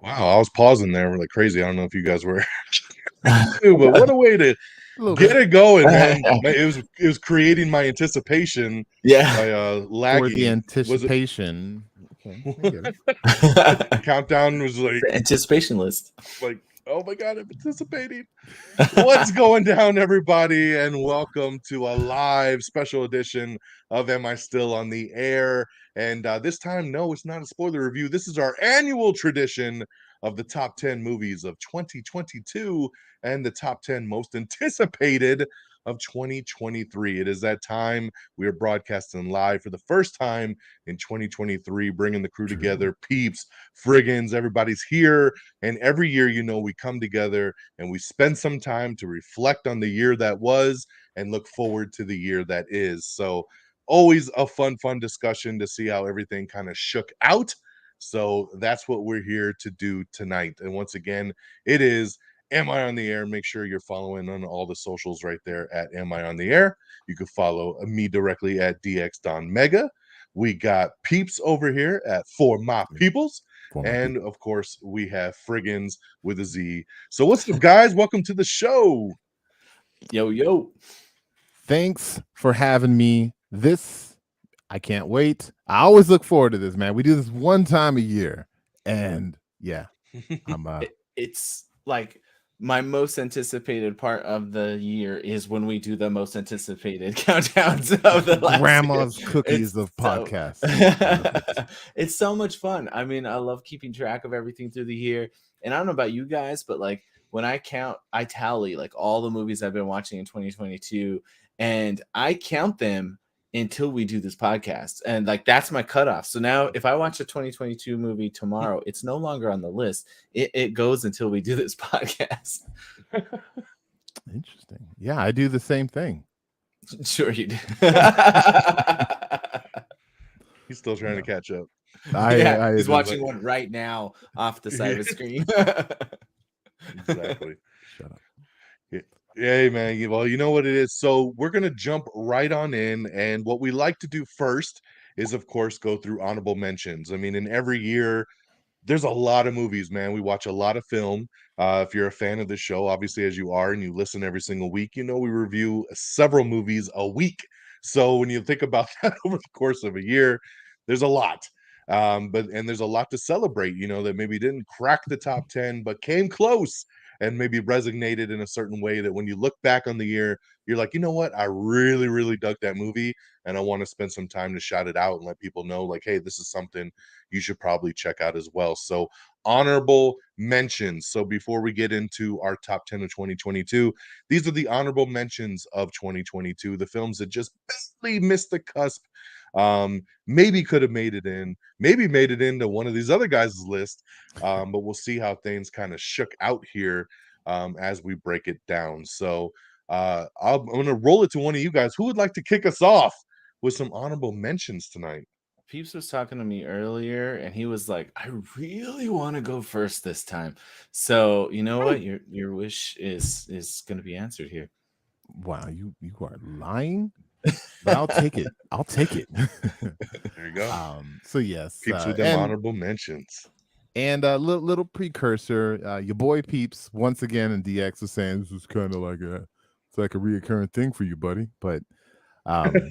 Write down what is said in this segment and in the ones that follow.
Wow, I was pausing there like crazy. I don't know if you guys were too, but what a way to A little get bit it going, man. It was creating my anticipation Yeah. by for the lagging. Was it anticipation. Okay, I get it. the countdown was The anticipation list. like, oh my god, I'm anticipating. What's going down, everybody, and welcome to a live special edition of Am I Still on the Air? And this time, no, it's not a spoiler review. This is our annual tradition of the top 10 movies of 2022 and the top 10 most anticipated of 2023. It is that time. We are broadcasting live for the first time in 2023, bringing the crew True. together. Peeps, Frigginz, everybody's here. And every year, we come together and we spend some time to reflect on the year that was and look forward to the year that is. So, always a fun discussion to see how everything kind of shook out. So, that's what we're here to do tonight. And once again, it is Am I on the Air? Make sure you're following on all the socials right there at Am I on the Air. You can follow me directly at DONMEGA. We got Peeps over here at For My Peoples. For my And people. of course, we have Frigginz with a Z. So, what's up, guys? Welcome to the show. Yo, yo. Thanks for having me. I can't wait. I always look forward to this, man. We do this one time a year. And yeah, I'm It's like my most anticipated part of the year is when we do the most anticipated countdowns of the last grandma's year. cookies It's of so podcasts. it's so much fun. I mean, I love keeping track of everything through the year. And I don't know about you guys, but like when I tally like all the movies I've been watching in 2022, and I count them until we do this podcast. And like that's my cutoff. So now if I watch a 2022 movie tomorrow, it's no longer on the list. It goes until we do this podcast. Interesting. Yeah, I do the same thing. Sure you do. He's still trying No. to catch up. Yeah, he's just, watching one right now off the side of his screen. Exactly. Shut up. Hey, man. Well, you know what it is. So, we're going to jump right on in. And what we like to do first is, of course, go through honorable mentions. I mean, in every year, there's a lot of movies, man. We watch a lot of film. If you're a fan of the show, obviously, as you are, and you listen every single week, we review several movies a week. So when you think about that over the course of a year, there's a lot. And there's a lot to celebrate, that maybe didn't crack the top 10, but came close and maybe resonated in a certain way that when you look back on the year, you're like, you know what? I really, really dug that movie. And I want to spend some time to shout it out and let people know, like, hey, this is something you should probably check out as well. So, honorable mentions. So, before we get into our top 10 of 2022, these are the honorable mentions of 2022, the films that just barely missed the cusp. Maybe could have made it in, maybe made it into one of these other guys' list. But we'll see how things kind of shook out here as we break it down. So, I'm going to roll it to one of you guys. Who would like to kick us off with some honorable mentions tonight? Peeps was talking to me earlier and he was like, I really want to go first this time. So you know what? Your wish is gonna be answered here. Wow, you are lying, but I'll take it. I'll take it. There you go. So yes, Peeps with them honorable mentions. and a little precursor, your boy Peeps once again, and DX was saying this is kind of like it's like a reoccurring thing for you, buddy. But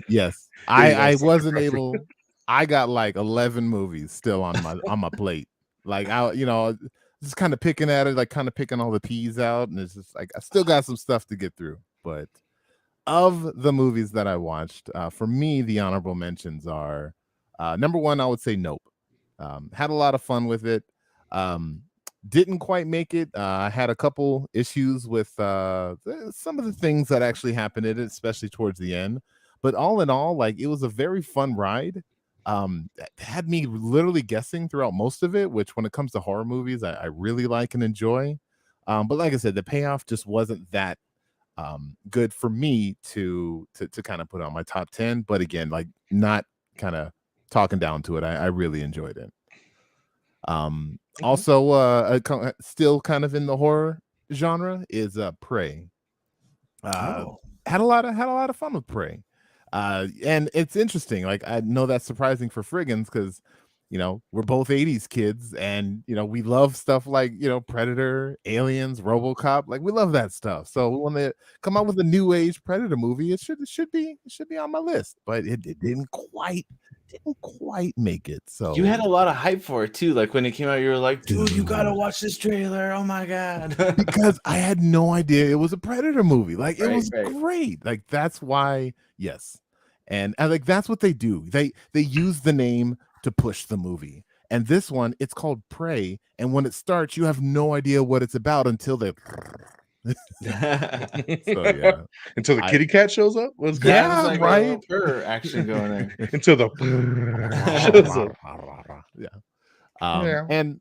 yes, I wasn't able. I got like 11 movies still on my plate. Like just kind of picking at it, like kind of picking all the P's out, and it's just like I still got some stuff to get through. But of the movies that I watched, for me, the honorable mentions are number one, I would say Nope. Had a lot of fun with it. Didn't quite make it. I had a couple issues with some of the things that actually happened in it, especially towards the end. But all in all, like it was a very fun ride. Had me literally guessing throughout most of it, which when it comes to horror movies, I really like and enjoy. But like I said, the payoff just wasn't that good for me to kind of put on my top 10. But again, like not kind of talking down to it. I really enjoyed it. Also, still kind of in the horror genre is Prey. Had a lot of fun with Prey. And it's interesting. Like I know that's surprising for Frigginz because we're both 80s kids, and we love stuff like Predator, Aliens, RoboCop. Like, we love that stuff. So when they come out with a new age Predator movie, it should be on my list, but it didn't quite make it. So you had a lot of hype for it too. Like when it came out, you were like, dude, you gotta watch this trailer. Oh my god. Because I had no idea it was a Predator movie. Like, it was Right. great. Like, that's why, yes. And like, that's what they do. They use the name to push the movie. And this one, it's called Prey. And when it starts, you have no idea what it's about until they so yeah. Until the kitty cat shows up? What's going Yeah, on? like right? a little purr action going there. Until the shows up. Yeah. And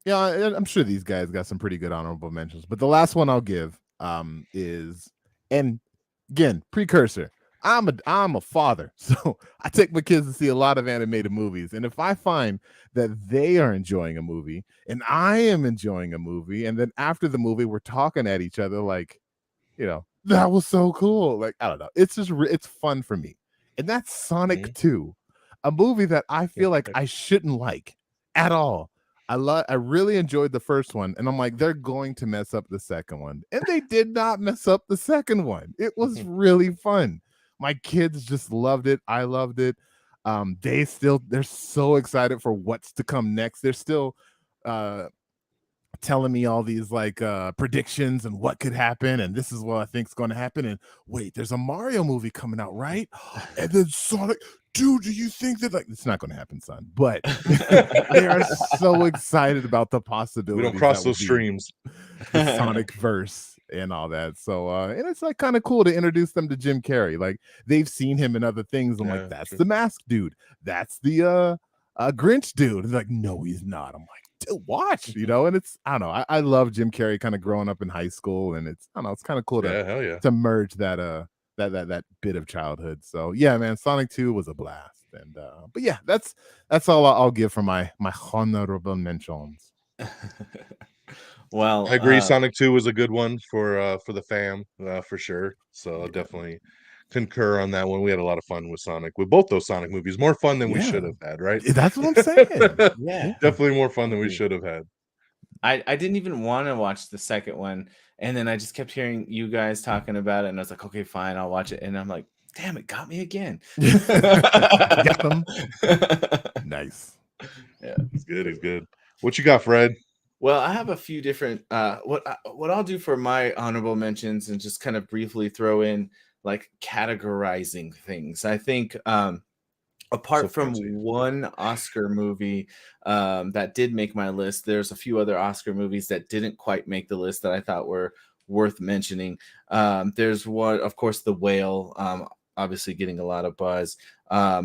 I'm sure these guys got some pretty good honorable mentions, but the last one I'll give is, and again, precursor. I'm a father, so I take my kids to see a lot of animated movies, and if I find that they are enjoying a movie and I am enjoying a movie, and then after the movie we're talking at each other like, that was so cool. Like, I don't know, it's just it's fun for me, and that's Sonic 2, a movie that I feel like I shouldn't like at all. I really enjoyed the first one, and I'm like, they're going to mess up the second one, and they did not mess up the second one. It was really fun. My kids just loved it. I loved it. They're so excited for what's to come next. They're still telling me all these like predictions and what could happen, and this is what I think is going to happen. And wait, there's a Mario movie coming out, right? And then Sonic. Dude, do you think that, like, it's not going to happen, son? But they are so excited about the possibilities. We don't cross those streams. The Sonic verse and all that. So, and it's like kind of cool to introduce them to Jim Carrey. Like, they've seen him in other things. I'm like, that's the Mask dude. That's the Grinch dude. And they're like, no, he's not. I'm like, dude, watch, and it's, I don't know. I love Jim Carrey kind of growing up in high school, and it's, I don't know, it's kind of cool to merge that that bit of childhood. So yeah, man, Sonic 2 was a blast. And but yeah, that's all I'll give for my honorable mentions. Well, I agree. Sonic 2 was a good one for the fam, for sure. So I'll definitely concur on that one. We had a lot of fun with Sonic, with both those Sonic movies. More fun than we should have had, right? That's what I'm saying. Yeah, definitely more fun than we should have had. I didn't even want to watch the second one, and then I just kept hearing you guys talking about it, and I was like, okay, fine, I'll watch it. And I'm like, damn, it got me again. Get them. Nice. Yeah, it's good. It's good. What you got, Fred? Well, I have a few different. What I'll do for my honorable mentions, and just kind of briefly throw in like categorizing things. I think apart from one Oscar movie that did make my list, there's a few other Oscar movies that didn't quite make the list that I thought were worth mentioning. There's one, of course, The Whale, obviously getting a lot of buzz.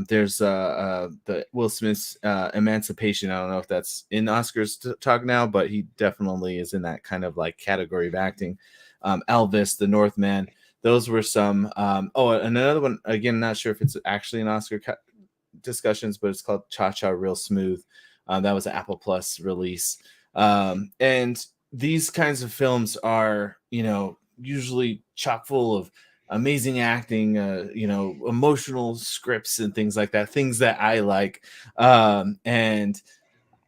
There's the Will Smith's Emancipation. I don't know if that's in Oscars talk now, but he definitely is in that kind of like category of acting. Elvis, The Northman. Those were some. Another one, again, not sure if it's actually an Oscar discussions, but it's called Cha Cha Real Smooth. That was an Apple Plus release. And these kinds of films are, usually chock full of amazing acting, emotional scripts and things like that, things that I like. And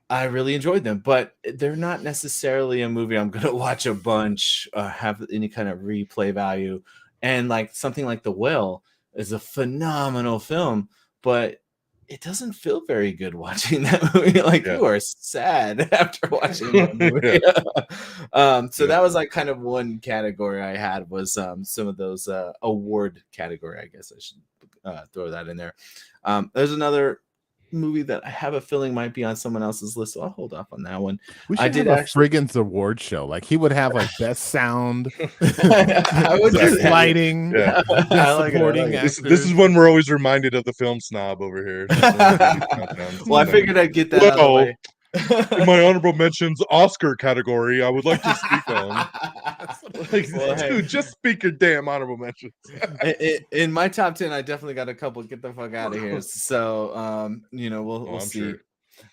I really enjoyed them, but they're not necessarily a movie I'm going to watch a bunch, have any kind of replay value. And like something like The Whale is a phenomenal film, but it doesn't feel very good watching that movie. Like, you are sad after watching that movie. So that was like kind of one category I had, was some of those award category. I guess I should throw that in there. There's another movie that I have a feeling might be on someone else's list, so I'll hold off on that one. We should have a Frigginz award show. Like, he would have like best sound, best lighting, best supporting actors. This is when we're always reminded of the film snob over here. Well, I figured I'd get that out of the way. In my honorable mentions Oscar category, I would like to speak on. Dude, just speak your damn honorable mentions. In my top 10, I definitely got a couple. Get the fuck out of here. So, we'll see. Sure.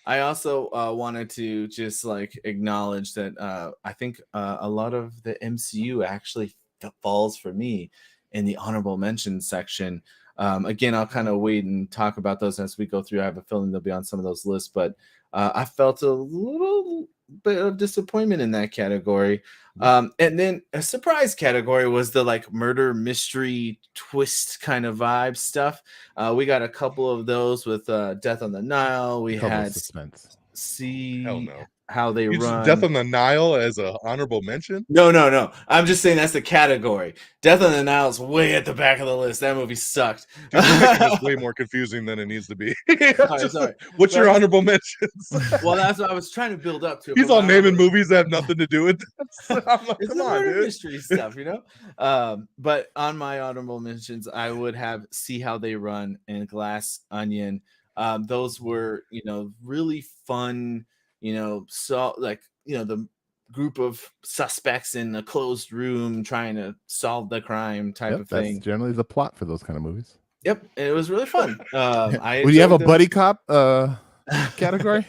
I also wanted to just like acknowledge that I think a lot of the MCU actually falls for me in the honorable mention section. Again, I'll kind of wait and talk about those as we go through. I have a feeling they'll be on some of those lists, but I felt a little bit of disappointment in that category. And then a surprise category was the like murder mystery twist kind of vibe stuff. We got a couple of those with Death on the Nile. We had suspense. Hell See no. How They Run. Death on the Nile as a honorable mention? No. I'm just saying that's the category. Death on the Nile is way at the back of the list. That movie sucked. Dude, you're making this way more confusing than it needs to be. Sorry. What's your honorable mentions? Well, that's what I was trying to build up to. He's all naming movies that have nothing to do with this. I'm like, it's come on, dude. Mystery stuff, you know. But on my honorable mentions, I would have See How They Run and Glass Onion. Those were, you know, really fun. You know, so like, you know, the group of suspects in a closed room trying to solve the crime type of thing. That's generally the plot for those kind of movies. Yep, it was really fun. Would you have a buddy cop category?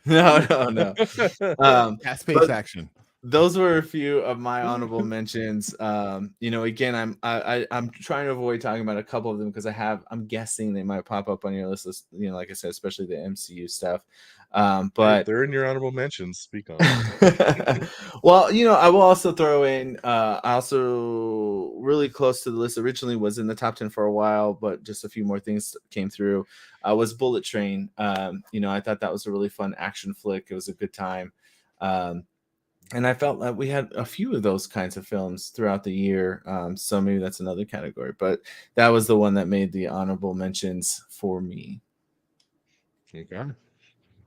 No. Fast-paced action. Those were a few of my honorable mentions. You know, again, I'm trying to avoid talking about a couple of them because I'm guessing they might pop up on your list. You know, like I said, especially the MCU stuff. But they're in your honorable mentions. Speak on it. Well, you know, I will also throw in also really close to the list. Originally was in the top 10 for a while, but just a few more things came through. Was Bullet Train. You know, I thought that was a really fun action flick. It was a good time. And I felt like we had a few of those kinds of films throughout the year. So maybe that's another category, but that was the one that made the honorable mentions for me. Okay.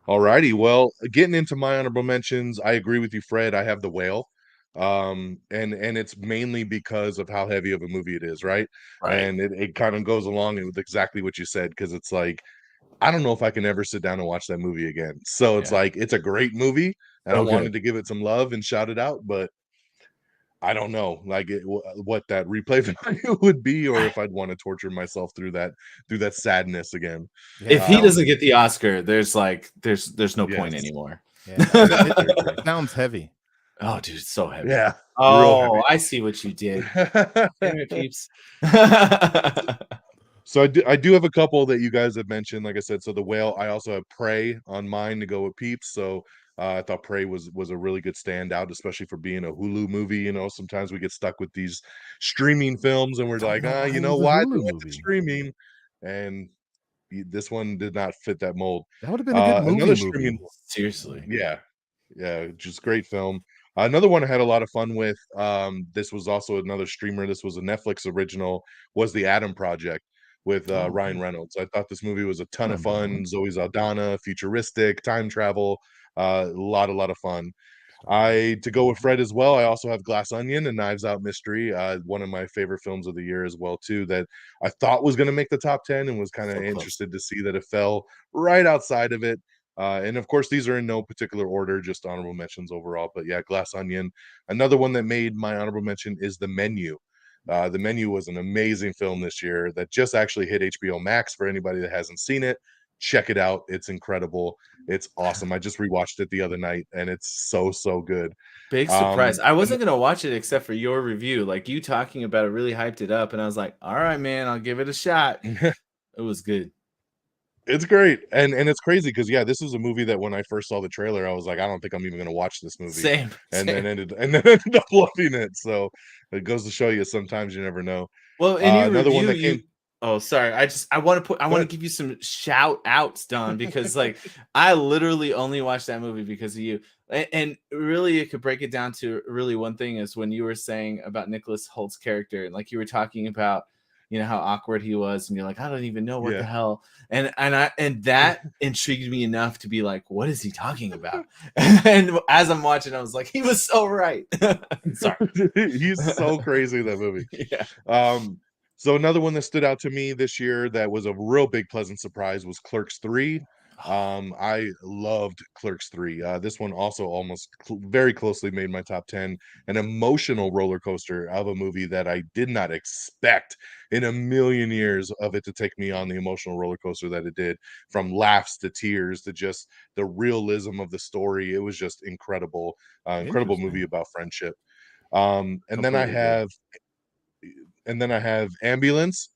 All righty. Well, getting into my honorable mentions, I agree with you, Fred. I have The Whale. And it's mainly because of how heavy of a movie it is, right? And it kind of goes along with exactly what you said, because it's like, I don't know if I can ever sit down and watch that movie again. So it's like, it's a great movie, and I wanted to give it some love and shout it out, but I don't know, like what that replay value would be, or if I'd want to torture myself through that sadness again. If he doesn't get the Oscar, there's no point anymore. It sounds heavy. Oh, dude, it's so heavy. Yeah. Oh, I see what you did. Damn it, Peeps. So I do have a couple that you guys have mentioned. Like I said, so The Whale. I also have Prey on mine to go with Peeps. So I thought Prey was a really good standout, especially for being a Hulu movie. You know, sometimes we get stuck with these streaming films, and we're like, you know why they went to streaming, and this one did not fit that mold. That would have been a good movie. Streaming, seriously. Yeah, just great film. Another one I had a lot of fun with. This was also another streamer. This was a Netflix original. Was The Adam Project with Ryan Reynolds. I thought this movie was a ton of fun. Zoe Saldana, futuristic, time travel, a lot of fun. To go with Fred as well, I also have Glass Onion and Knives Out Mystery, one of my favorite films of the year as well too, that I thought was going to make the top 10 and was kind of interested to see that it fell right outside of it. And of course, these are in no particular order, just honorable mentions overall. But yeah, Glass Onion. Another one that made my honorable mention is The Menu. The Menu was an amazing film this year that just actually hit HBO Max. For anybody that hasn't seen it, check it out. It's incredible. It's awesome. I just rewatched it the other night, and it's so good. Big surprise. I wasn't going to watch it except for your review. Like, you talking about it really hyped it up, and I was like, all right, man, I'll give it a shot. It was good. It's great. And it's crazy because this is a movie that when I first saw the trailer, I was like, I don't think I'm even gonna watch this movie. Same. Then ended up loving it. So it goes to show you sometimes you never know. Well, in your another review, one that came. Oh, sorry. I want to give you some shout outs, Don, because like I literally only watched that movie because of you. And really, you could break it down to really one thing is when you were saying about Nicholas Holt's character, and like you were talking about, you know, how awkward he was, and you're like, I don't even know what the hell. And that intrigued me enough to be like, what is he talking about? And as I'm watching, I was like, he was so right. Sorry. He's so crazy in that movie. Yeah. So another one that stood out to me this year that was a real big pleasant surprise was Clerks 3. I loved Clerks 3. This one also almost very closely made my top 10. An emotional roller coaster of a movie that I did not expect in a million years of it to take me on the emotional roller coaster that it did, from laughs to tears to just the realism of the story. It was just incredible. Incredible movie about friendship. And then I have Ambulance,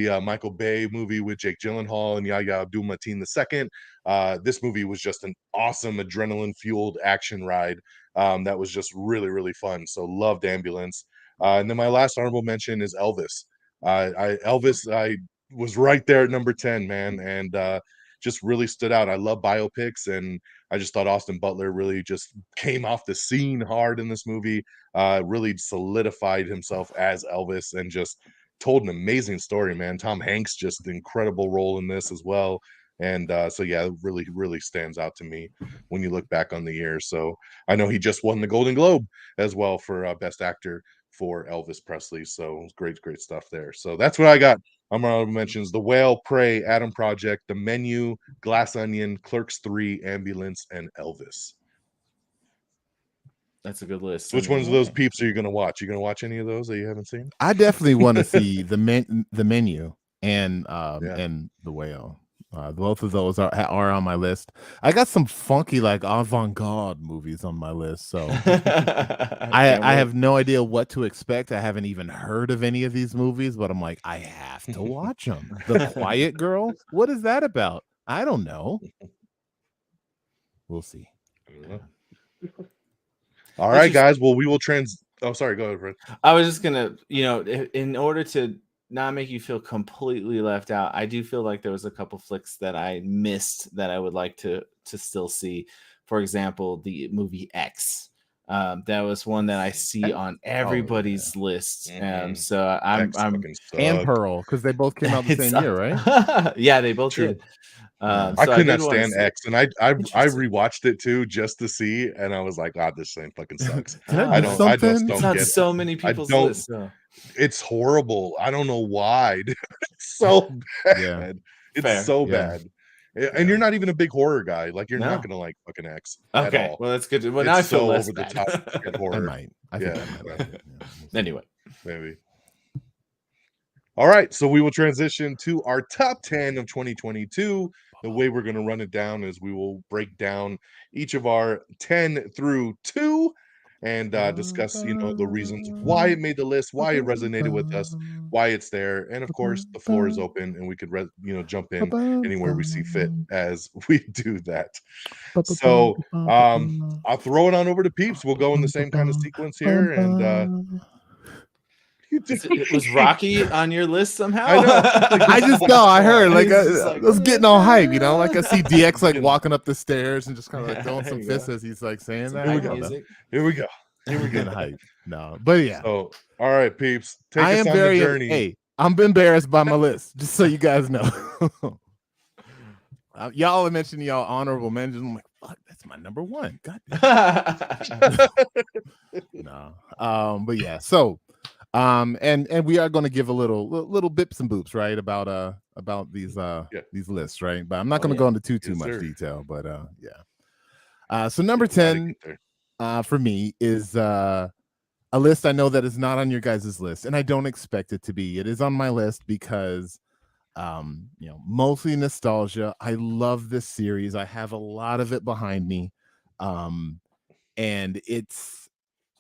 the Michael Bay movie with Jake Gyllenhaal and Yahya Abdul-Mateen II. This movie was just an awesome adrenaline-fueled action ride that was just really, really fun. So loved Ambulance. And then my last honorable mention is Elvis. Elvis, I was right there at number 10, man, and just really stood out. I love biopics, and I just thought Austin Butler really just came off the scene hard in this movie. Really solidified himself as Elvis and just told an amazing story, man. Tom Hanks just incredible role in this as well. And so yeah, it really, really stands out to me when you look back on the year. So I know he just won the Golden Globe as well for Best Actor for Elvis Presley. So great, great stuff there. So that's what I got. Honorable mentions: The Whale, Prey, Adam Project, The Menu, Glass Onion, Clerks 3, Ambulance, and Elvis. That's a good list. Which ones of those peeps are you going to watch? You going to watch any of those that you haven't seen? I definitely want to see the Menu and The Whale. Both of those are on my list. I got some funky like avant-garde movies on my list, so I have no idea what to expect. I haven't even heard of any of these movies, but I'm like, I have to watch them. The Quiet Girl, what is that about? I don't know. We'll see. All right, guys. Well, we will Oh, sorry. Go ahead, Fred. I was just gonna, in order to not make you feel completely left out, I do feel like there was a couple flicks that I missed that I would like to still see. For example, the movie X. That was one that I see on everybody's list. So I'm and Pearl, because they both came out the same year, right? Yeah, they both did. So I could not stand X, and I rewatched it too just to see, and I was like, "God, this thing fucking sucks." I just don't get it. So many people's lists. It's horrible. I don't know why. It's so bad. Yeah. It's so bad. And you're not even a big horror guy. Like you're not gonna like fucking X. Okay, at all. Well that's good. Well, now I feel less over bad. the top horror. I think I might. Anyway, maybe. All right, so we will transition to our top 10 of 2022. The way we're going to run it down is we will break down each of our 10 through 2 and discuss, the reasons why it made the list, why it resonated with us, why it's there, and of course, the floor is open and we could, jump in anywhere we see fit as we do that. So I'll throw it on over to Peeps. We'll go in the same kind of sequence here, and was Rocky on your list somehow? I know. I heard I was getting all hype, like I see DX like walking up the stairs and just kind of like throwing some fists as he's like saying that. Here we go. Getting hype. No, but yeah. So all right, Peeps, take us on the journey. Hey, I'm embarrassed by my list, just so you guys know. Y'all mentioned y'all honorable mentions. I'm like, fuck, that's my number one. God damn. No. But yeah, so and we are going to give a little bips and boops, right, about these lists, right? But I'm not going to go into too much detail, but so number 10 for me is a list I know that is not on your guys' list, and I don't expect it to be. It is on my list because mostly nostalgia. I love this series. I have a lot of it behind me. And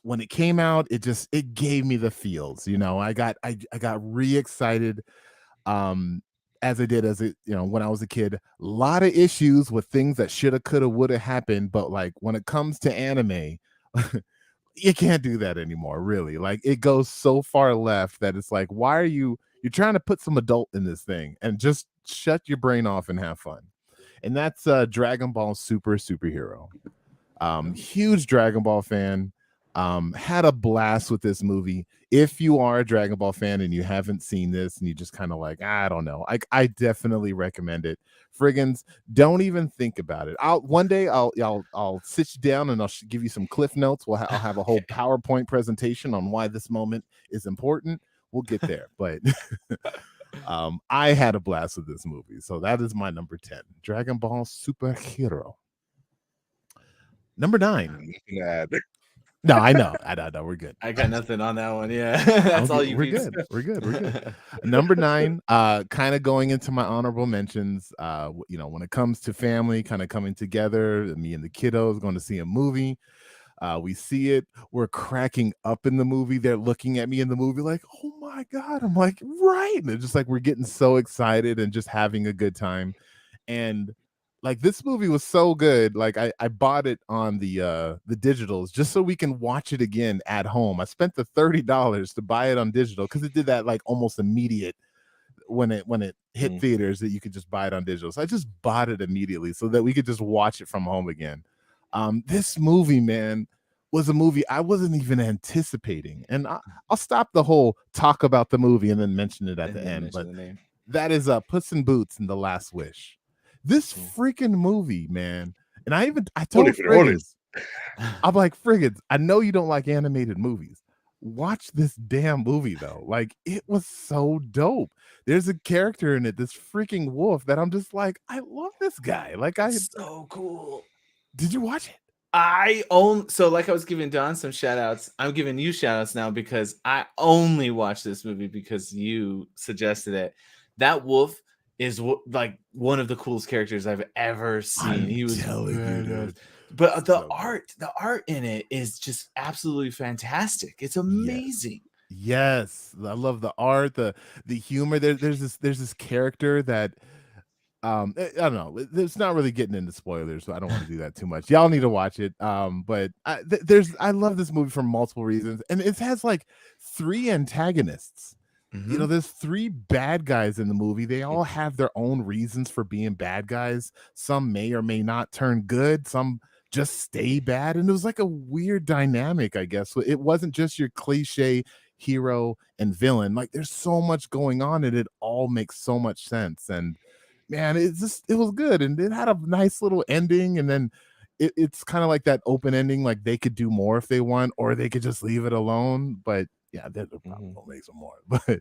when it came out, it gave me the feels. I got re-excited as I did when I was a kid. A lot of issues with things that shoulda, coulda, woulda happened, but like when it comes to anime, you can't do that anymore, really. Like it goes so far left that it's like, why are you're trying to put some adult in this thing, and just shut your brain off and have fun. And that's Dragon Ball Superhero. Huge Dragon Ball fan. Had a blast with this movie. If you are a Dragon Ball fan and you haven't seen this and you just kind of like, I don't know, I definitely recommend it. Frigginz, don't even think about it. One day I'll sit you down and I'll give you some cliff notes. I'll have a whole PowerPoint presentation on why this moment is important. We'll get there, but I had a blast with this movie. So that is my number 10, Dragon Ball Superhero. Number 9. No, I know. We're good. I got nothing on that one. Yeah, that's all you. We're good. Number 9. Kind of going into my honorable mentions. When it comes to family, kind of coming together, me and the kiddos going to see a movie. We see it. We're cracking up in the movie. They're looking at me in the movie like, oh my God. I'm like, right. And it's just like we're getting so excited and just having a good time. And like this movie was so good. Like I bought it on the digitals just so we can watch it again at home. I spent the $30 to buy it on digital because it did that like almost immediate when it hit theaters that you could just buy it on digital. So I just bought it immediately so that we could just watch it from home again. This movie, man, was a movie I wasn't even anticipating. And I'll stop the whole talk about the movie and then mention it at the end. But that is Puss in Boots and The Last Wish. This freaking movie, man. And I told Frigginz, I'm like, Frigginz, I know you don't like animated movies. Watch this damn movie though. Like it was so dope. There's a character in it, this freaking wolf, that I'm just like, I love this guy. Like so cool. Did you watch it? So like I was giving Don some shout outs, I'm giving you shout outs now because I only watched this movie because you suggested it. That wolf is like one of the coolest characters I've ever seen. He was badass. But the art in it is just absolutely fantastic. It's amazing. Yes. I love the art, the humor. There's this character that I don't know. It's not really getting into spoilers, so I don't want to do that too much. Y'all need to watch it. But I love this movie for multiple reasons, and it has like 3 antagonists. You know, there's 3 bad guys in the movie. They all have their own reasons for being bad guys. Some may or may not turn good. Some just stay bad. And it was like a weird dynamic, I guess. So it wasn't just your cliche hero and villain. Like there's so much going on and it all makes so much sense. And man, it was good. And it had a nice little ending. And then it's kind of like that open ending, like they could do more if they want, or they could just leave it alone. But yeah, they're probably gonna make some more. But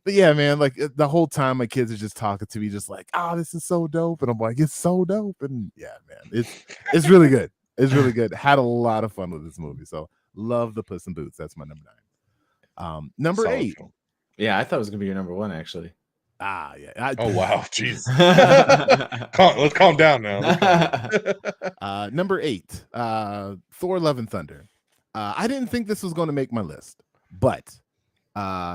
yeah, man, like the whole time my kids are just talking to me, just like, oh, this is so dope. And I'm like, it's so dope. And yeah, man, it's really good. It's really good. Had a lot of fun with this movie. So love the Puss in Boots. That's my number 9. Number Solid 8. film. Yeah, I thought it was gonna be your number 1 actually. Yeah. Oh wow, jeez. Let's calm down now. Number 8, Thor: Love and Thunder. I didn't think this was going to make my list, but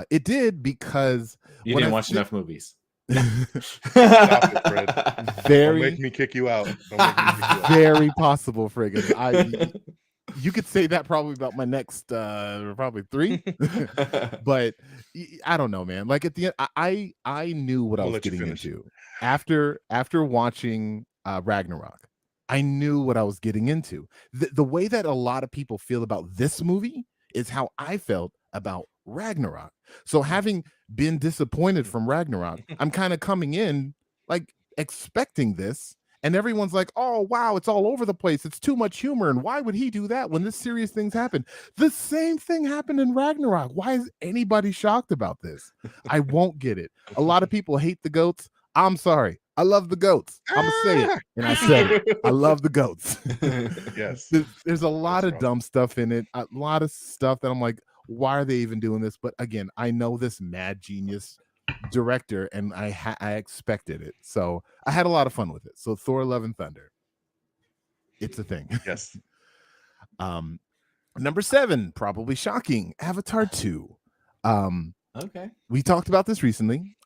it did because you didn't watch enough movies. Stop it, Fred. Don't make me kick you out. Very possible, Frigginz. You could say that probably about my next probably 3. But I don't know, man. Like at the end, I knew what I was getting into after watching Ragnarok. I knew what I was getting into. The way that a lot of people feel about this movie is how I felt about Ragnarok. So having been disappointed from Ragnarok, I'm kind of coming in like expecting this. And everyone's like, oh, wow, it's all over the place. It's too much humor. And why would he do that when this serious things happen? The same thing happened in Ragnarok. Why is anybody shocked about this? I won't get it. A lot of people hate the goats. I'm sorry. I love the goats. I'm going to say it. And I said it. I love the goats. Yes. There's a lot of dumb stuff in it. A lot of stuff that I'm like, why are they even doing this? But again, I know this mad genius director and I expected it, so I had a lot of fun with it. So Thor: Love and Thunder, it's a thing. Yes. Number 7, probably shocking, Avatar 2. Okay, we talked about this recently.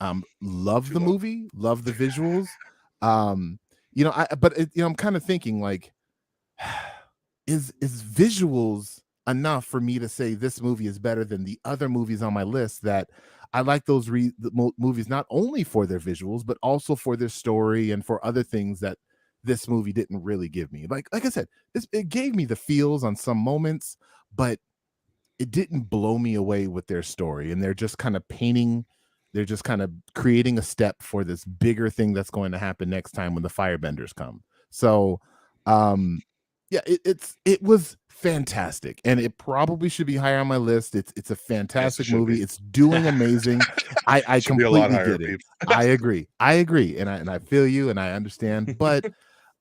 Love the movie, love the visuals. You know, I'm kind of thinking like, is visuals enough for me to say this movie is better than the other movies on my list? That I like those movies not only for their visuals, but also for their story and for other things that this movie didn't really give me. Like I said, it gave me the feels on some moments, but it didn't blow me away with their story. And they're just kind of creating a step for this bigger thing that's going to happen next time when the firebenders come. So, yeah, it was fantastic, and it probably should be higher on my list. It's a fantastic movie. It's doing amazing. I completely get it. I agree, and I feel you, and I understand. But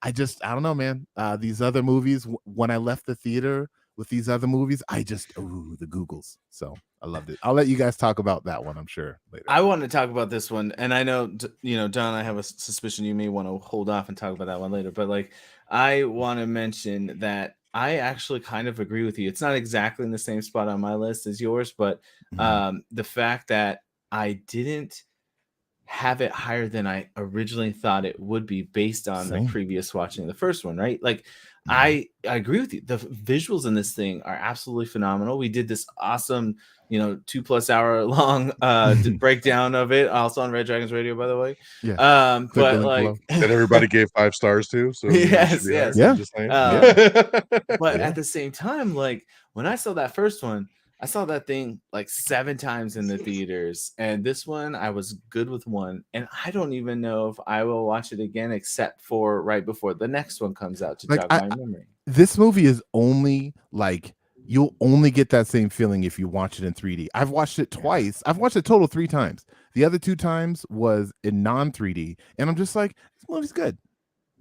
I don't know, man. These other movies, when I left the theater with these other movies, the Googles. So I loved it. I'll let you guys talk about that one, I'm sure, later. I want to talk about this one, and I know, Don, I have a suspicion you may want to hold off and talk about that one later. But like, I want to mention that I actually kind of agree with you. It's not exactly in the same spot on my list as yours, but the fact that I didn't have it higher than I originally thought it would be based on the Same. previous watching the first one, right? Like Mhm. I agree with you. The visuals in this thing are absolutely phenomenal. We did this awesome, 2+ hour long breakdown of it, also on Red Dragons Radio, by the way. Yeah. Click the But link like below. That everybody gave 5 stars to, so I mean, it should yes, be higher. yes. Yeah. I'm just saying. But Yeah. at the same time, like when I saw that first one, I saw that thing like 7 times in the theaters, and this one I was good with one, and I don't even know if I will watch it again except for right before the next one comes out to Like jog my memory. this movie is only like you'll only get that same feeling if you watch it in 3D. I've watched it twice. I've watched it total 3 times. The other 2 times was in non 3D, and I'm just like, this movie's good.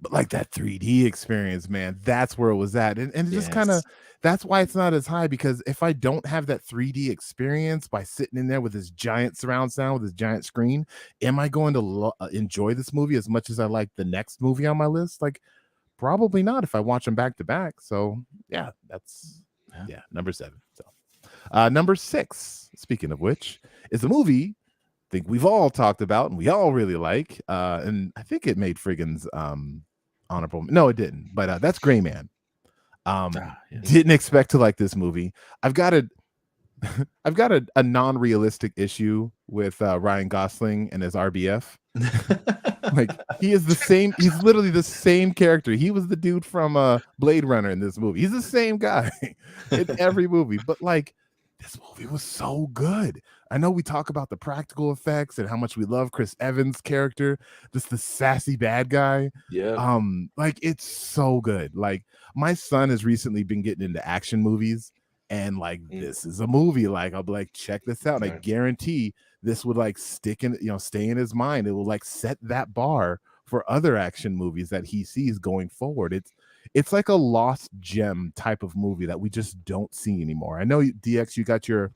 But like that 3D experience, man, that's where it was at. And it just kind of that's why it's not as high, because if I don't have that 3D experience by sitting in there with this giant surround sound with this giant screen, am I going to enjoy this movie as much as I like the next movie on my list? Like, probably not if I watch them back to back. So yeah, that's number 7. So number 6, speaking of which, is a movie I think we've all talked about and we all really like. And I think it made Frigginz honorable. No, it didn't, but that's Gray Man. Didn't expect to like this movie. I've got a non-realistic issue with Ryan Gosling and his RBF. Like he is the same. He's literally the same character. He was the dude from Blade Runner in this movie. He's the same guy in every movie. But like, this movie was so good. I know we talk about the practical effects and how much we love Chris Evans' character, just the sassy bad guy. Yeah. Like it's so good. Like my son has recently been getting into action movies, and like this is a movie. Like I'll be like, check this out. And I guarantee this would like stay in his mind. It will like set that bar for other action movies that he sees going forward. It's like a lost gem type of movie that we just don't see anymore. I know DX, you got your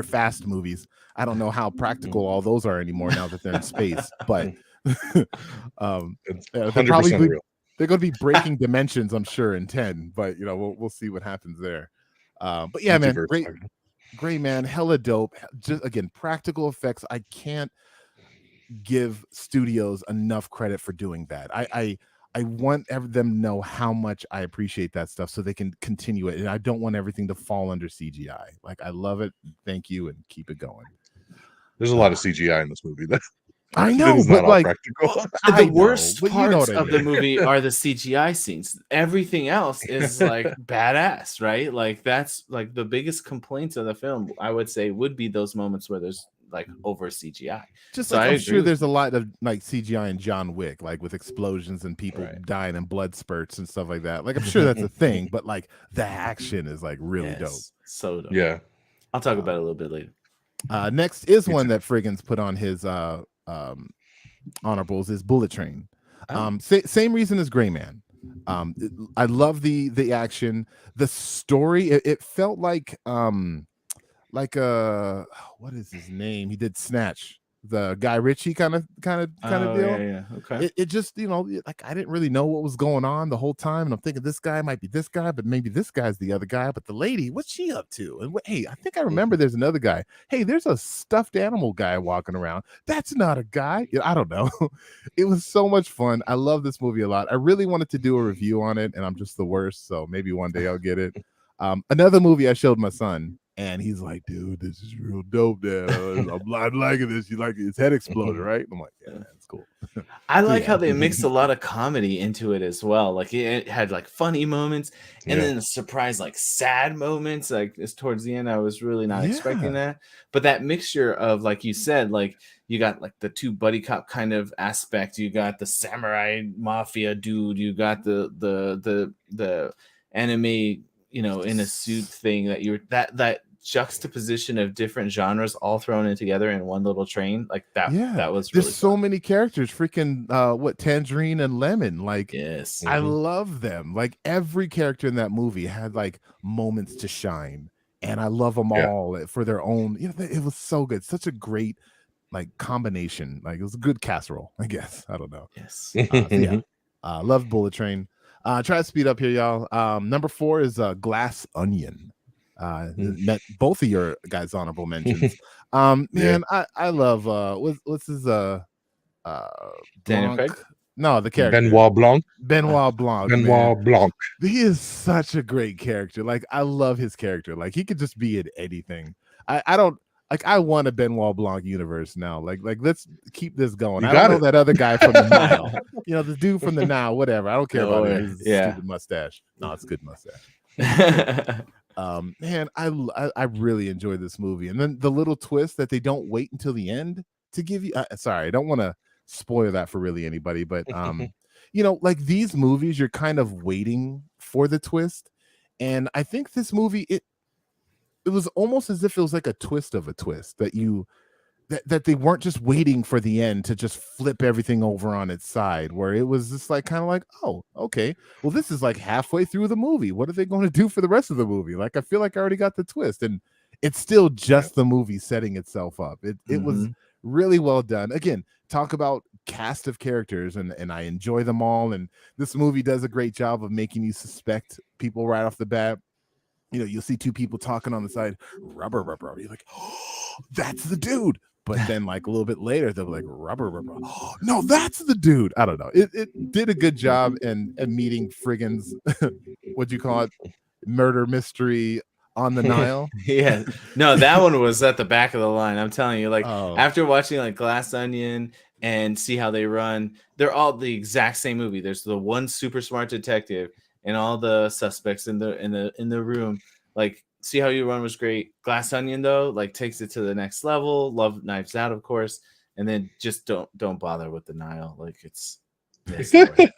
fast movies. I don't know how practical all those are anymore now that they're in space, but It's they're 100% real. they're going to be breaking dimensions, I'm sure, in 10, but we'll see what happens there. But yeah, man, great man, hella dope. Just again, practical effects. I can't give studios enough credit for doing that. I want them to know how much I appreciate that stuff so they can continue it. And I don't want everything to fall under CGI. Like, I love it. Thank you, and keep it going. There's a lot of CGI in this movie. I know, but like practical. The worst parts of the movie are the CGI scenes. Everything else is like badass, right? Like that's like the biggest complaints of the film, I would say, would be those moments where there's like over CGI. Just so like I'm sure there's a lot of like CGI in John Wick, like with explosions and people dying and blood spurts and stuff like that. Like I'm sure that's a thing, but like the action is like really dope. So dope. Yeah. I'll talk about it a little bit later. Next is one that Frigginz put on his honorables is Bullet Train. Same reason as Gray Man. I love the action, the story. It felt like what is his name? He did Snatch, the Guy Ritchie kind of deal. Yeah. Okay. It just like I didn't really know what was going on the whole time, and I'm thinking this guy might be this guy, but maybe this guy's the other guy. But the lady, what's she up to? And hey, I think I remember there's another guy. Hey, there's a stuffed animal guy walking around. That's not a guy. I don't know. It was so much fun. I love this movie a lot. I really wanted to do a review on it, and I'm just the worst. So maybe one day I'll get it. Another movie I showed my son, and he's like, dude, this is real dope, Dad. I'm liking this. You like his head exploded, right? I'm like, yeah, that's cool. I like how they mixed a lot of comedy into it as well. Like it had like funny moments and then surprise like sad moments. Like it's towards the end, I was really not expecting that. But that mixture of, like you said, like you got like the 2 buddy cop kind of aspect. You got the samurai mafia dude. You got the anime, in a suit thing that juxtaposition of different genres all thrown in together in one little train, like that. Yeah, that was really there's so many characters. Freaking Tangerine and Lemon. Like, yes, I love them. Like every character in that movie had like moments to shine, and I love them all for their own. It was so good. Such a great like combination. Like it was a good casserole, I guess. I don't know. Yes. Love Bullet Train. Try to speed up here, y'all. Number 4 is Glass Onion. Met both of your guys' honorable mentions. Man, I love what's his Daniel Blanc? Craig? No, the character Benoit Blanc. Benoit Blanc. Benoit Man. Blanc. He is such a great character. Like, I love his character. Like, he could just be in anything. I don't like. I want a Benoit Blanc universe now. Like let's keep this going. I don't know that other guy from the Nile. You know, the dude from the Nile. Whatever. I don't care about his stupid mustache. No, it's a good mustache. Man, I really enjoyed this movie, and then the little twist that they don't wait until the end to give you. Sorry, I don't want to spoil that for really anybody, but you know, like these movies, you're kind of waiting for the twist, and I think this movie it was almost as if it was like a twist of a twist that they weren't just waiting for the end to just flip everything over on its side, where it was just like kind of like, oh, okay, well, this is like halfway through the movie. What are they going to do for the rest of the movie? Like, I feel like I already got the twist, and it's still just the movie setting itself up. It was really well done. Again, talk about cast of characters, and I enjoy them all. And this movie does a great job of making you suspect people right off the bat. You know, you'll see two people talking on the side, rubber. You're like, oh, that's the dude. But then, like a little bit later, they'll be like, rubber. Oh, no, that's the dude. I don't know. It did a good job in meeting Frigginz. What'd you call it? Murder mystery on the Nile. Yeah, no, that one was at the back of the line. I'm telling you, like after watching like Glass Onion and see how they run, they're all the exact same movie. There's the one super smart detective and all the suspects in the room. Like, See How You Run was great. Glass Onion though, like takes it to the next level. Love Knives Out, of course, and then just don't bother with the Nile. Like it's funny.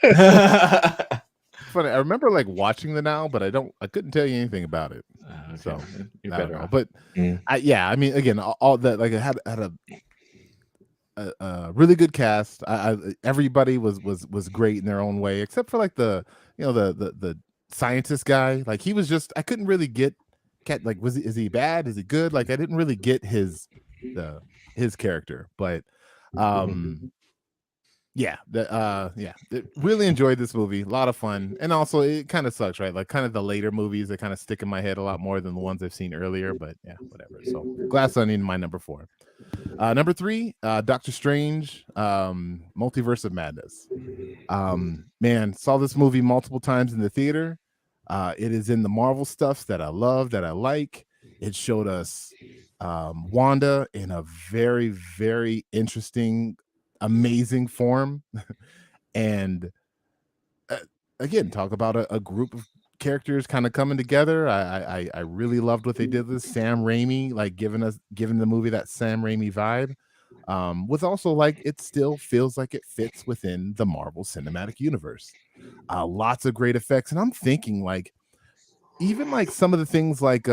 I remember like watching the Nile, but I couldn't tell you anything about it. Okay. So you're better off. But I mean, again, all that, like, I had a really good cast. Everybody was great in their own way, except for like the scientist guy. Like, he was just, I couldn't really get like, is he bad? Is he good? Like, I didn't really get his character, but really enjoyed this movie. A lot of fun. And also it kind of sucks, right? Like, kind of the later movies that kind of stick in my head a lot more than the ones I've seen earlier, but yeah, whatever. So Glass Onion, my number 4. Number 3, Doctor Strange, Multiverse of Madness. Man, saw this movie multiple times in the theater. It is in the Marvel stuff that I love, that I like. It showed us Wanda in a very, very interesting, amazing form. And again, talk about a group of characters kind of coming together. I really loved what they did with Sam Raimi, like giving the movie that Sam Raimi vibe. With also, like, it still feels like it fits within the Marvel Cinematic Universe. Lots of great effects, and I'm thinking, like, even like some of the things like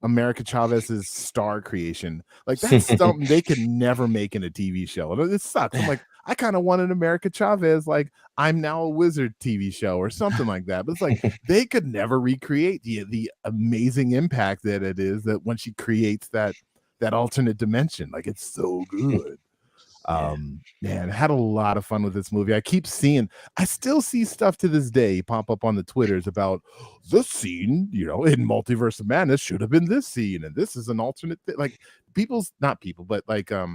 America Chavez's star creation, like that's something they could never make in a TV show. It sucks. I'm like, I kind of want an America Chavez, like, I'm Now a Wizard TV show or something like that. But it's like they could never recreate the amazing impact that it is that when she creates that alternate dimension. Like, it's so good. Man, I had a lot of fun with this movie. I still see stuff to this day pop up on the Twitters about this scene, in Multiverse of Madness should have been this scene, and this is an alternate like, not people, but like I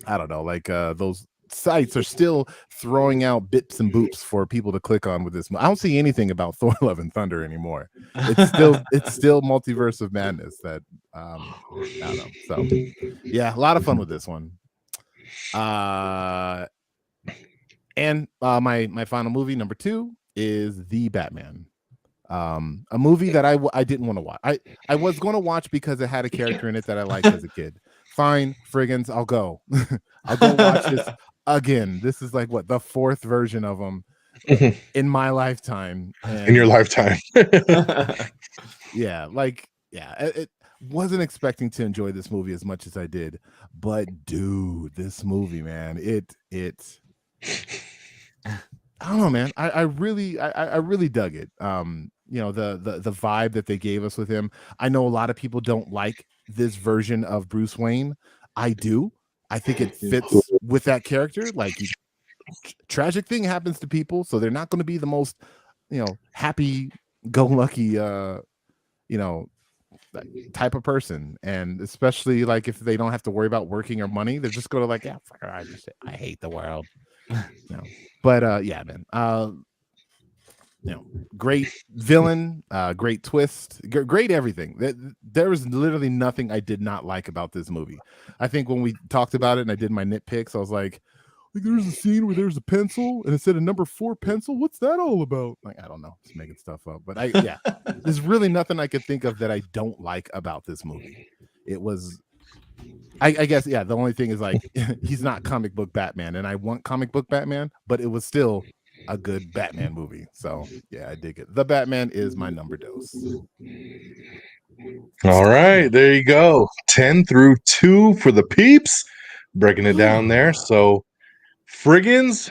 don't know, like those sites are still throwing out bits and boops for people to click on with this. I don't see anything about Thor Love and Thunder anymore. It's still Multiverse of Madness that I don't know. So yeah, a lot of fun with this one. And my final movie, number 2, is The Batman. A movie that I didn't want to watch. I was going to watch because it had a character in it that I liked as a kid. Fine, Frigginz, I'll go. I'll go watch this again. This is like the 4th version of them in my lifetime. In your lifetime. It wasn't expecting to enjoy this movie as much as I did, but dude, this movie, man, it I don't know, man. I really dug it. The vibe that they gave us with him. I know a lot of people don't like this version of Bruce Wayne. I do. I think it fits with that character. Like, tragic thing happens to people, so they're not going to be the most happy go lucky type of person, and especially like if they don't have to worry about working or money, they're just going to like, yeah, fuck her, I hate the world. But yeah, man, great villain, great twist, great everything. There was literally nothing I did not like about this movie. I think when we talked about it and I did my nitpicks, I was like, there's a scene where there's a pencil and it said a number 4 pencil. What's that all about? Like, I don't know, just making stuff up. But there's really nothing I could think of that I don't like about this movie. It was, I guess, the only thing is like he's not comic book Batman, and I want comic book Batman, but it was still a good Batman movie. So yeah, I dig it. The Batman is my number dose. All right, there you go. 10 through 2 for the peeps. Breaking it down there. So Frigginz,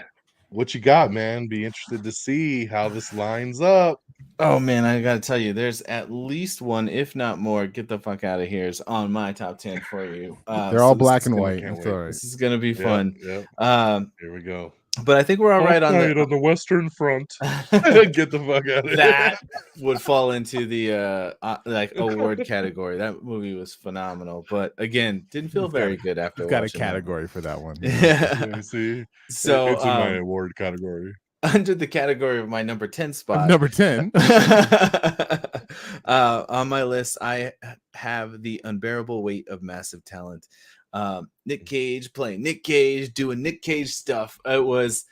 what you got, man? Be interested to see how this lines up. Oh man, I gotta tell you, there's at least one, if not more. Get the fuck out of here is on my top 10 for you. They're all black and white. This is gonna be fun. Yep. Here we go. But I think we're all right on the Western Front. Get the fuck out of here. That would fall into the like award category. That movie was phenomenal, but again, didn't feel very good after. Got a category for that one. Yeah, see, so it's in my award category. Under the category of my number 10 spot, number 10 on my list, I have The Unbearable Weight of Massive Talent. Nick Cage playing Nick Cage, doing Nick Cage stuff. It was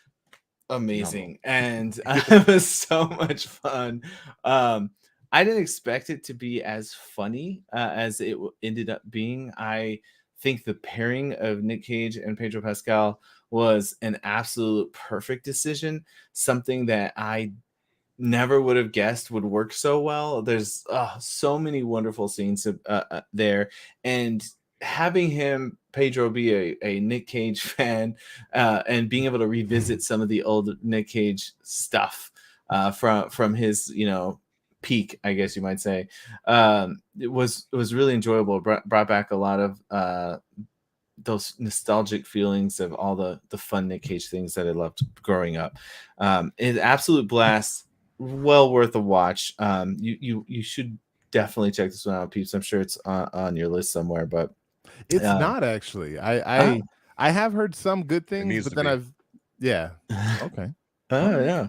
amazing, and it was so much fun. I didn't expect it to be as funny as it ended up being. I think the pairing of Nick Cage and Pedro Pascal was an absolute perfect decision, something that I never would have guessed would work so well. There's so many wonderful scenes there, and having Pedro be a Nick Cage fan, and being able to revisit some of the old Nick Cage stuff from his peak, I guess you might say, it was really enjoyable. Brought back a lot of those nostalgic feelings of all the fun Nick Cage things that I loved growing up. It's an absolute blast, well worth a watch. You should definitely check this one out, peeps. I'm sure it's on your list somewhere, but it's not actually. I have heard some good things, but then okay. Yeah,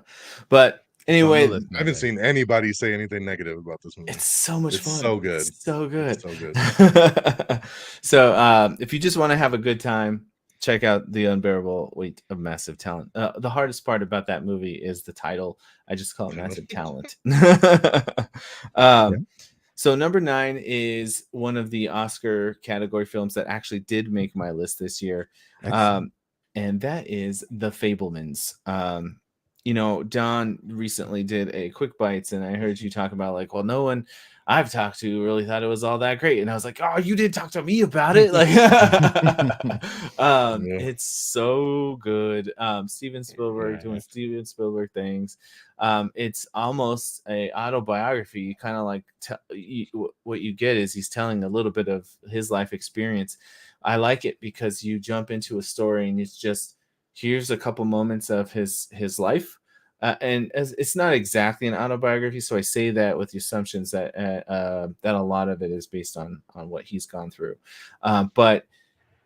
but anyway, I haven't seen anybody say anything negative about this movie. It's so much fun. So good. It's so good. It's so good. So if you just want to have a good time, check out The Unbearable Weight of Massive Talent. The hardest part about that movie is the title. I just call it Massive Talent. So number 9 is one of the Oscar category films that actually did make my list this year. And that is The Fabelmans. Don recently did a Quick Bites, and I heard you talk about like, well, no one I've talked to really thought it was all that great. And I was like, oh, you did talk to me about it. Like, It's so good. Steven Spielberg doing Steven Spielberg things. It's almost a autobiography. Kind of like what you get is he's telling a little bit of his life experience. I like it because you jump into a story and it's just, here's a couple moments of his life. And it's not exactly an autobiography, so I say that with the assumptions that that a lot of it is based on what he's gone through. But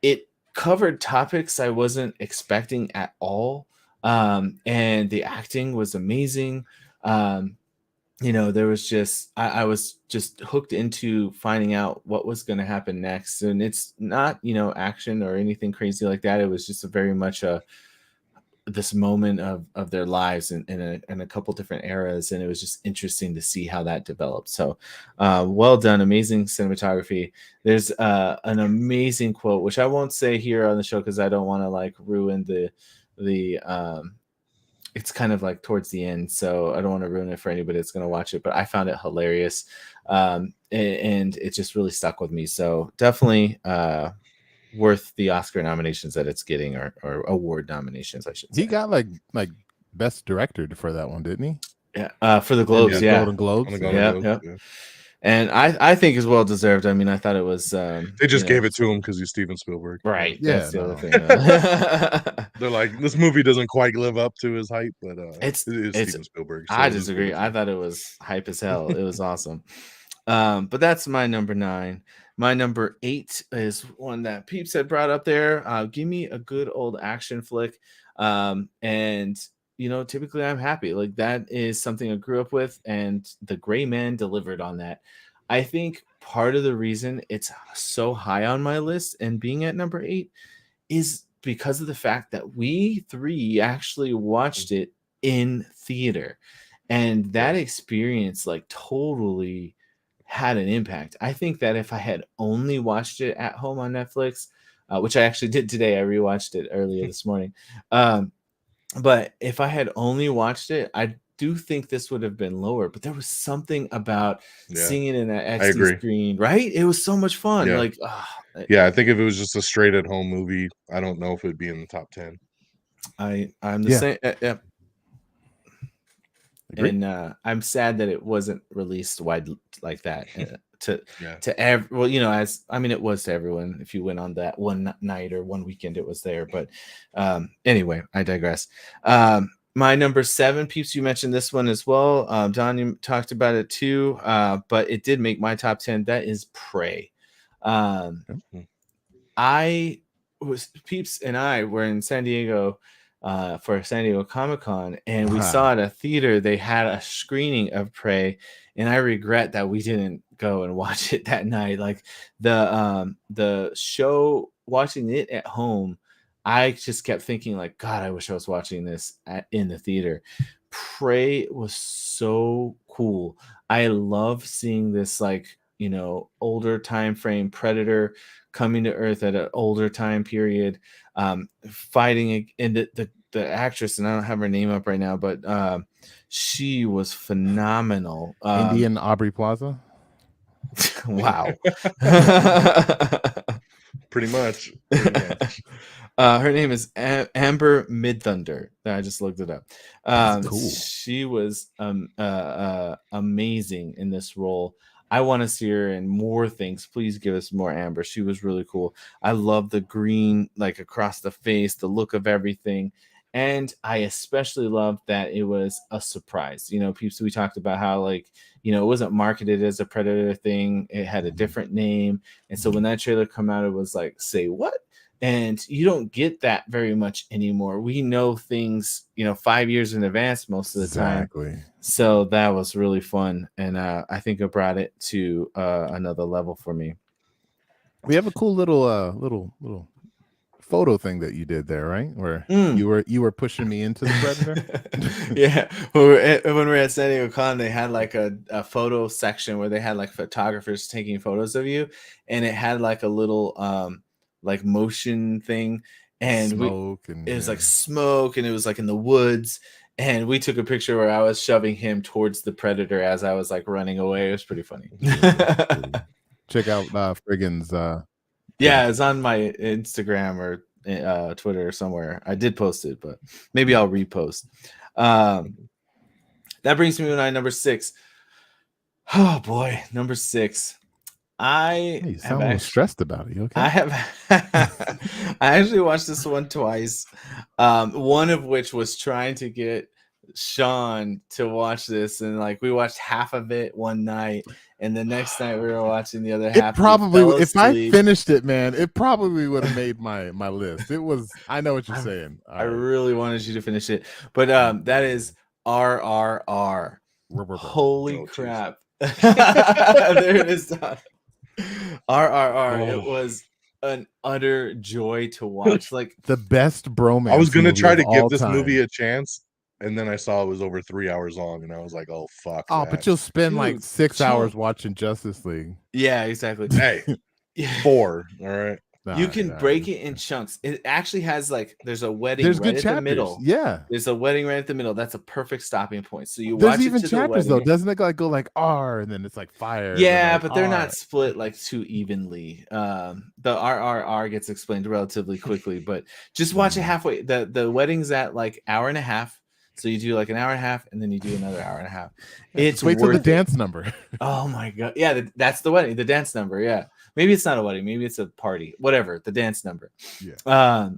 it covered topics I wasn't expecting at all, and the acting was amazing. There was just I was just hooked into finding out what was going to happen next, and it's not action or anything crazy like that. It was just very much this moment of their lives in a couple different eras, and it was just interesting to see how that developed. So well done, amazing cinematography. There's an amazing quote, which I won't say here on the show because I don't want to like ruin the it's kind of like towards the end, so I don't want to ruin it for anybody that's going to watch it, but I found it hilarious, and it just really stuck with me. So definitely worth the Oscar nominations that it's getting, or award nominations, I should say. He got like best director for that one, didn't he? Yeah, for the Globes, yeah. Golden Globes. Yeah. And I think is well deserved. I mean, I thought it was They just gave it to him because he's Steven Spielberg. right. Yeah, That's the other no. thing. They're like, this movie doesn't quite live up to his hype, but it is it's Steven Spielberg. So I we'll just give disagree. it to I him. thought it was hype as hell. It was awesome. But that's my number 9. My number 8 is one that Peeps had brought up there. Give me a good old action flick. And typically I'm happy. Like that is something I grew up with, and The Gray Man delivered on that. I think part of the reason it's so high on my list and being at number 8 is because of the fact that we 3 actually watched it in theater. And that experience like totally had an impact. I think that if I had only watched it at home on Netflix, which I actually did today, I rewatched it earlier this morning. But if I had only watched it, I do think this would have been lower. But there was something about seeing it in that XD screen, right? It was so much fun. Yeah. Like, I think if it was just a straight at home movie, I don't know if it'd be in the top 10. I'm the same. Yeah. And I'm sad that it wasn't released wide like that to as I mean, it was to everyone. If you went on that one night or one weekend, it was there. But anyway, I digress. My number 7, Peeps, you mentioned this one as well. Don, you talked about it too, but it did make my top 10. That is Prey. Peeps and I were in San Diego for San Diego Comic-Con, and we saw at a theater they had a screening of Prey, and I regret that we didn't go and watch it that night. Like the show, watching it at home, I just kept thinking like, God, I wish I was watching this in the theater. Prey was so cool. I love seeing this older time frame Predator coming to Earth at an older time period, fighting, and the actress, and I don't have her name up right now, but she was phenomenal. Indian Aubrey Plaza. Wow. Pretty much. Her name is Amber Midthunder. I just looked it up. Cool. She was amazing in this role. I want to see her in more things. Please give us more Amber. She was really cool. I love the green, like across the face, the look of everything. And I especially loved that it was a surprise. Peeps, we talked about how it wasn't marketed as a Predator thing. It had a different name. And so when that trailer come out, it was like, say what? And you don't get that very much anymore. We know things, 5 years in advance most of the time. So that was really fun. And I think it brought it to another level for me. We have a cool little photo thing that you did there, right? Where you were pushing me into the Predator. Yeah. When we were at San Diego Con, they had like a photo section where they had like photographers taking photos of you. And it had like a little like motion thing, and it was like smoke, and it was like in the woods, and we took a picture where I was shoving him towards the Predator as I was like running away. It was pretty funny. Check out Frigginz. Yeah, it's on my Instagram or Twitter or somewhere. I did post it, but maybe I'll repost. That brings me to my number 6. Oh boy, number 6. You sound a little stressed about it. You okay? I actually watched this one twice. One of which was trying to get Sean to watch this, and like we watched half of it one night, and the next night we were watching the other half. It probably, if I finished it, man, it probably would have made my list. It was. I know what you're saying. I really wanted you to finish it, but that is RRR. Holy crap! There it is. RRR. It was an utter joy to watch. Like the best bromance. I was gonna try to give this movie a chance, and then I saw it was over 3 hours long, and I was like, "Oh fuck!" But you'll spend like 6 hours watching Justice League. Yeah, exactly. Hey, 4. All right. You can break it in chunks. It actually has there's a wedding right at the middle. Yeah, there's a wedding right at the middle. That's a perfect stopping point. So you there's watch even it to chapters the wedding. though, doesn't it? Go like R, and then it's like fire. Yeah, like but they're R. not split like too evenly. The RRR gets explained relatively quickly, but just watch it halfway. The wedding's at like hour and a half. So you do like an hour and a half, and then you do another hour and a half. Yeah, It's wait till the worth it. dance number. Oh my god, yeah, that's the wedding, the dance number. Yeah, maybe it's not a wedding, maybe it's a party, whatever. The dance number. Yeah.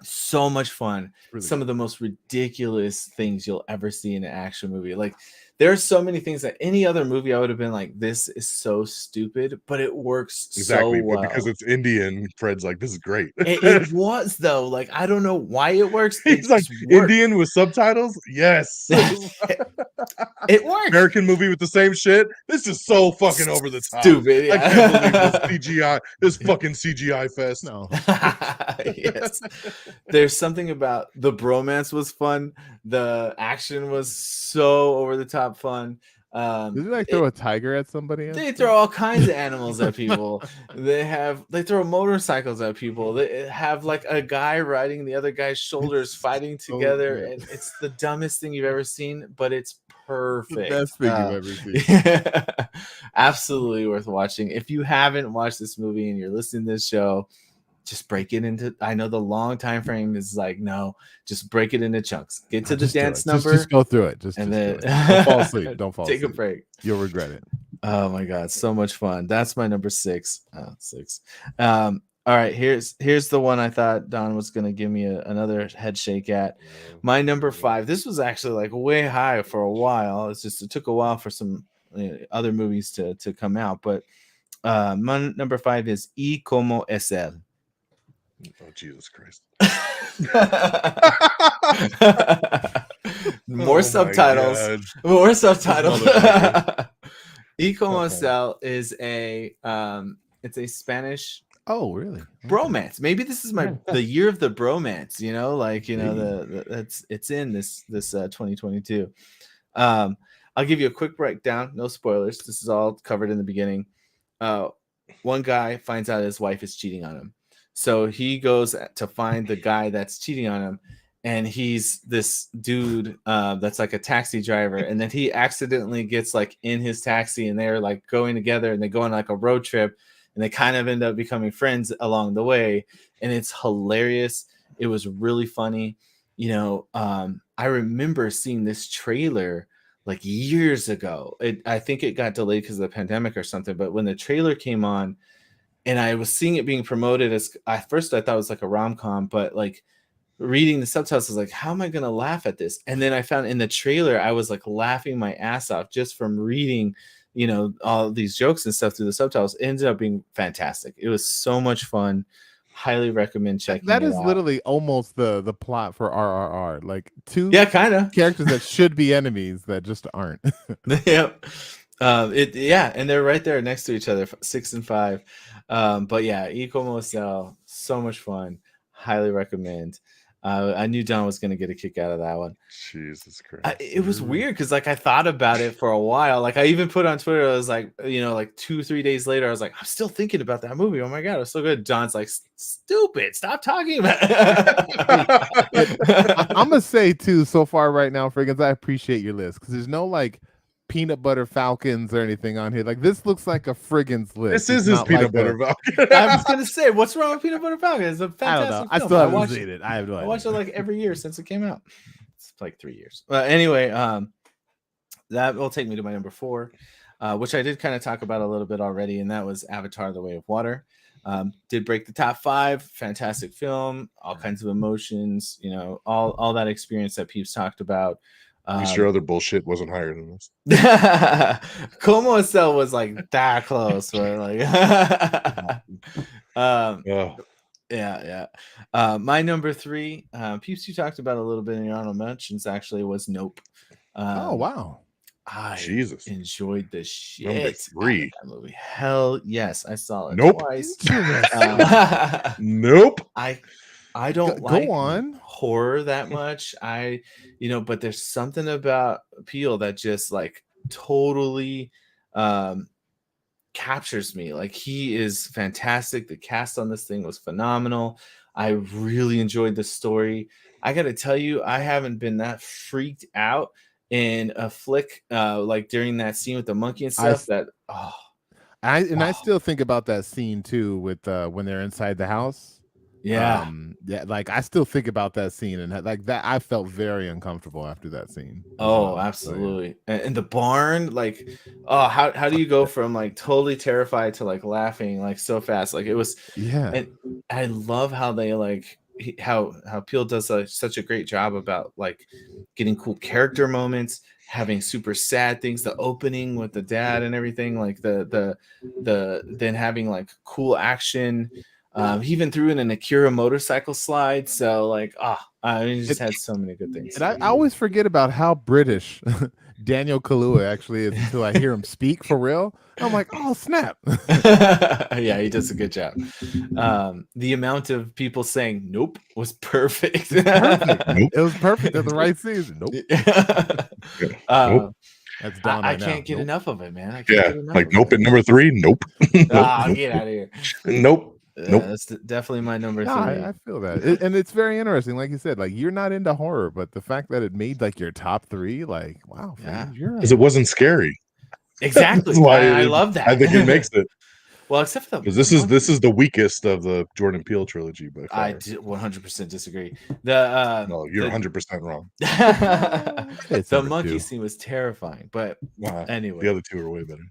So much fun. Really Some good. of the most ridiculous things you'll ever see in an action movie. Like there are so many things that any other movie I would have been like, this is so stupid, but it works Exactly, so well. but because it's Indian, Fred's like, this is great. It was though. Like I don't know why it works. He's like, Indian with subtitles? Yes. It works. American movie with the same shit? This is so fucking over the top. Stupid. Yeah. I can't believe this CGI, this fucking CGI fest. No. Yes. There's something about the bromance was fun. The action was so over the top fun. Did you like throw a tiger at somebody? They throw all kinds of animals at people. They throw motorcycles at people. They have like a guy riding the other guy's shoulders, fighting together, and it's the dumbest thing you've ever seen, but it's perfect. The best thing you've ever seen. Absolutely worth watching. If you haven't watched this movie and you're listening to this show, just break it into. I know the long time frame is like, no, just break it into chunks. Get to the dance number. Just go through it. And then don't fall asleep. Don't fall asleep. Take a break. You'll regret it. Oh my god, so much fun. That's my number 6. 6. All right, here's the one I thought Don was gonna give me another head shake at. My number 5. This was actually like way high for a while. It took a while for some other movies to come out, but my number 5 is Y Como Es Él. Oh, Jesus Christ. More subtitles. More subtitles. Y Como Es Él is it's a Spanish really? bromance. Maybe this is the year of the bromance, it's in this 2022. I'll give you a quick breakdown, no spoilers. This is all covered in the beginning. One guy finds out his wife is cheating on him. So he goes to find the guy that's cheating on him, and he's this dude that's like a taxi driver, and then he accidentally gets like in his taxi, and they're like going together, and they go on like a road trip, and they kind of end up becoming friends along the way, and it's hilarious. It was really funny. I remember seeing this trailer like years ago. I think it got delayed because of the pandemic or something, but when the trailer came on, and I was seeing it being promoted as, at first I thought it was like a rom-com, but like reading the subtitles, I was like, how am I going to laugh at this? And then I found in the trailer, I was like laughing my ass off just from reading, all these jokes and stuff through the subtitles. It ended up being fantastic. It was so much fun. Highly recommend checking that it is out. Literally almost the plot for RRR. Like two kind of characters that should be enemies that just aren't. Yep. And they're right there next to each other, 6 and 5. But yeah, Y Como Es Él, so much fun. Highly recommend. I knew Don was going to get a kick out of that one. Jesus Christ. It was weird because like I thought about it for a while. Like I even put on Twitter, I was like, like 2-3 days later, I was like, I'm still thinking about that movie. Oh my God, it was so good. John's like, stupid. Stop talking about it. I'm going to say too, so far right now, Frigginz, I appreciate your list because there's no like peanut butter falcons or anything on here. Like this looks like a Frigginz list. This is his peanut butter falcon. I was gonna say, what's wrong with peanut butter falcon? It's a fantastic film. I still haven't seen it. I have no idea. I watched it like every year since it came out. It's like 3 years. Anyway, that will take me to my number 4, which I did kind of talk about a little bit already, and that was Avatar: The Way of Water. Did break the top 5. Fantastic film, all kinds of emotions, all that experience that Peeps talked about. Your other bullshit wasn't higher than this. Como Es Él was like that close. Like, yeah. My number 3, Peeps, you talked about a little bit in your honorable mentions. Actually, was Nope. Oh wow! I enjoyed the shit number 3 out of that movie. Hell yes, I saw it Nope. twice. Nope. I don't like go on. horror that much. But there's something about Peele that just like totally captures me. Like he is fantastic. The cast on this thing was phenomenal. I really enjoyed the story. I got to tell you, I haven't been that freaked out in a flick like during that scene with the monkey and stuff. I still think about that scene too with when they're inside the house. Yeah. Yeah, like I still think about that scene, and like that I felt very uncomfortable after that scene as Oh, well. So, yeah. absolutely. And the barn, like, oh, how do you go from like totally terrified to like laughing like so fast? Like it was, Yeah. and I love how they like how Peel does such a great job about like getting cool character moments, having super sad things, the opening with the dad and everything, like the then having like cool action. He even threw in an Akira motorcycle slide. So like, I mean, he just had so many good things. And I always forget about how British Daniel Kaluuya actually is until I hear him speak for real. I'm like, oh snap. Yeah, he does a good job. The amount of people saying nope was perfect. Perfect. Nope. It was perfect at the right season. Nope. Nope. That's Don I right now. can't get Nope. enough of it, man. I can't Yeah, get enough like of nope it. at number 3. Nope. Nope. Nope. Get out of here. Nope. Nope. That's definitely my number No, 3. I feel that. And it's very interesting. Like you said, like you're not into horror, but the fact that it made like your top 3, like, wow, Yeah. Because it wasn't scary. Exactly. That's why I love that. I think it makes it. Well, except for Because this is the weakest of the Jordan Peele trilogy by far. I 100% disagree. The No, you're 100% wrong. the monkey scene was terrifying, but anyway, the other two are way better.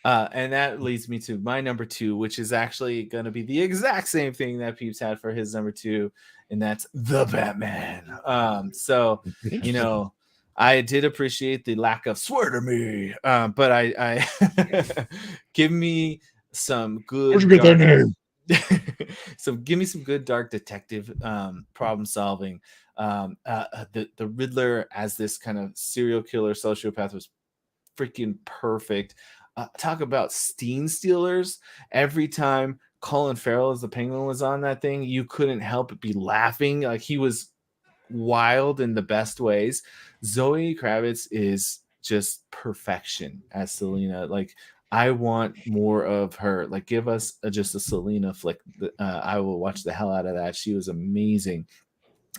And that leads me to my number 2, which is actually going to be the exact same thing that Peeps had for his number 2, and that's the Batman. So you know, I did appreciate the lack of swear to me, but I give me some good. Where'd you get that name? So give me some good dark detective problem solving. The Riddler as this kind of serial killer sociopath was freaking perfect. Talk about scene stealers. Every time Colin Farrell as the Penguin was on that thing, you couldn't help but be laughing. Like he was wild in the best ways. Zoe Kravitz is just perfection as Selena. Like I want more of her. Like give us just a Selena flick. I will watch the hell out of that. She was amazing.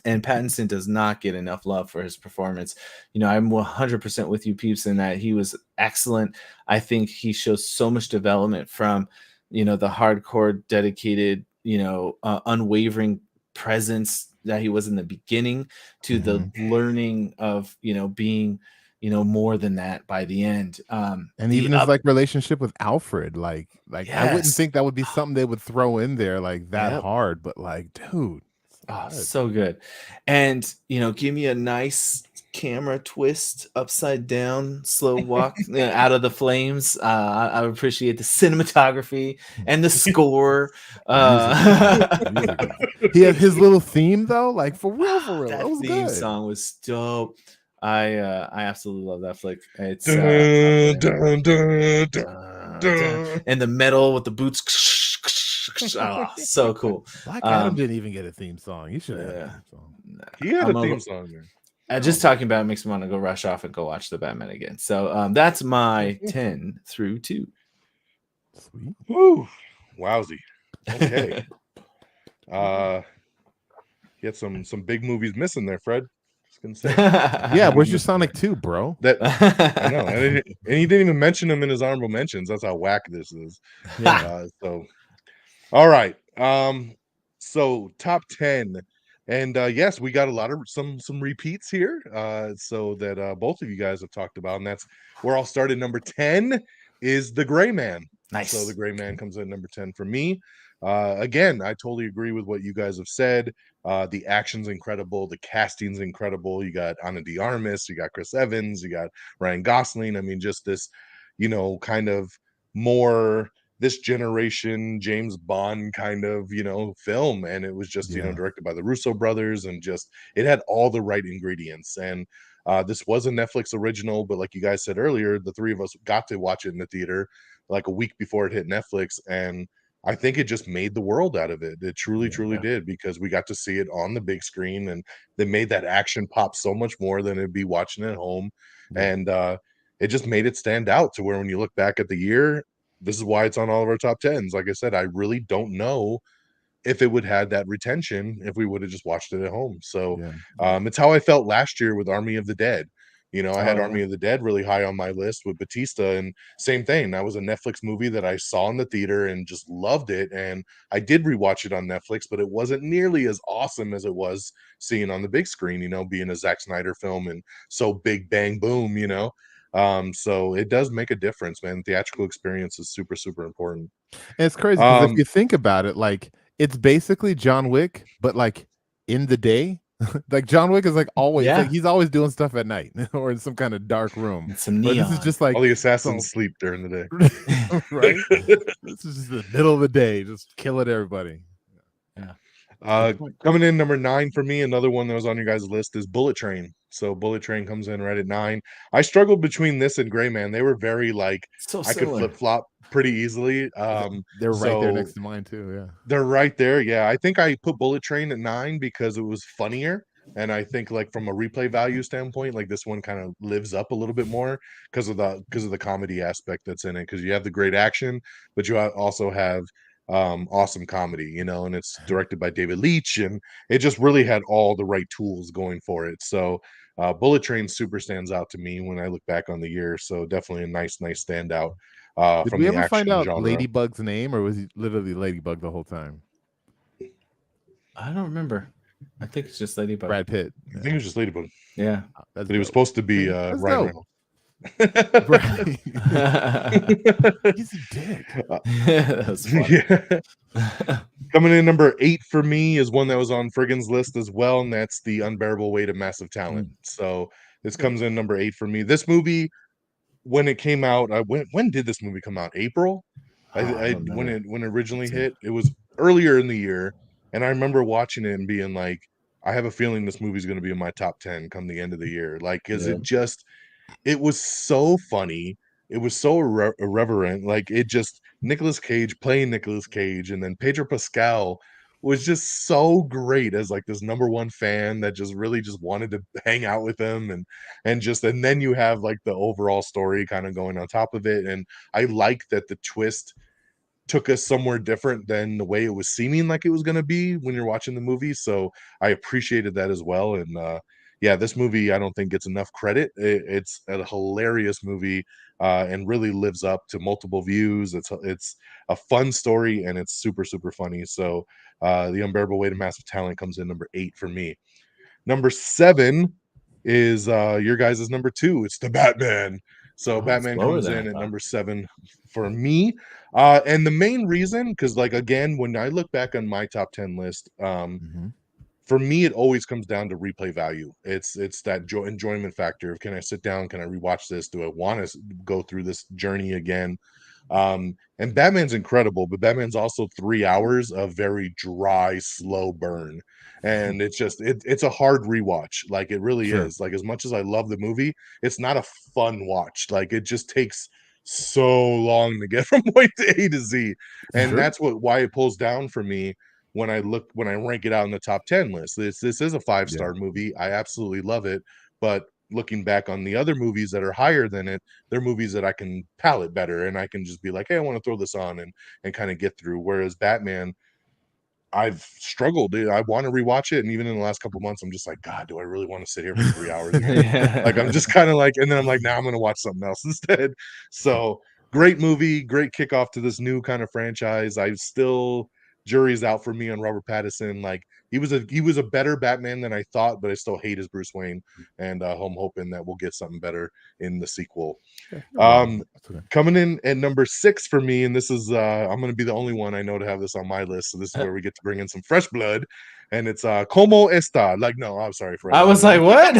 And Pattinson does not get enough love for his performance. You know, I'm 100% with you, Peeps, in that he was excellent. I think he shows so much development from, you know, the hardcore, dedicated, you know, unwavering presence that he was in the beginning to the learning of, you know, being, you know, more than that by the end. And even his like relationship with Alfred, like yes. I wouldn't think that would be something they would throw in there like that hard, but like, dude. So good. And you know, give me a nice camera twist, upside down, slow walk out of the flames. I appreciate the cinematography and the score. He had his little theme though, like for real, for real. That was theme good. song was dope. I absolutely love that flick. It's and the metal with the boots. So cool. Black Adam didn't even get a theme song. He should have had a theme song. He had a theme song there. Just talking about it makes me want to go rush off and go watch the Batman again. So that's my 10 through 2. Sweet. Woo. Wowsy. Okay. You had some big movies missing there, Fred. Gonna say. Yeah, where's your Sonic 2, bro? That I know, and he didn't even mention him in his honorable mentions. That's how whack this is. Yeah. So, all right. So top 10, and yes, we got a lot of some repeats here. So that both of you guys have talked about, and that's where I'll start at number 10 is The Gray Man. Nice. So The Gray Man comes in number 10 for me. Again, I totally agree with what you guys have said. The action's incredible, the casting's incredible. You got Ana de Armas, you got Chris Evans, you got Ryan Gosling. I mean, just this, you know, kind of more this generation James Bond kind of, you know, film. And it was just, you know, directed by the Russo brothers, and just it had all the right ingredients. And this was a Netflix original, but like you guys said earlier, the three of us got to watch it in the theater like a week before it hit Netflix, and I think it just made the world out of it. It truly did, because we got to see it on the big screen, and they made that action pop so much more than it'd be watching at home. And it just made it stand out to where when you look back at the year, this is why it's on all of our top 10s. Like I said, I really don't know if it would have that retention if we would have just watched it at home. So it's how I felt last year with Army of the Dead, You know, I had Army of the Dead really high on my list with Batista, and same thing. That was a Netflix movie that I saw in the theater and just loved it. And I did rewatch it on Netflix, but it wasn't nearly as awesome as it was seeing on the big screen, you know, being a Zack Snyder film and so big bang boom, you know. So it does make a difference, man. Theatrical experience is super, super important. And it's crazy because if you think about it, like it's basically John Wick, but like in the day. Like John Wick is like always like he's always doing stuff at night or in some kind of dark room. And some But neon. this is just like all the assassins sleep during the day. Right? This is just the middle of the day, just killing everybody. Yeah. Coming in number 9 for me, another one that was on your guys' list is Bullet Train. So Bullet Train comes in right at 9. I struggled between this and Gray Man. They were very like So I could flip flop pretty easily. They're right there next to mine too. Yeah, they're right there. Yeah, I think I put Bullet Train at 9 because it was funnier. And I think like from a replay value standpoint, like this one kind of lives up a little bit more because of the comedy aspect that's in it. Because you have the great action, but you also have awesome comedy, you know, and it's directed by David Leitch, and it just really had all the right tools going for it. So Bullet Train super stands out to me when I look back on the year. So definitely a nice standout did from we the ever find action out genre. Ladybug's name, or was he literally Ladybug the whole time? I don't remember. I think it's just Ladybug. Brad Pitt. I think it was just Ladybug. Yeah, but he was supposed to be That's Ryan dope. Reynolds. He's a dick. That was funny. Yeah. Coming in number 8 for me is one that was on Friggin's list as well, and that's The Unbearable Weight of Massive Talent. So this comes in number 8 for me. This movie, when it came out, when did this movie come out? April? When it originally hit, it was earlier in the year, and I remember watching it and being like, I have a feeling this movie's going to be in my top 10 come the end of the year. Like, because it was so funny. It was so irreverent. Like it just Nicolas Cage playing Nicolas Cage, and then Pedro Pascal was just so great as like this number one fan that just really just wanted to hang out with him, and then you have like the overall story kind of going on top of it. And I like that the twist took us somewhere different than the way it was seeming like it was going to be when you're watching the movie. So I appreciated that as well. And yeah, this movie I don't think gets enough credit. It's a hilarious movie and really lives up to multiple views. It's a fun story, and it's super funny. So The Unbearable Weight of Massive Talent comes in number 8 for me. Number 7 is your guys' number 2. It's The Batman. So Batman comes in at number 7 for me. And the main reason, because like again, when I look back on my top 10 list, for me, it always comes down to replay value. It's that enjoyment factor. Can I sit down? Can I rewatch this? Do I want to go through this journey again? And Batman's incredible, but Batman's also 3 hours of very dry, slow burn. And it's just it's a hard rewatch. Like it really is. Like as much as I love the movie, it's not a fun watch. Like it just takes so long to get from point A to Z. And that's why it pulls down for me when I rank it out in the top 10 list. This is a 5-star movie. I absolutely love it. But looking back on the other movies that are higher than it, they're movies that I can palate better, and I can just be like, hey, I want to throw this on and kind of get through. Whereas Batman, I've struggled. I want to rewatch it, and even in the last couple months, I'm just like, God, do I really want to sit here for 3 hours again? Like I'm just kind of like, and then I'm like, now I'm going to watch something else instead. So great movie, great kickoff to this new kind of franchise. I still jury's out for me on Robert Pattinson. Like he was a better Batman than I thought, but I still hate his Bruce Wayne, and I'm hoping that we'll get something better in the sequel. Coming in at number 6 for me, and this is I'm going to be the only one I know to have this on my list, so this is where we get to bring in some fresh blood, and it's Como Esta. Like, no, I'm sorry for. I was like, what?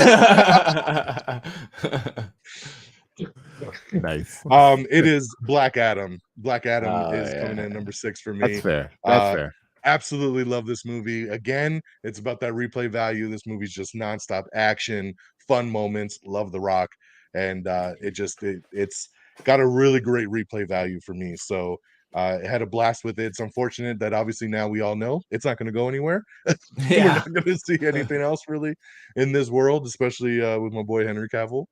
Nice. It is Black Adam. Black Adam is coming in number 6 for me. That's fair. That's fair. Absolutely love this movie. Again, it's about that replay value. This movie's just nonstop action, fun moments. Love The Rock, and it's got a really great replay value for me. So it had a blast with it. It's unfortunate that obviously now we all know it's not going to go anywhere. We're not going to see anything else really in this world, especially with my boy Henry Cavill.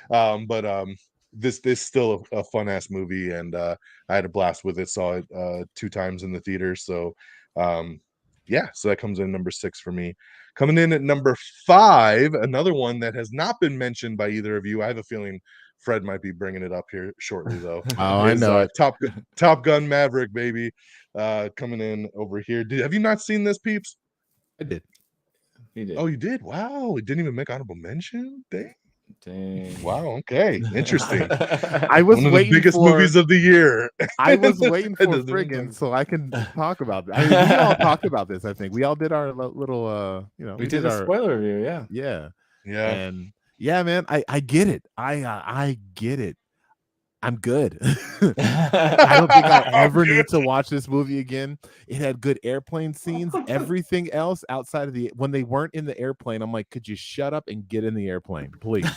But this still a fun ass movie, and I had a blast with it. Saw it 2 times in the theater, so yeah, so that comes in number 6 for me. Coming in at number 5, another one that has not been mentioned by either of you. I have a feeling Fred might be bringing it up here shortly, though. Oh, I know it. Top Gun Maverick, baby, coming in over here. Have you not seen this, Peeps? I did. He did. Oh, you did? Wow, it didn't even make honorable mention. Dang. Dang. Wow. Okay. Interesting. I was One of the waiting biggest for movies of the year. I was waiting for That doesn't even Frigginz talk- so I can talk about it. I mean, we all talked about this. I think we all did our little, we did a our spoiler review. Yeah. yeah, Yeah. and yeah, man, I get it. I get it. I'm good. I don't think I'll ever need to watch this movie again. It had good airplane scenes. Everything else outside of when they weren't in the airplane, I'm like, could you shut up and get in the airplane, please?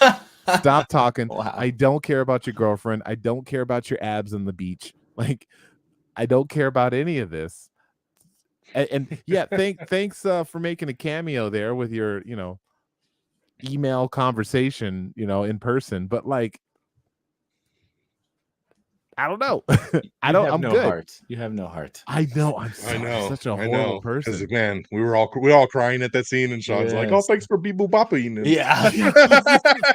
Stop talking. Wow. I don't care about your girlfriend. I don't care about your abs on the beach. Like, I don't care about any of this. And yeah, thanks for making a cameo there with your, email conversation, in person. But like, I don't know. I'm no good. heart. You have no heart. I know. I'm such a horrible person. Because man, we all crying at that scene, and Sean's like, "Oh, Yes. thanks for people bopping." And Yeah.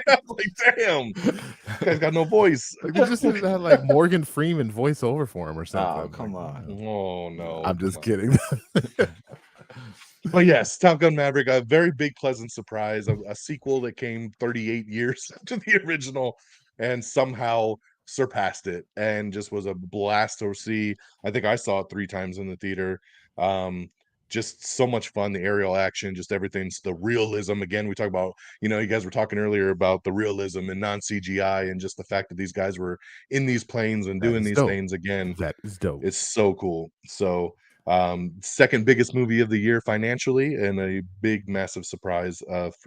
I'm like, damn, this guy's got no voice. Like, they just need to have like Morgan Freeman voice over for him or something. Oh, come on. Oh no, I'm just kidding. But yes, Top Gun Maverick, a very big, pleasant surprise, a sequel that came 38 years after the original, and somehow surpassed it, and just was a blast to see. I think I saw it 3 times in the theater. Just so much fun, the aerial action, just everything's the realism. Again, we talk about, you guys were talking earlier about the realism and non-CGI, and just the fact that these guys were in these planes and doing these dope. things again. That is dope. It's so cool. So second biggest movie of the year financially, and a big massive surprise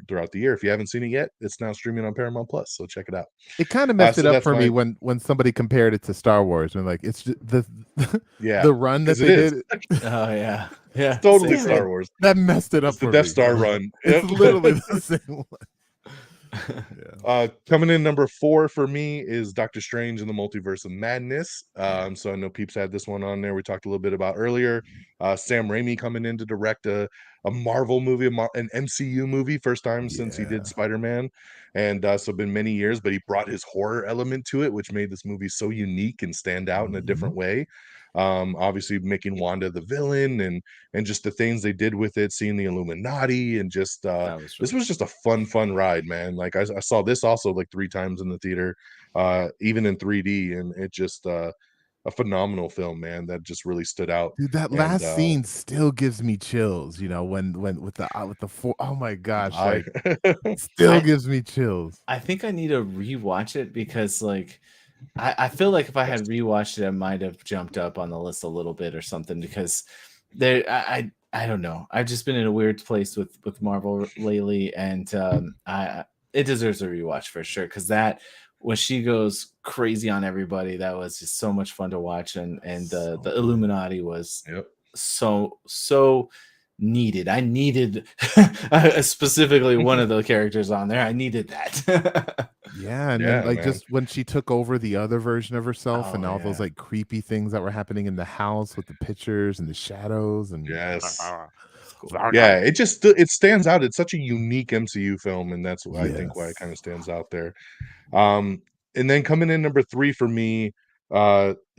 throughout the year. If you haven't seen it yet, it's now streaming on Paramount Plus, so check it out. It kind of messed it up for me when somebody compared it to Star Wars, and like, it's just the run that they did. Oh yeah, it's totally Star Wars. That messed it up. It's the Death Star run. It's literally the same one. Yeah. Coming in number 4 for me is Doctor Strange in the Multiverse of Madness. So I know Peeps had this one on there. We talked a little bit about earlier. Sam Raimi coming in to direct a Marvel movie, an MCU movie, first time since he did Spider-Man, and so been many years. But he brought his horror element to it, which made this movie so unique and stand out in a different way. Obviously making Wanda the villain, and just the things they did with it, seeing the Illuminati, and just this was just a fun ride, man. Like I saw this also like 3 times in the theater, even in 3D, and it just a phenomenal film, man, that just really stood out. Dude, that last scene still gives me chills, when with the four, oh my gosh, like still gives me chills. I think I need to rewatch it because like I feel like if I had rewatched it, I might have jumped up on the list a little bit or something, because I don't know. I've just been in a weird place with Marvel lately, and it deserves a rewatch for sure, because that when she goes crazy on everybody, that was just so much fun to watch, and the Illuminati was so needed. I needed specifically one of the characters on there. I needed that. Yeah, and then, like, just when she took over the other version of herself, and all those like creepy things that were happening in the house with the pictures and the shadows, and yeah, it stands out. It's such a unique MCU film, and that's why I think why it kind of stands out there. And then coming in number 3 for me,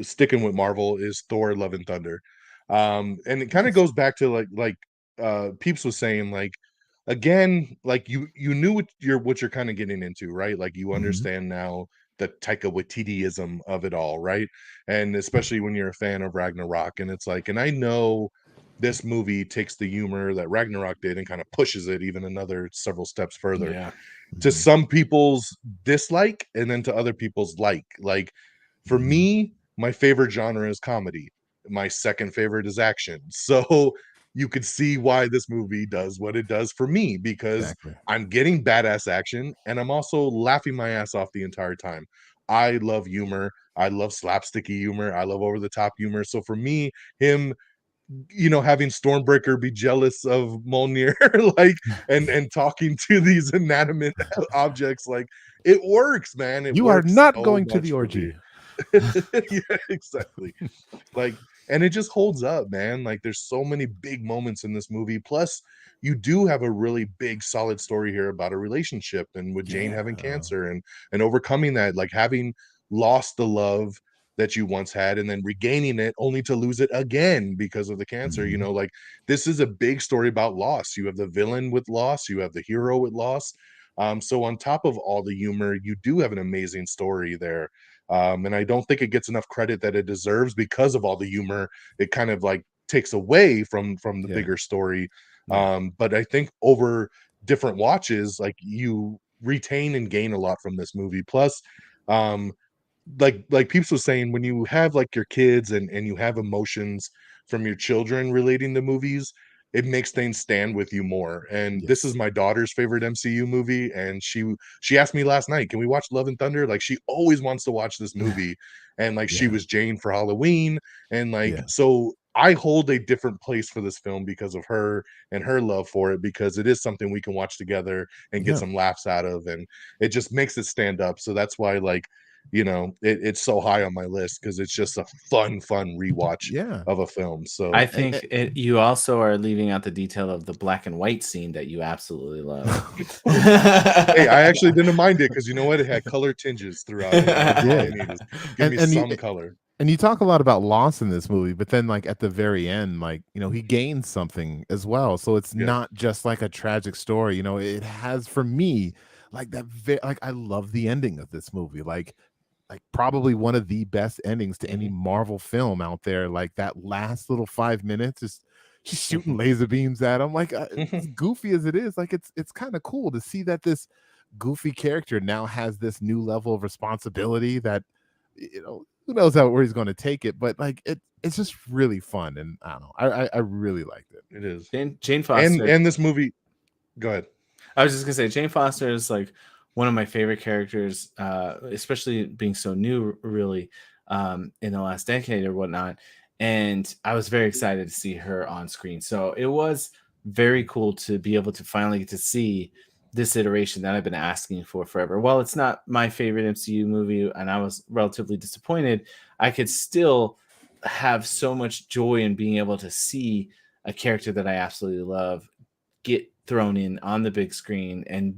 sticking with Marvel, is Thor: Love and Thunder. And it kind of goes back to like Peeps was saying, like, again, like you knew what you're kind of getting into, right? Like you understand now the Taika Waititi-ism of it all, right? And especially when you're a fan of Ragnarok, and it's like, and I know this movie takes the humor that Ragnarok did and kind of pushes it even another several steps further. To some people's dislike, and then to other people's like for me, my favorite genre is comedy. My second favorite is action. So you could see why this movie does what it does for me, because I'm getting badass action, and I'm also laughing my ass off the entire time. I love humor. I love slapsticky humor. I love over the top humor. So for me, him, having Stormbreaker be jealous of Mjolnir, like, and talking to these inanimate objects, like, it works, man. You are not going to the orgy. Yeah, exactly. Like, and it just holds up, man. Like there's so many big moments in this movie. Plus, you do have a really big, solid story here about a relationship and with Jane having cancer and overcoming that, like having lost the love that you once had and then regaining it only to lose it again because of the cancer. You know, like this is a big story about loss. You have the villain with loss, you have the hero with loss. So on top of all the humor, you do have an amazing story there. And I don't think it gets enough credit that it deserves because of all the humor. It kind of like takes away from the bigger story. But I think over different watches, like you retain and gain a lot from this movie. Plus, um, like Peeps was saying, when you have like your kids and you have emotions from your children relating to movies, it makes things stand with you more. And this is my daughter's favorite MCU movie, and she asked me last night, can we watch Love and Thunder? Like she always wants to watch this movie, and like she was Jane for Halloween, and like so I hold a different place for this film because of her and her love for it, because it is something we can watch together and get some laughs out of, and it just makes it stand up. So that's why, like, you know, it's so high on my list because it's just a fun rewatch of a film. So I think you also are leaving out the detail of the black and white scene that you absolutely love. Hey, I actually didn't mind it because you know what? It had color tinges throughout it. Give me some color. And you talk a lot about loss in this movie, but then like at the very end, like, you know, he gains something as well. So it's not just like a tragic story. You know, it has, for me, like that like I love the ending of this movie. Like probably one of the best endings to any Marvel film out there. Like that last little 5 minutes is just shooting laser beams at him. Like as goofy as it is, like it's kind of cool to see that this goofy character now has this new level of responsibility that, you know, who knows where he's going to take it, but like it's just really fun. And I don't know, I really liked it. It is. Jane Foster and this movie, go ahead. I was just gonna say Jane Foster is like one of my favorite characters, especially being so new, really, in the last decade or whatnot. And I was very excited to see her on screen. So it was very cool to be able to finally get to see this iteration that I've been asking for forever. While it's not my favorite MCU movie, and I was relatively disappointed, I could still have so much joy in being able to see a character that I absolutely love get thrown in on the big screen and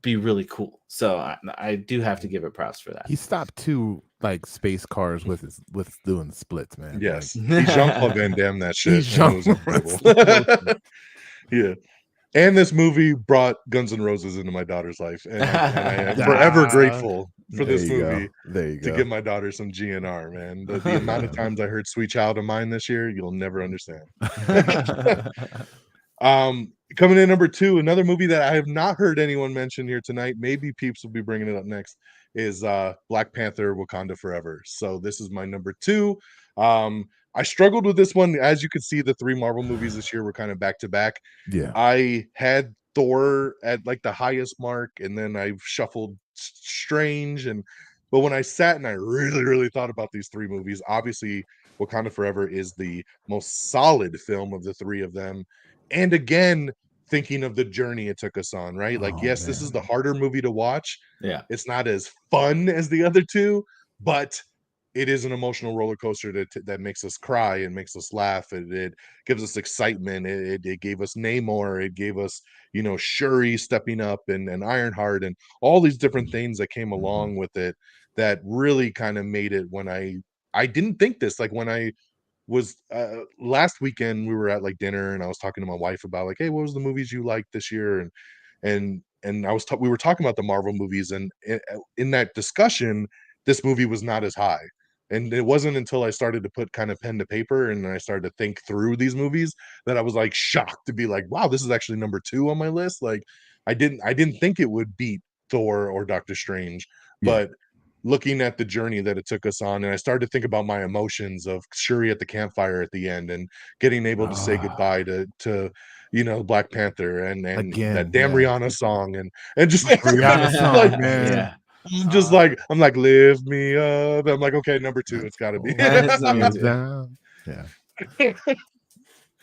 be really cool. So I do have to give it props for that. He stopped 2 like space cars with doing splits, man. Yes, like, he Jean-Claude Van Damme that shit. Yeah. And this movie brought Guns N' Roses into my daughter's life, and I am forever grateful for this movie to give my daughter some GNR, man. The amount of times I heard "Sweet Child of Mine" this year, you'll never understand. Coming in number 2, another movie that I have not heard anyone mention here tonight, maybe Peeps will be bringing it up next, is Black Panther: Wakanda Forever. So this is my number 2. I struggled with this one. As you can see, the 3 Marvel movies this year were kind of back to back. I had Thor at like the highest mark, and then I shuffled Strange, but when I sat and I really thought about these 3 movies, obviously Wakanda Forever is the most solid film of the 3 of them. And again, thinking of the journey it took us on, right? Like, yes, this is the harder movie to watch. Yeah. It's not as fun as the other 2, but it is an emotional roller coaster that makes us cry and makes us laugh. It gives us excitement. It gave us Namor. It gave us, you know, Shuri stepping up and Ironheart and all these different things that came along with it that really kind of made it. When I didn't think this, like when I was last weekend, we were at like dinner and I was talking to my wife about like, hey, what was the movies you liked this year? And I was we were talking about the Marvel movies, and in that discussion, this movie was not as high. And it wasn't until I started to put kind of pen to paper and I started to think through these movies that I was like shocked to be like, wow, this is actually number 2 on my list. Like I didn't think it would beat Thor or Doctor Strange, but looking at the journey that it took us on, and I started to think about my emotions of Shuri at the campfire at the end and getting able to say goodbye to you know, Black Panther and Again, that damn Rihanna song and just Rihanna song, like, man. I'm just like, I'm like, lift me up. I'm like, okay, number 2, it's got to be.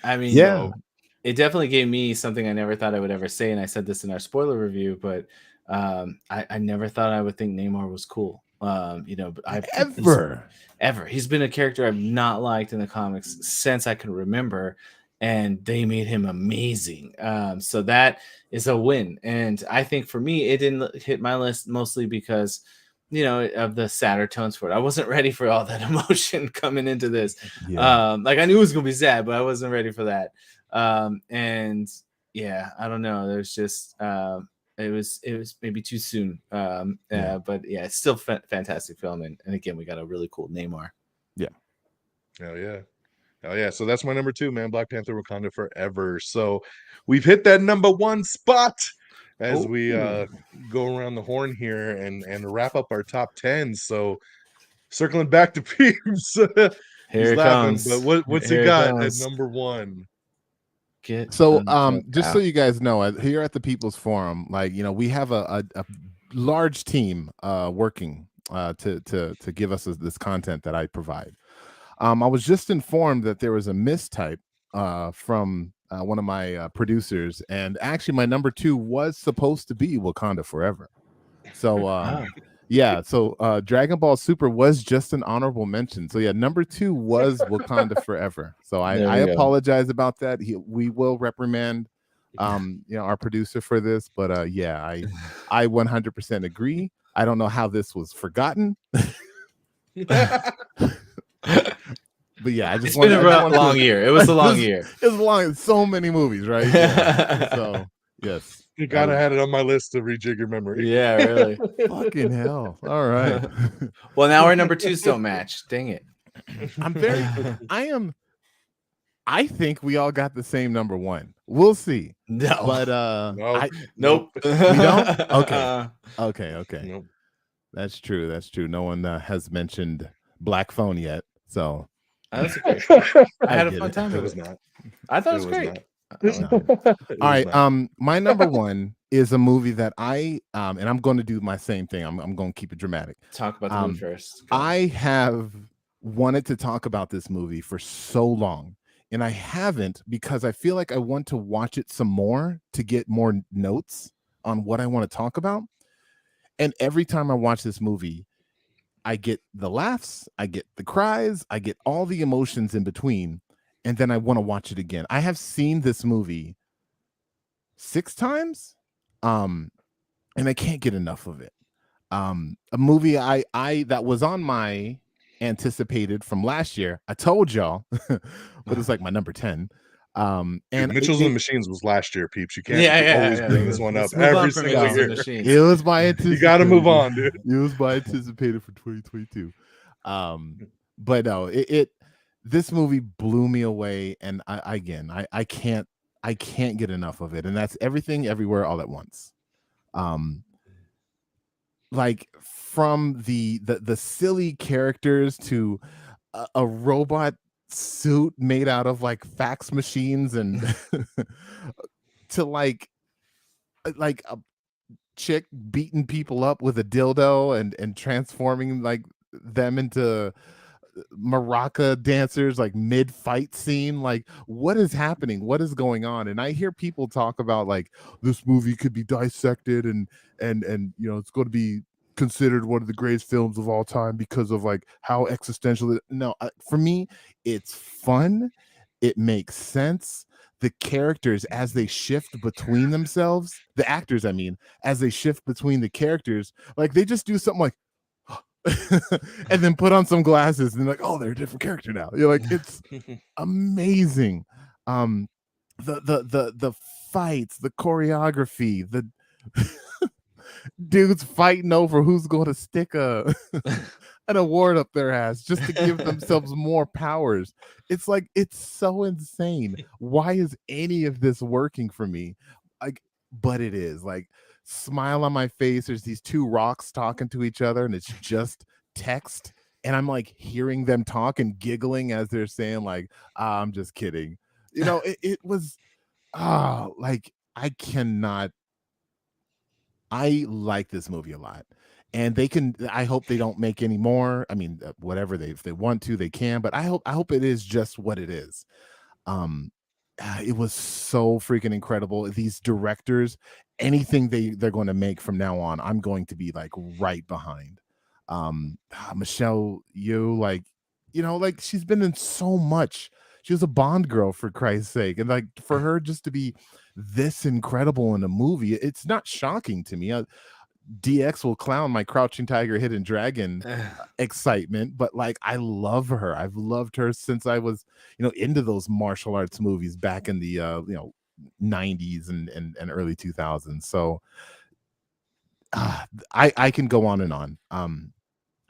I mean, it definitely gave me something I never thought I would ever say, and I said this in our spoiler review, but I never thought I would think Namor was cool. You know, he's been a character I've not liked in the comics since I can remember, and they made him amazing. So that is a win. And I think for me, it didn't hit my list mostly because, you know, of the sadder tones for it. I wasn't ready for all that emotion coming into this. Like I knew it was gonna be sad, but I wasn't ready for that. And yeah, I don't know. There's just it was maybe too soon. But yeah, it's still fantastic film, and again, we got a really cool Neymar. Yeah. Oh yeah. Oh yeah, so that's my number 2, man. Black Panther: Wakanda Forever. So we've hit that number 1 spot as we go around the horn here and wrap up our top 10. So circling back to Peeps, Here it laughing, comes. but what's he got at number 1? So just so you guys know, here at the People's Forum, like, you know, we have a large team working to give us this content that I provide. I was just informed that there was a mistype from one of my producers, and actually my number 2 was supposed to be Wakanda Forever. So yeah, so Dragon Ball Super was just an honorable mention. So yeah, number 2 was Wakanda Forever. So I apologize about that. We will reprimand you know, our producer for this, but yeah, I 100% agree. I don't know how this was forgotten. But yeah, it's been a long year. It was a long year. It was long. So many movies, right? Yeah. So yes, you gotta have it on my list to rejig your memory. Yeah, really. Fucking hell! All right. Well, now our number 2s don't match. Dang it. I think we all got the same number 1. We'll see. No, but nope. We don't. Okay. Nope. That's true. No one has mentioned Black Phone yet. So that's okay. I had a fun time. It was not. I thought it was great. All right. My number 1 is a movie that and I'm going to do my same thing. I'm going to keep it dramatic. Talk about the movie first. I have wanted to talk about this movie for so long, and I haven't, because I feel like I want to watch it some more to get more notes on what I want to talk about. And every time I watch this movie, I get the laughs, I get the cries, I get all the emotions in between, and then I want to watch it again. I have seen this movie 6 times, and I can't get enough of it. A movie I that was on my anticipated from last year. I told y'all, but it's like my number 10. And Mitchell's and the Machines was last year, Peeps. You can't always bring this one up every single year. It was my anticipated. You got to move on, dude. It was my anticipated for 2022. But no, this movie blew me away, and I can't get enough of it, and that's Everything Everywhere All at Once. Like, from the silly characters to a robot suit made out of like fax machines, and to like a chick beating people up with a dildo and transforming like them into maraca dancers like mid-fight scene. Like, what is happening? What is going on? And I hear people talk about like this movie could be dissected and you know, it's going to be considered one of the greatest films of all time because of like how existential it. No, for me, it's fun. It makes sense. The characters, as they shift between themselves, the actors, I mean, as they shift between the characters, like they just do something like and then put on some glasses and like, oh, they're a different character now. You're like, it's amazing. The fights, the choreography, the dudes fighting over who's going to stick an award up their ass just to give themselves more powers. It's like, it's so insane. Why is any of this working for me? Like, but it is. Like, smile on my face. There's these 2 rocks talking to each other, and it's just text. And I'm like hearing them talk and giggling as they're saying like, I'm just kidding. You know, it was like, I like this movie a lot, and I hope they don't make any more. I mean, whatever if they want to, they can, but I hope it is just what it is. It was so freaking incredible. These directors, anything they're going to make from now on, I'm going to be like right behind. Michelle Yeoh, like, like she's been in so much. She was a Bond girl, for Christ's sake, and like for her just to be this incredible in a movie, it's not shocking to me. DX will clown my Crouching Tiger, Hidden Dragon excitement, but like I love her. I've loved her since I was, into those martial arts movies back in the 90s and early 2000s. So I can go on and on.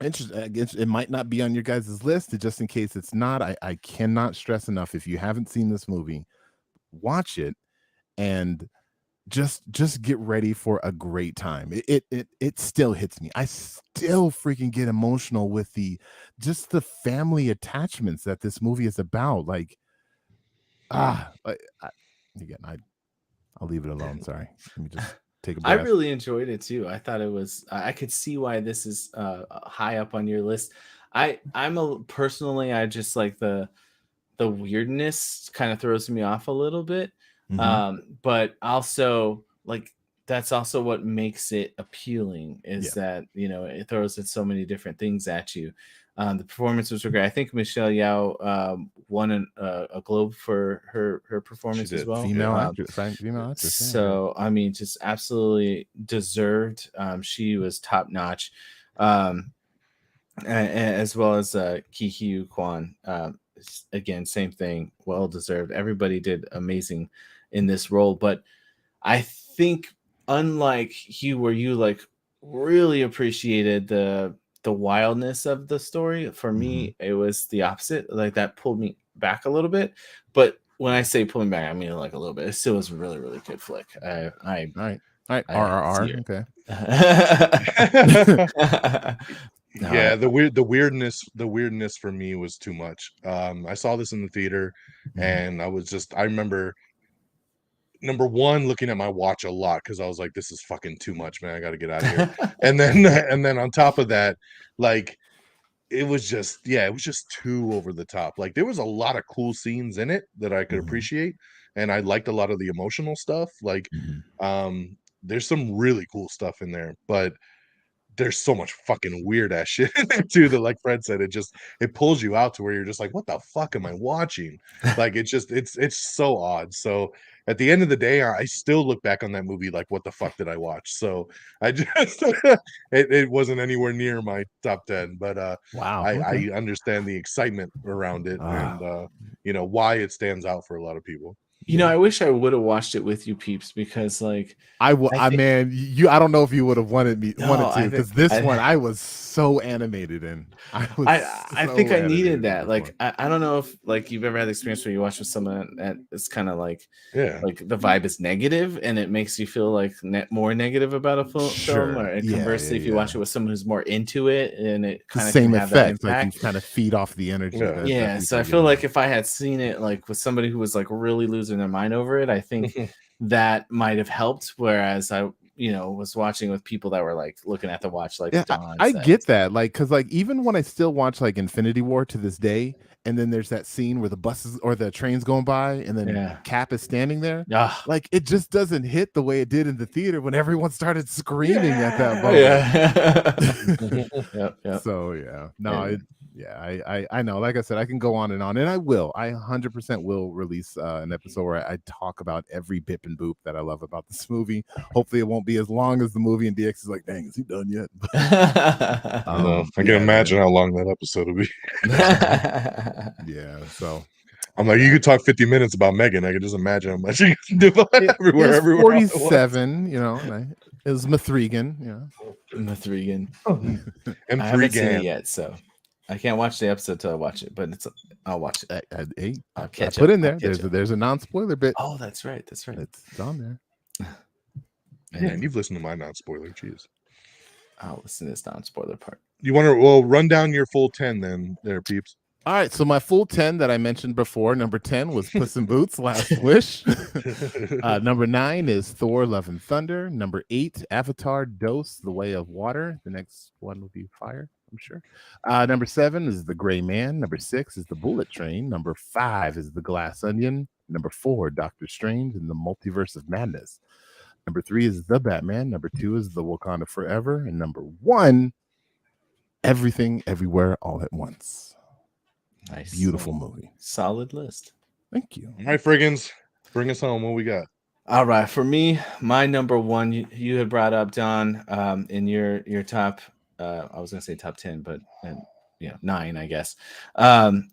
It might not be on your guys' list, just in case it's not. I cannot stress enough, if you haven't seen this movie, watch it and just get ready for a great time. It still hits me. I still freaking get emotional with the family attachments that this movie is about. Like, again, I'll leave it alone. Sorry. Let me just take a breath. I really enjoyed it too. I thought it was. I could see why this is high up on your list. Personally, I just like the weirdness kind of throws me off a little bit. But also, like, that's also what makes it appealing, is that it throws at so many different things at you. The performances were great. I think Michelle Yeoh won a Globe for her performance as well. Female actress. So I mean, just absolutely deserved. She was top notch, as well as Ki Hugh Kwan. Again, same thing, well deserved. Everybody did amazing in this role, but I think, unlike Hugh, where you like really appreciated the wildness of the story, for me it was the opposite. Like, that pulled me back a little bit. But when I say pulling back, I mean like a little bit. It still was a really, really good flick. All right. RRR. Okay. Yeah, the weirdness for me was too much. I saw this in the theater, and I remember, number one, looking at my watch a lot, because I was like, this is fucking too much, man. I got to get out of here. and then on top of that, like, it was just too over the top. Like, there was a lot of cool scenes in it that I could appreciate, and I liked a lot of the emotional stuff. Like, there's some really cool stuff in there, but there's so much fucking weird ass shit in there too, that, like Fred said, it pulls you out to where you're just like, what the fuck am I watching? Like, it's so odd. So at the end of the day, I still look back on that movie like, what the fuck did I watch? So I just it wasn't anywhere near my top 10, but wow, I understand the excitement around it, and why it stands out for a lot of people. I wish I would have watched it with you, Peeps, because like I don't know if you would have wanted to, because this one I was so animated in. I think I needed that. Like, I don't know if like you've ever had the experience where you watch with someone that it's kind of like, like the vibe is negative and it makes you feel like more negative about a film, or conversely, if you watch it with someone who's more into it, and it kind of same effect, like you kind of feed off the energy. So I feel like if I had seen it like with somebody who was like really losing their mind over it, I think that might have helped. Whereas I was watching with people that were like looking at the watch like I get that, like, because like even when I still watch like Infinity War to this day, and then there's that scene where the buses or the trains going by, and then Cap is standing there, like it just doesn't hit the way it did in the theater when everyone started screaming at that moment. So I know, like I said, I can go on, and I 100% will release an episode where I talk about every bip and boop that I love about this movie. Hopefully it won't be as long as the movie, and DX is like, dang, is he done yet? I can imagine how long that episode will be. So I'm like, you could talk 50 minutes about Megan. I can just imagine how much you can do everywhere. 47, and it was Mithrigan, Mithrigan. And I haven't seen it yet, so I can't watch the episode till I watch it, but I'll watch it. I'll catch up. Put in there. There's a non-spoiler bit. Oh, that's right. It's on there. Man, you've listened to my non-spoiler. Jeez. I'll listen to this non-spoiler part. You want to run down your full 10 then, there, Peeps? All right, so my full 10 that I mentioned before, number 10 was Puss in Boots, Last Wish. Number 9 is Thor, Love and Thunder. Number 8, Avatar, Dose, The Way of Water. The next one will be Fire, I'm sure. Number 7 is The Gray Man. Number 6 is The Bullet Train. Number 5 is The Glass Onion. Number 4, Doctor Strange and the Multiverse of Madness. Number 3 is The Batman. Number 2 is The Wakanda Forever. And number 1 Everything, Everywhere, All at Once. Nice. Beautiful movie. Solid list. Thank you. All right, Frigginz, bring us home. What we got? All right, for me, my number one, you had brought up, Don, in your top. I was gonna say top 10, but 9, I guess,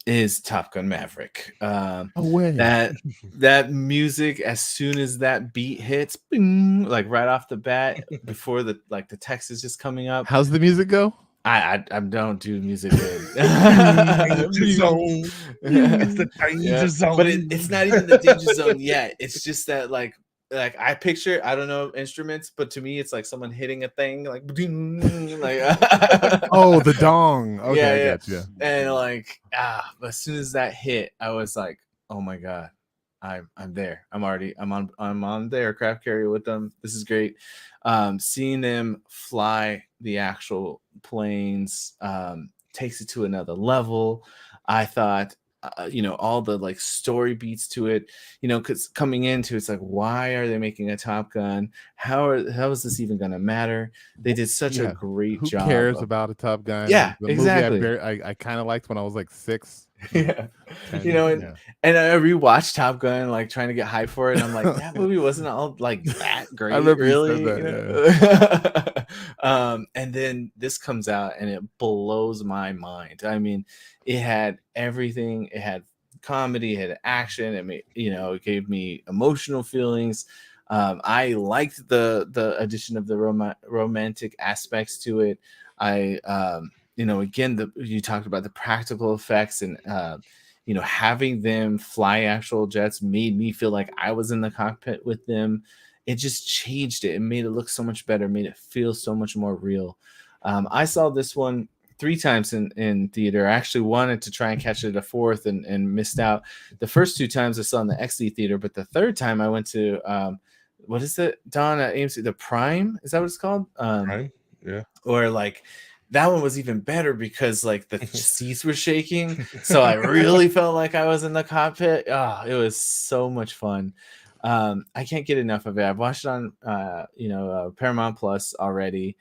is Top Gun Maverick. That music, as soon as that beat hits, bing, like right off the bat, before the text is just coming up. How's the music go? I don't do music good. Danger zone. It's the danger zone. But it's not even the danger zone yet. It's just that like I picture, I don't know instruments, but to me it's like someone hitting a thing like oh, the dong. Okay, yeah, I got you. And like but as soon as that hit, I was like, oh my god, I'm there. I'm on the aircraft carrier with them. This is great. Seeing them fly the actual planes takes it to another level. I thought all the like story beats to it, because coming into it's like, why are they making a Top Gun? How is this even gonna matter? They did such a great job. Who cares about a Top Gun? Yeah, the exactly. movie I kind of liked when I was like 6. Yeah, and I rewatched Top Gun, like trying to get hype for it. And I'm like, that movie wasn't all like that great. I remember really. You said that, and then this comes out and it blows my mind. I mean, it had everything. It had comedy, it had action. It made, it gave me emotional feelings. I liked the addition of the romantic aspects to it. Again, you talked about the practical effects and, having them fly actual jets made me feel like I was in the cockpit with them. It just changed it. It made it look so much better, made it feel so much more real. I saw this one 3 times in theater. I actually wanted to try and catch it a 4th and missed out. The first 2 times I saw in the XD theater, but the 3rd time I went to, what is it, Don, at AMC? The Prime? Is that what it's called? Prime? Yeah. Or like, that one was even better because like the seats were shaking. So I really felt like I was in the cockpit. Oh, it was so much fun. I can't get enough of it. I've watched it on, Paramount Plus already.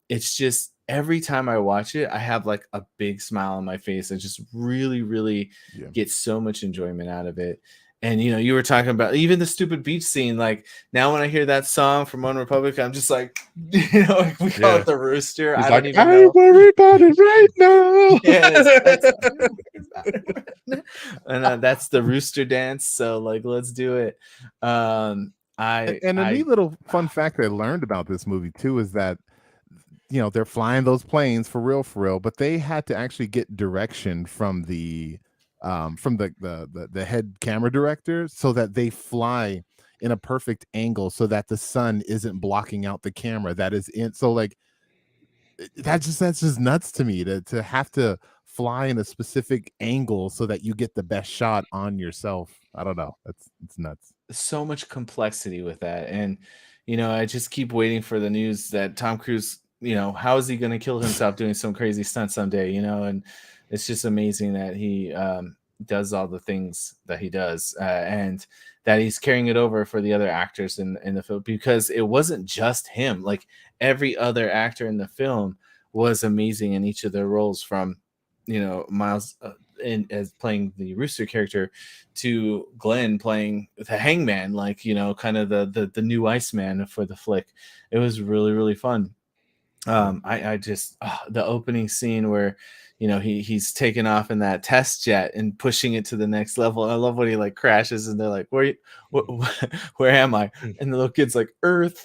It's just every time I watch it, I have like a big smile on my face. I just really, really get so much enjoyment out of it. And, you were talking about even the stupid beach scene. Like now when I hear that song from One Republic, I'm just like, like we call it the rooster. He's I like, don't even know. worry about it right now. Yes, and that's the rooster dance. So like, let's do it. A neat little fun fact I learned about this movie too is that they're flying those planes for real, but they had to actually get direction from the head camera director so that they fly in a perfect angle so that the sun isn't blocking out the camera that is in. So like that's just nuts to me to have to fly in a specific angle so that you get the best shot on yourself. I don't know. It's nuts. So much complexity with that. And I just keep waiting for the news that Tom Cruise, how is he going to kill himself doing some crazy stunt someday, and it's just amazing that he does all the things that he does, and that he's carrying it over for the other actors in the film, because it wasn't just him. Like every other actor in the film was amazing in each of their roles, from Miles as playing the rooster character to Glenn playing the hangman, like kind of the new Iceman for the flick. It was really, really fun. I just the opening scene where he's taking off in that test jet and pushing it to the next level. I love when he like crashes and they're like, where am I? And the little kid's like, Earth.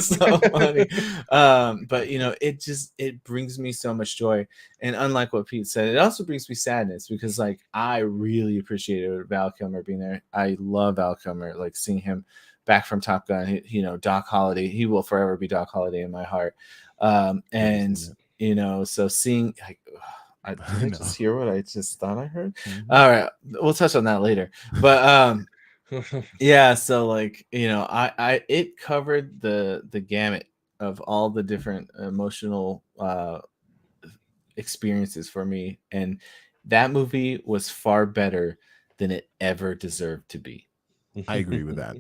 So funny. But it brings me so much joy. And unlike what Pete said, it also brings me sadness, because like I really appreciated Val Kilmer being there. I love Val Kilmer, like seeing him back from Top Gun. Doc Holliday, he will forever be Doc Holliday in my heart. So seeing, like, I just hear what I just thought I heard. Mm-hmm. All right, we'll touch on that later. But yeah, so like it covered the gamut of all the different emotional experiences for me, and that movie was far better than it ever deserved to be. I agree with that.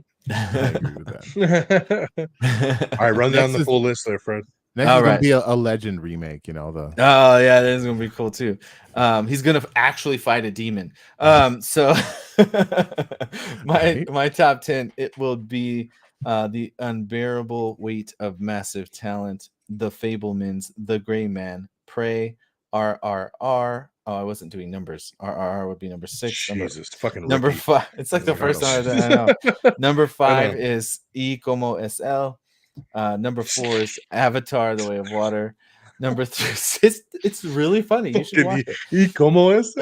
All right, run down the full list there, Fred. Next is gonna be a Legend remake. You know the. Oh yeah, that is gonna be cool too. He's gonna actually fight a demon. So my top 10, it will be The Unbearable Weight of Massive Talent, The Fablemans, The Gray Man, Prey, RRR. Oh, I wasn't doing numbers. RRR would be number 6. Jesus, fucking number rookie. 5. It's like the first time I know. Number 5 is Y Como SL. Number 4 is Avatar: The Way of Water. Number 3, it's really funny. You should watch it. ¿Y cómo es?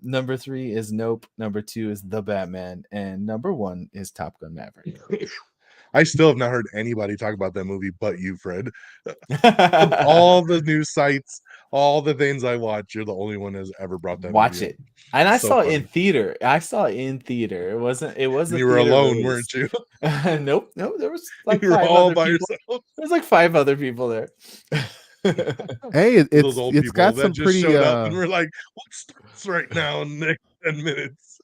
Number 3 is Nope. Number 2 is The Batman, and number 1 is Top Gun Maverick. I still have not heard anybody talk about that movie but you, Fred. All the news sites, all the things I watch, you're the only one that's ever brought that. Watch movie it, and I saw funny. it in theater. It wasn't. It wasn't. You were alone, weren't you? Nope. There was like you were 5 all other by people. yourself. There's like 5 other people there. Hey, those old it's people got that some just pretty. showed up and we're like, what starts right now in the next 10 minutes?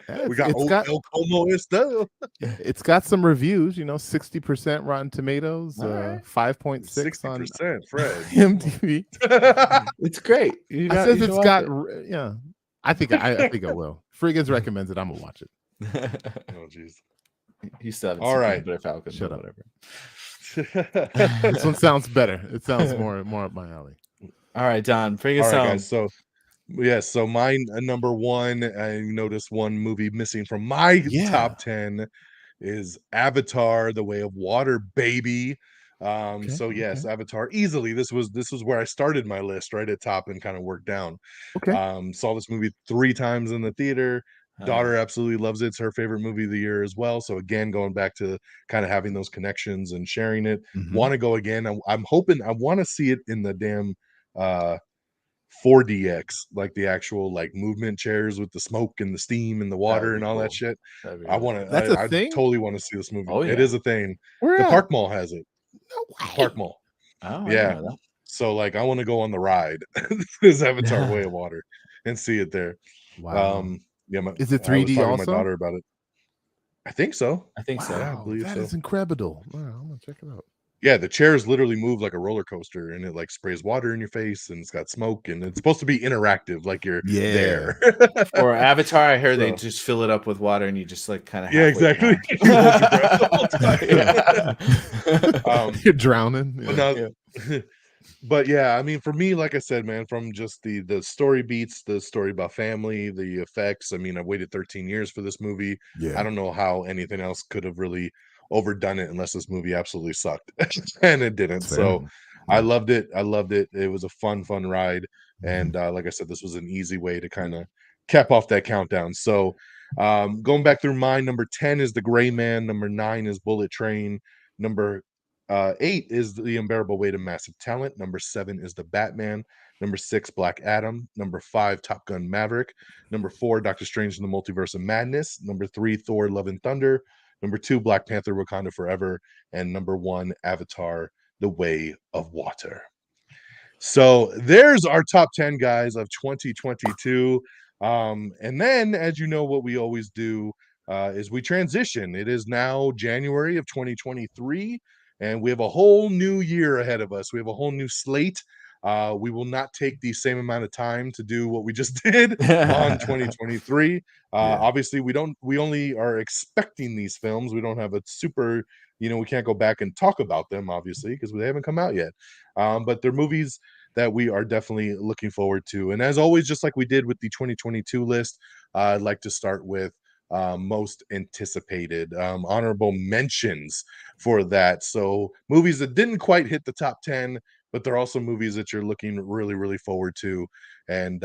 Yeah, We got El Como Está. It's got some reviews, 60% Rotten Tomatoes, 5.6 on 60%, Fred. IMDb. It's great. I think I will. Frigginz recommends it. I'm gonna watch it. Oh jeez. You still haven't all right. Better Falcon. Shut up. Whatever. This one sounds better. It sounds more up my alley. All right, Don, bring us home. Guys, so mine number 1, I noticed one movie missing from my top 10 is Avatar: The Way of Water, baby. Yes, Avatar easily. This was where I started my list, right at top, and kind of worked down. Saw this movie 3 times in the theater. Daughter absolutely loves it. It's her favorite movie of the year as well. So again, going back to kind of having those connections and sharing it. Want to go again. I'm hoping I want to see it in the damn 4DX, like the actual like movement chairs with the smoke and the steam and the water and all that shit. I want to. That's a thing. Totally want to see this movie. Oh, yeah. It is a thing. Where the at? Park Mall has it. No way. Park Mall. Oh, yeah. So like, I want to go on the ride. This Avatar: Way of Water and see it there. Wow. Is it 3D I was talking also? to my daughter about it. I think so. Yeah, I believe that is incredible. Wow, I'm gonna check it out. Yeah, the chairs literally move like a roller coaster, and it like sprays water in your face, and it's got smoke, and it's supposed to be interactive, like you're there. For Avatar, I heard they just fill it up with water, and you just like kind of exactly. You're drowning. But yeah, I mean, for me, like I said, man, from just the story beats, the story about family, the effects. I mean, I've waited 13 years for this movie. Yeah. I don't know how anything else could have really overdone it unless this movie absolutely sucked, and it didn't. So I loved it. It was a fun ride, and like I said, this was an easy way to kind of cap off that countdown. So going back through mine, number 10 is The Gray Man, number 9 is Bullet Train, number 8 is The Unbearable Weight of Massive Talent, number 7 is The Batman, number 6 Black Adam, number 5 Top Gun Maverick, number 4 Doctor Strange in the Multiverse of Madness, number 3 Thor: Love and Thunder, number 2 Black Panther: Wakanda Forever, and number 1 Avatar: The Way of Water. So there's our top 10 guys of 2022. And then, as you know, what we always do is we transition. It is now January of 2023, and we have a whole new year ahead of us. We have a whole new slate. We will not take the same amount of time to do what we just did on 2023. Obviously, we only are expecting these films. We don't have a super, we can't go back and talk about them, obviously, because they haven't come out yet. But they're movies that we are definitely looking forward to. And as always, just like we did with the 2022 list, I'd like to start with most anticipated honorable mentions for that. So movies that didn't quite hit the top 10, but they're also movies that you're looking really, really forward to. And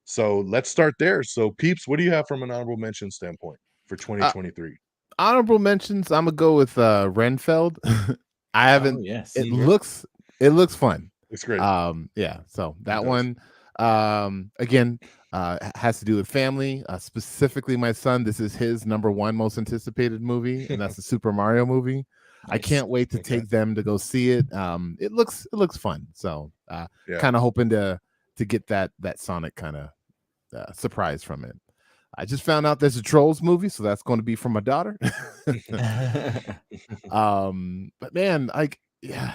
so let's start there. So Peeps, what do you have from an honorable mention standpoint for 2023? Honorable mentions, I'm gonna go with Renfeld. I haven't. It looks fun. It's great. So that one again has to do with family, specifically my son. This is his number 1 most anticipated movie, and that's the Super Mario movie. Nice. I can't wait to take them to go see it. It looks fun. So kind of hoping to get that Sonic kind of surprise from it. I just found out there's a Trolls movie, so that's going to be for my daughter. But man, like yeah.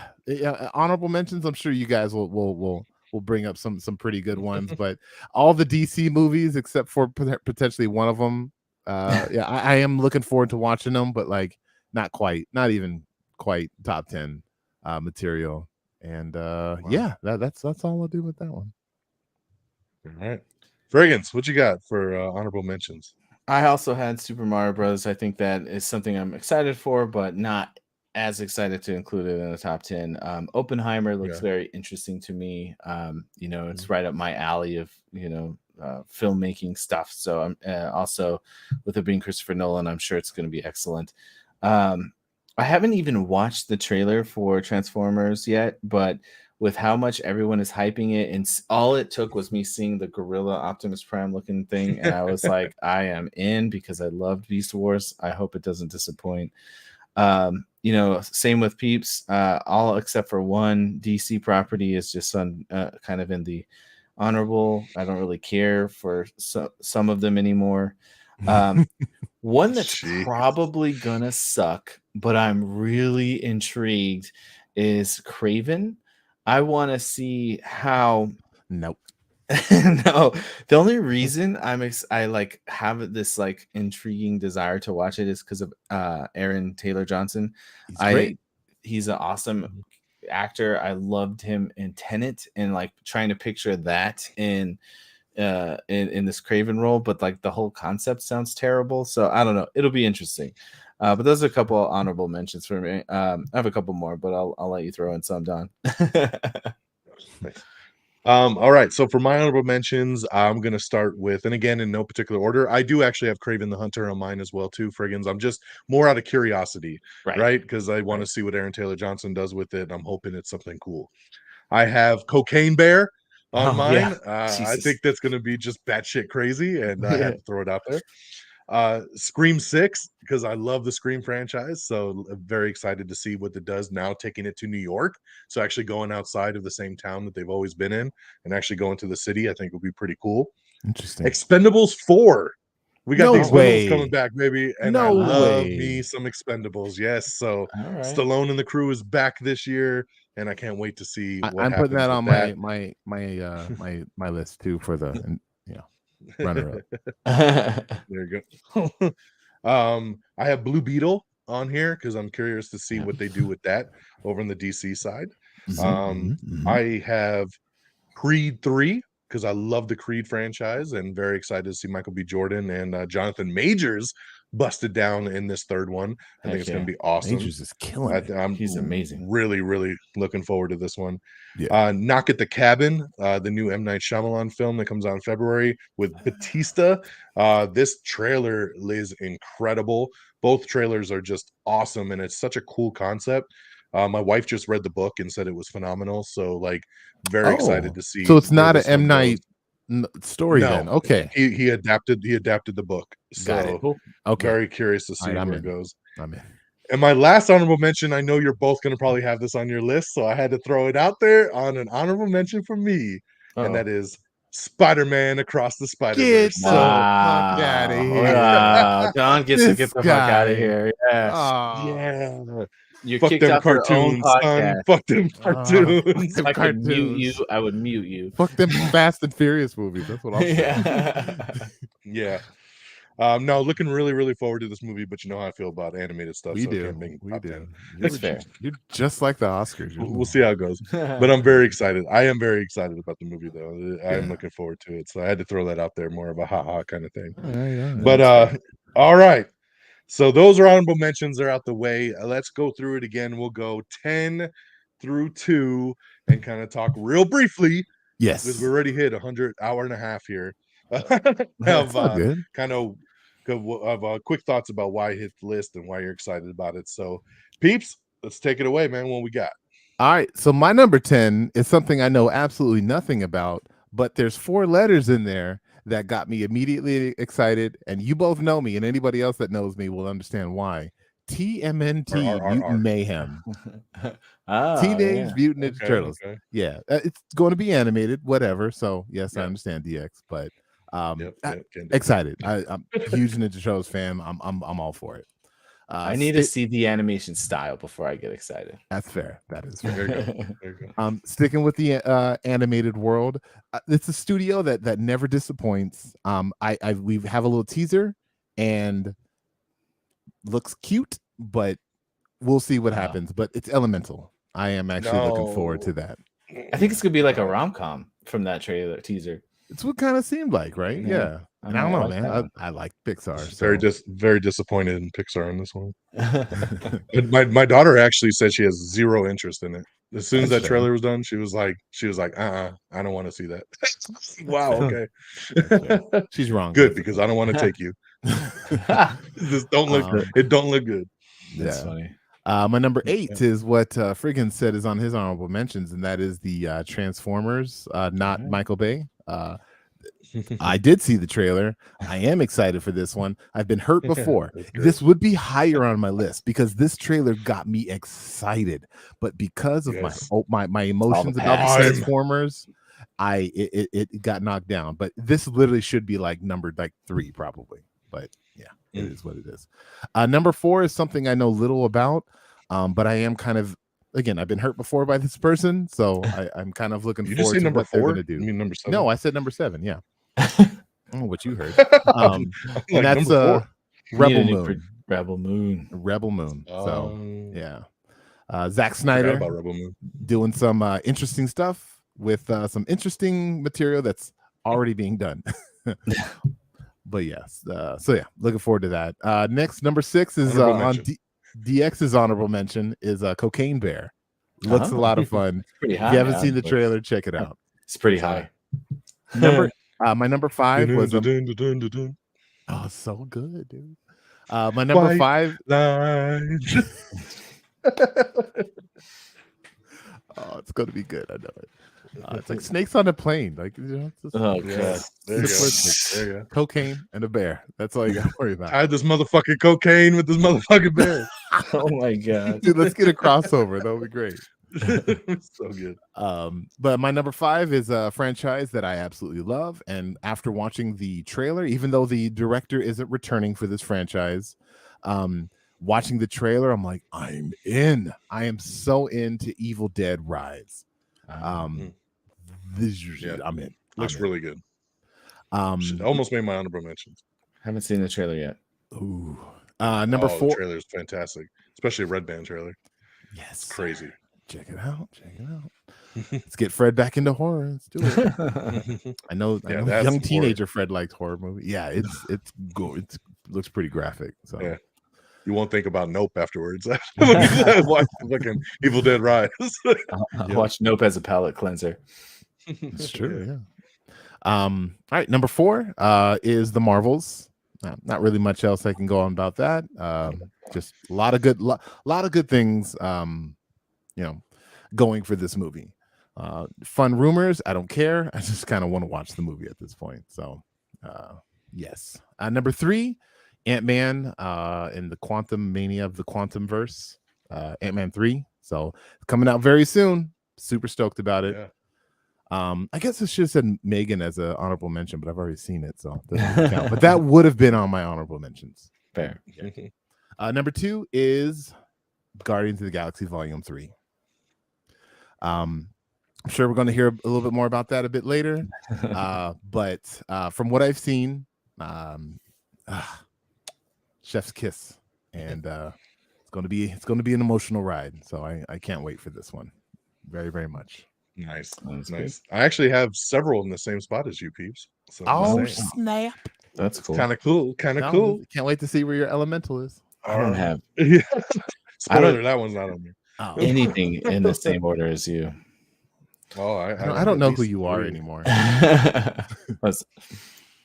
Honorable mentions. I'm sure you guys will bring up some pretty good ones, but all the DC movies except for potentially one of them. Yeah, I am looking forward to watching them, but like not even quite top 10 material. And yeah, that's all I'll do with that one. All right, Frigginz, what you got for honorable mentions? I also had Super Mario Bros. I think that is something I'm excited for, but not as excited to include it in the top 10. Oppenheimer looks Yeah. very interesting to me. It's Mm-hmm. right up my alley of, filmmaking stuff. So I'm also, with it being Christopher Nolan, I'm sure it's going to be excellent. I haven't even watched the trailer for Transformers yet, but with how much everyone is hyping it, and all it took was me seeing the gorilla Optimus Prime looking thing, and I was like, I am in, because I loved Beast Wars. I hope it doesn't disappoint. Same with Peeps. All except for one DC property is just on kind of in the honorable. I don't really care for some of them anymore. One that's Jeez. probably gonna suck, but I'm really intrigued, is Craven. I want to see how. Nope. No, the only reason I like have this like intriguing desire to watch it is because of Aaron Taylor Johnson. He's great. He's an awesome actor. I loved him in Tenet, and like trying to picture that in this Craven role, but like the whole concept sounds terrible. So I don't know. It'll be interesting. But those are a couple of honorable mentions for me. I have a couple more, but I'll let you throw in some, Don. Nice. All right, so for my honorable mentions, I'm gonna start with, and again in no particular order, I do actually have Craven the Hunter on mine as well too, Frigginz. I'm just more out of curiosity, right? Because I want to see what Aaron Taylor Johnson does with it, and I'm hoping it's something cool. I have Cocaine Bear on mine. I think that's gonna be just batshit crazy, and I had to throw it out there. Scream 6, because I love the Scream franchise, so I'm very excited to see what it does now, taking it to New York. So actually going outside of the same town that they've always been in and actually going to the city, I think would be pretty cool. Interesting. Expendables 4. We got No the Expendables way. coming back, baby, and I No love way. me some Expendables. Yes, so All right. Stallone and the crew is back this year, and I can't wait to see what I'm happens putting that on with that. my list too for the runner up. There you go. I have Blue Beetle on here because I'm curious to see what they do with that over on the DC side. I have Creed 3 because I love the Creed franchise and very excited to see Michael B. Jordan and Jonathan Majors busted down in this third one. I think it's going to be awesome. Majors is killing it. He's amazing. Really, really looking forward to this one. Yeah. Knock at the Cabin, the new M. Night Shyamalan film that comes out in February with Batista. This trailer is incredible. Both trailers are just awesome, and it's such a cool concept. My wife just read the book and said it was phenomenal. So, like, very excited to see. So it's not an M. Night story then? Okay. He adapted the book. So, got it. Cool. Okay. Very curious to see where it goes. I'm in. And my last honorable mention, I know you're both going to probably have this on your list, so I had to throw it out there on an honorable mention for me, and that is Spider-Man Across the Spider-Verse. Get the fuck out of here. Don gets to get the fuck out of here. Yes. Yeah. You're fuck kicked them off your own cartoons, son. podcast. Fuck them cartoons. If I could mute you, I would mute you. Fuck them Fast and Furious movies. That's what I'm saying. Yeah. No, looking really, really forward to this movie, but you know how I feel about animated stuff. We do. That's fair. You're just like the Oscars. We'll see how it goes. But I'm very excited. I am very excited about the movie, though. I'm looking forward to it. So I had to throw that out there, more of a ha-ha kind of thing. But all right. So those are honorable mentions. They're out the way. Let's go through it again. We'll go 10 through 2 and kind of talk real briefly. Yes. Because we already hit 100 hour and a half here. Kind of quick thoughts about why I hit the list and why you're excited about it. So, Peeps, let's take it away, man. What we got? All right. So my number 10 is something I know absolutely nothing about, but there's 4 letters in there that got me immediately excited. And you both know me, and anybody else that knows me will understand why. TMNT, Mutant Mayhem. Teenage Mutant Ninja Turtles. Okay. Yeah, it's going to be animated, whatever. So yes, I understand DX, but excited. I'm a huge Ninja Turtles fan. I'm all for it. I need to see the animation style before I get excited. That's fair. That is fair. There you go. There you go. Sticking with the animated world, it's a studio that never disappoints. We have a little teaser and looks cute, but we'll see what happens. But it's Elemental. I am actually looking forward to that. I think it's gonna be like a rom-com from that trailer teaser. It's what kind of seemed like, right? Yeah. And I don't know, man. I like Pixar. So. Very disappointed in Pixar in this one. my daughter actually said she has zero interest in it. As soon as that trailer was done, she was like, I don't want to see that. Wow, okay. She's wrong. Good, because I don't want to take you. This don't look it don't look good. That's funny. My number 8 is what Frigginz said is on his honorable mentions, and that is the Transformers, not Michael Bay. I did see the trailer. I am excited for this one. I've been hurt before. This would be higher on my list because this trailer got me excited, but because of my emotions about the Transformers, it got knocked down. But this literally should be like numbered like 3 probably. But yeah, it is what it is. Number 4 is something I know little about, but I am kind of, again, I've been hurt before by this person, so I'm kind of looking forward to what they're going to do. You mean number 7? No, I said number 7. Yeah. What you heard. And that's Rebel Moon. Rebel Moon. So yeah. Zack Snyder about Rebel Moon. Doing some interesting stuff with some interesting material that's already being done. But yes, so yeah, looking forward to that. Next, number 6 is on DX's honorable mention is Cocaine Bear. Looks a lot of fun. Pretty high. If you haven't seen the trailer, check it out. It's pretty high. My number 5 was oh, so good, dude. My number 5 oh, it's gonna be good. I know it. It's like snakes on a plane. Like, oh god, there you go. Cocaine and a bear. That's all you got to worry about. Tied this motherfucking cocaine with this motherfucking bear. Oh my god, dude, let's get a crossover. That would be great. So good. But my number 5 is a franchise that I absolutely love, and after watching the trailer, even though the director isn't returning for this franchise, watching the trailer, I'm like, I'm in. I am so into Evil Dead Rise. I'm in. Looks really good. Almost made my honorable mentions. Haven't seen the trailer yet. Ooh. Number 4. The trailer is fantastic, especially a Red Band trailer. Yes, it's crazy. Check it out. Let's get Fred back into horror. Let's do it. I know young teenager Fred liked horror movies. Yeah, it's good. It looks pretty graphic. So yeah, you won't think about Nope afterwards. Watch fucking Evil Dead Rise. I'll watch Nope as a palate cleanser. It's true. Yeah. All right, number 4 is the Marvels. Not really much else I can go on about that. Just a lot of good things. Going for this movie. Fun rumors. I don't care. I just kind of want to watch the movie at this point. So, yes. Number 3, Ant-Man in the Quantum Mania of the Quantum Verse. Ant-Man 3. So coming out very soon. Super stoked about it. Yeah. I guess I should have said Megan as an honorable mention, but I've already seen it, so it doesn't count. But that would have been on my honorable mentions. Fair. Number 2 is Guardians of the Galaxy Volume 3. I'm sure we're going to hear a little bit more about that a bit later. But from what I've seen, chef's kiss, and it's going to be an emotional ride. So I can't wait for this one, very, very much. Nice. Nice. I actually have several in the same spot as you, Peeps. So snap! That's cool. Kind of cool. Cool. Can't wait to see where your elemental is. I don't have. Spoiler, that one's not on me. Anything in the same order as you. Oh, I don't know who you are anymore. So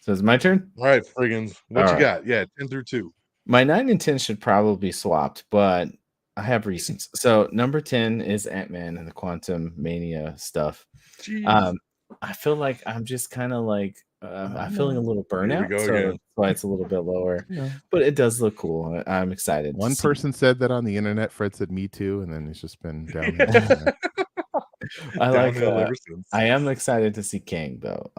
it's my turn. All right, Frigginz, what you got? Yeah, 10 through 2. My 9 and 10 should probably be swapped, but I have reasons. So number 10 is Ant-Man and the Quantum Mania stuff. I feel like I'm just kind of like I'm feeling a little burnout, so that's why it's a little bit lower. Yeah. But it does look cool. I'm excited. One person said that on the internet. Fred said me too, and then it's just been down. I like. Downhill ever since. I am excited to see Kang though.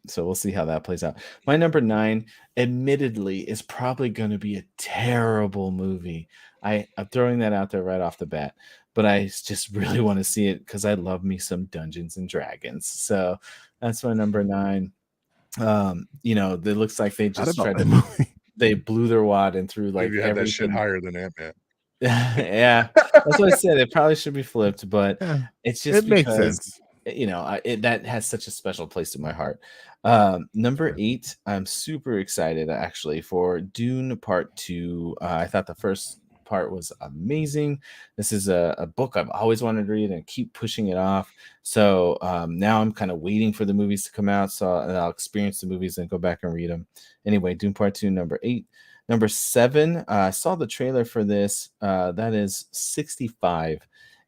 So we'll see how that plays out. My number 9, admittedly, is probably going to be a terrible movie. I'm throwing that out there right off the bat, but I just really want to see it because I love me some Dungeons and Dragons. So that's my number 9. You know, it looks like they just tried to. They blew their wad and threw like Maybe you had that everything. shit higher than Ant-Man. Yeah, that's what I said. It probably should be flipped, but it's just it makes sense. You know, that has such a special place in my heart. Number 8, I'm super excited actually for Dune Part 2. I thought the first part was amazing. This is a book I've always wanted to read and keep pushing it off. So now I'm kind of waiting for the movies to come out, so I'll experience the movies and go back and read them. Anyway, Dune Part 2, number 8. Number 7, I saw the trailer for this. That is 65.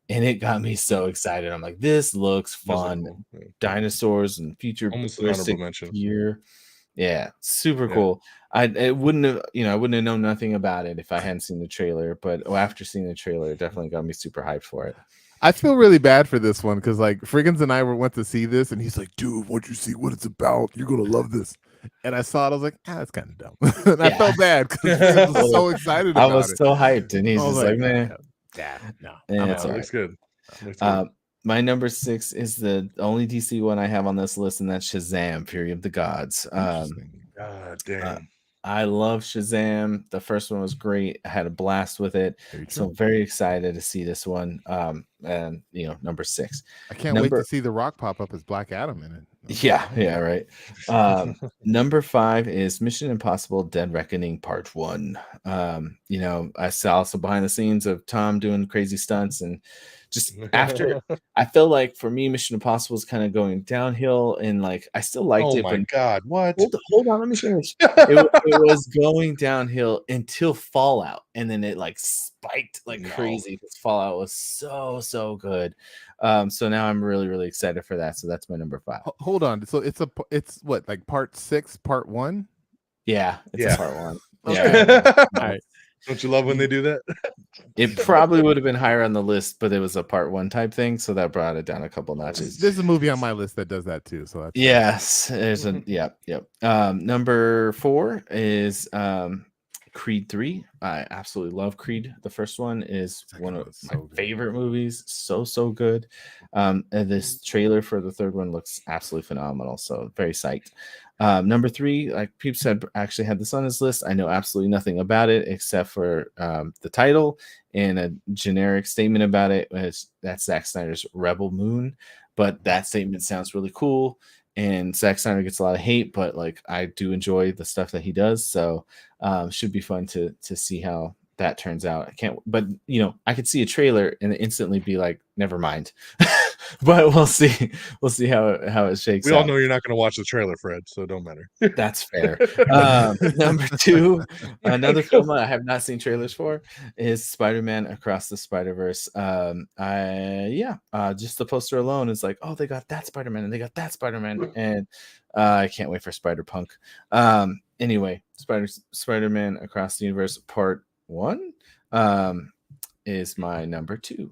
And it got me so excited. I'm like, this looks fun. Cool. Yeah. Dinosaurs and Almost an honorable mention. Gear. Yeah, super cool. I wouldn't have known nothing about it if I hadn't seen the trailer. But after seeing the trailer, it definitely got me super hyped for it. I feel really bad for this one because like Frigginz and I went to see this, and he's like, "Dude, once you see what it's about, you're gonna love this." And I saw it, I was like, that's kind of dumb. And I felt bad because I was so excited about it. I was so hyped, and he's just like, man, no. It's good. My number 6 is the only DC one I have on this list, and that's Shazam! Fury of the Gods. God damn. I love Shazam. The first one was great. I had a blast with it. So I'm very excited to see this one. And number 6. I can't wait to see The Rock pop up as Black Adam in it. Yeah, right. Number 5 is Mission Impossible Dead Reckoning Part 1. I saw also behind the scenes of Tom doing crazy stunts, and just after I feel like for me Mission Impossible is kind of going downhill, and like I still liked it. Oh my god, what? Hold on, let me finish. It was going downhill until Fallout, and then it like spiked like crazy because Fallout was so good. So now I'm really excited for that. So that's my number 5. Hold on. So it's what, like part 6, part 1? Yeah, it's a part 1. Okay. Yeah. All right. Don't you love when they do that? It probably would have been higher on the list, but it was a part 1 type thing, so that brought it down a couple notches. There's a movie on my list that does that too. So that's yes, there's a yep. Number 4 is Creed 3. I absolutely love Creed. The first one is one of my favorite movies. So good. And this trailer for the third one looks absolutely phenomenal. So very psyched. Number 3, like Peeps said, actually had this on his list. I know absolutely nothing about it except for the title and a generic statement about it. That's Zack Snyder's Rebel Moon. But that statement sounds really cool. And Zack Snyder gets a lot of hate, but like I do enjoy the stuff that he does. So should be fun to see how that turns out. I can't, but I could see a trailer and instantly be like, never mind. But we'll see. We'll see how it shakes out. We all know you're not going to watch the trailer, Fred, so don't matter. That's fair. Number 2, another film I have not seen trailers for is Spider-Man Across the Spider-Verse. Just the poster alone is like, oh, they got that Spider-Man and they got that Spider-Man, and I can't wait for Spider-Punk. Anyway, Spider-Man Across the Universe Part 1 is my number 2.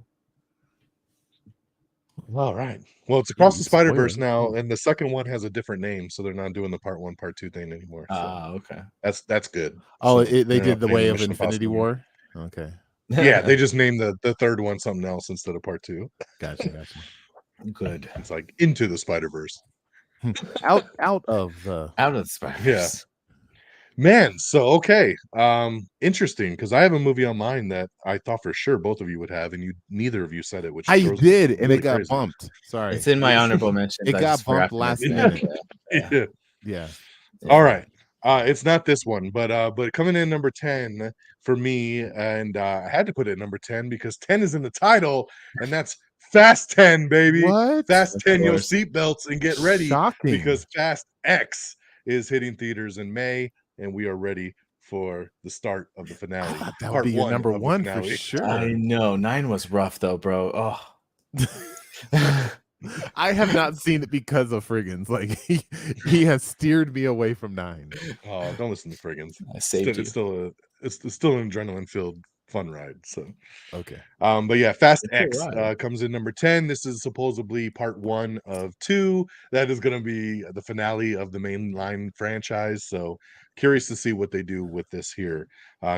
All right. Well, it's Across the Spider-Verse now, and the second one has a different name, so they're not doing the part 1, part 2 thing anymore. Okay. That's good. Oh, so they did the Way of Infinity War. Okay. Yeah, they just named the third one something else instead of part 2. Gotcha. Good. It's like Into the Spider-Verse. out of the Spider-Verse. Yeah. Man, so okay. Interesting, because I have a movie on mine that I thought for sure both of you would have, and neither of you said it, which I did, and really it got crazy. bumped. Sorry. It's in my honorable mention. It got bumped last minute. Yeah. All right. It's not this one, but coming in number 10 for me, and I had to put it at number 10 because 10 is in the title, and that's Fast 10, baby. What? Fast 10 your seatbelts and get ready. Shocking. Because Fast X is hitting theaters in May, and we are ready for the start of the finale. That would be your number 1 for sure. I know. 9 was rough though, bro. Oh. I have not seen it because of Frigginz. Like he has steered me away from 9. Oh, don't listen to Frigginz. I saved you. It's still an adrenaline filled fun ride. So Okay. but yeah, Fast It's a X ride. comes in number 10. This is supposedly part 1 of 2. That is going to be the finale of the mainline franchise. So curious to see what they do with this here.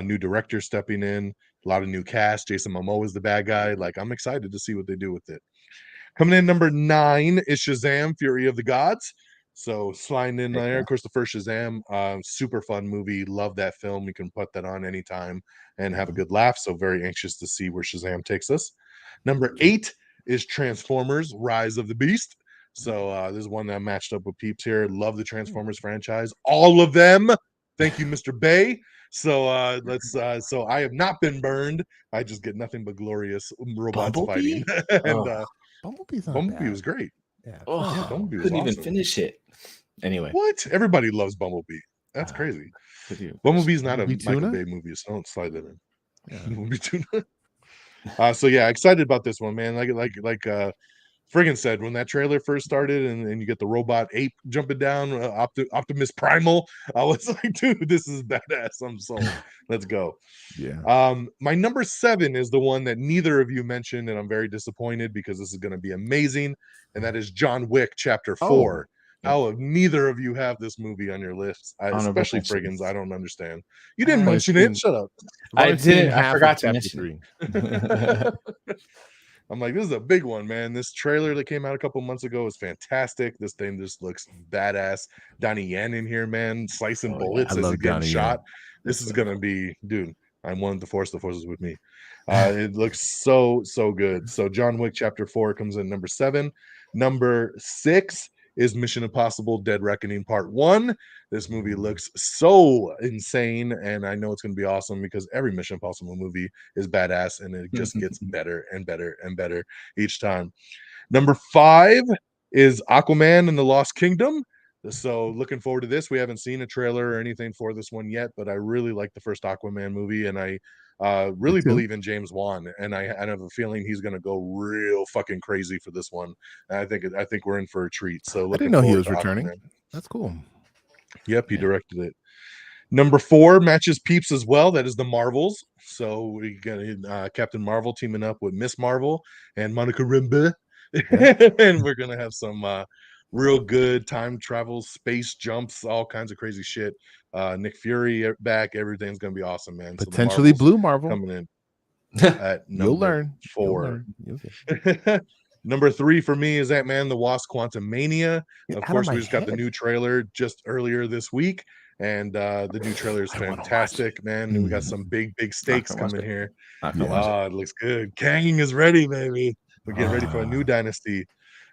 New director stepping in, a lot of new cast. Jason Momoa is the bad guy. Like, I'm excited to see what they do with it. Coming in number 9 is Shazam: Fury of the Gods. So sliding in there, of course, the first Shazam, super fun movie. Love that film. You can put that on anytime and have a good laugh. So very anxious to see where Shazam takes us. Number 8 is Transformers: Rise of the Beast. So this is one that I matched up with Peeps here. Love the Transformers franchise, all of them. Thank you, Mr. Bay. So let's. So I have not been burned. I just get nothing but glorious robots Bumblebee? fighting, and Oh, Bumblebee's not Bumblebee bad. was great. Yeah. oh, Yeah, Bumblebee was couldn't even awesome. finish it. Anyway, What? Everybody loves Bumblebee. That's Ah, crazy. could you? Bumblebee's not a Bumblebee Michael tuna? Bay movie, so don't slide that in. Yeah. Bumblebee tuna. So yeah, excited about this one, man. Like Friggin said, when that trailer first started and you get the robot ape jumping down, Optimus Primal, I was like, dude, this is badass. I'm sold. Let's go. Yeah. My number 7 is the one that neither of you mentioned, and I'm very disappointed because this is going to be amazing, and that is John Wick Chapter 4. How have neither of you have this movie on your list? Honorable Especially Friggins, mentions. I don't understand. You didn't I've mention it. seen- Shut up. I've I only seen didn't. I half forgot of to chapter mention 3. it. I'm like, this is a big one, man. This trailer that came out a couple months ago is fantastic. This thing just looks badass. Donnie Yen in here, man, slicing Oh, yeah. I bullets as he's love getting Donnie Yen. shot. This is gonna be, dude. I wanted the force is with me. It looks so good. So John Wick Chapter 4 comes in number 7. Number 6 is Mission Impossible: Dead Reckoning Part 1. This movie looks so insane, and I know it's going to be awesome because every Mission Impossible movie is badass, and it just gets better and better and better each time. Number 5 is Aquaman and the Lost Kingdom. So looking forward to this. We haven't seen a trailer or anything for this one yet, but I really like the first Aquaman movie, and I really believe in James Wan, and I have a feeling he's going to go real fucking crazy for this one. And I think we're in for a treat. So I looking didn't know he forward was to returning. Aquaman. That's cool. Yep, he directed it. Number 4 matches Peeps as well. That is the Marvels. So we got Captain Marvel teaming up with Miss Marvel and Monica Rambeau. And we're gonna have some real good time travel, space jumps, all kinds of crazy shit. Nick Fury back. Everything's gonna be awesome, man. So the Potentially Marvels Blue Marvel. coming in at You'll number learn. 4. You'll get. Number 3 for me is Ant-Man the Wasp: Quantumania. Get Of out of course, my we just got the head. new trailer just earlier this week, and the new trailer is I wanna watch it. fantastic, man. We got some big Not stakes gonna watch coming it. here. Not gonna watch it. Oh, it looks good. Kang is ready, baby. We're getting ready for a new Ah. dynasty.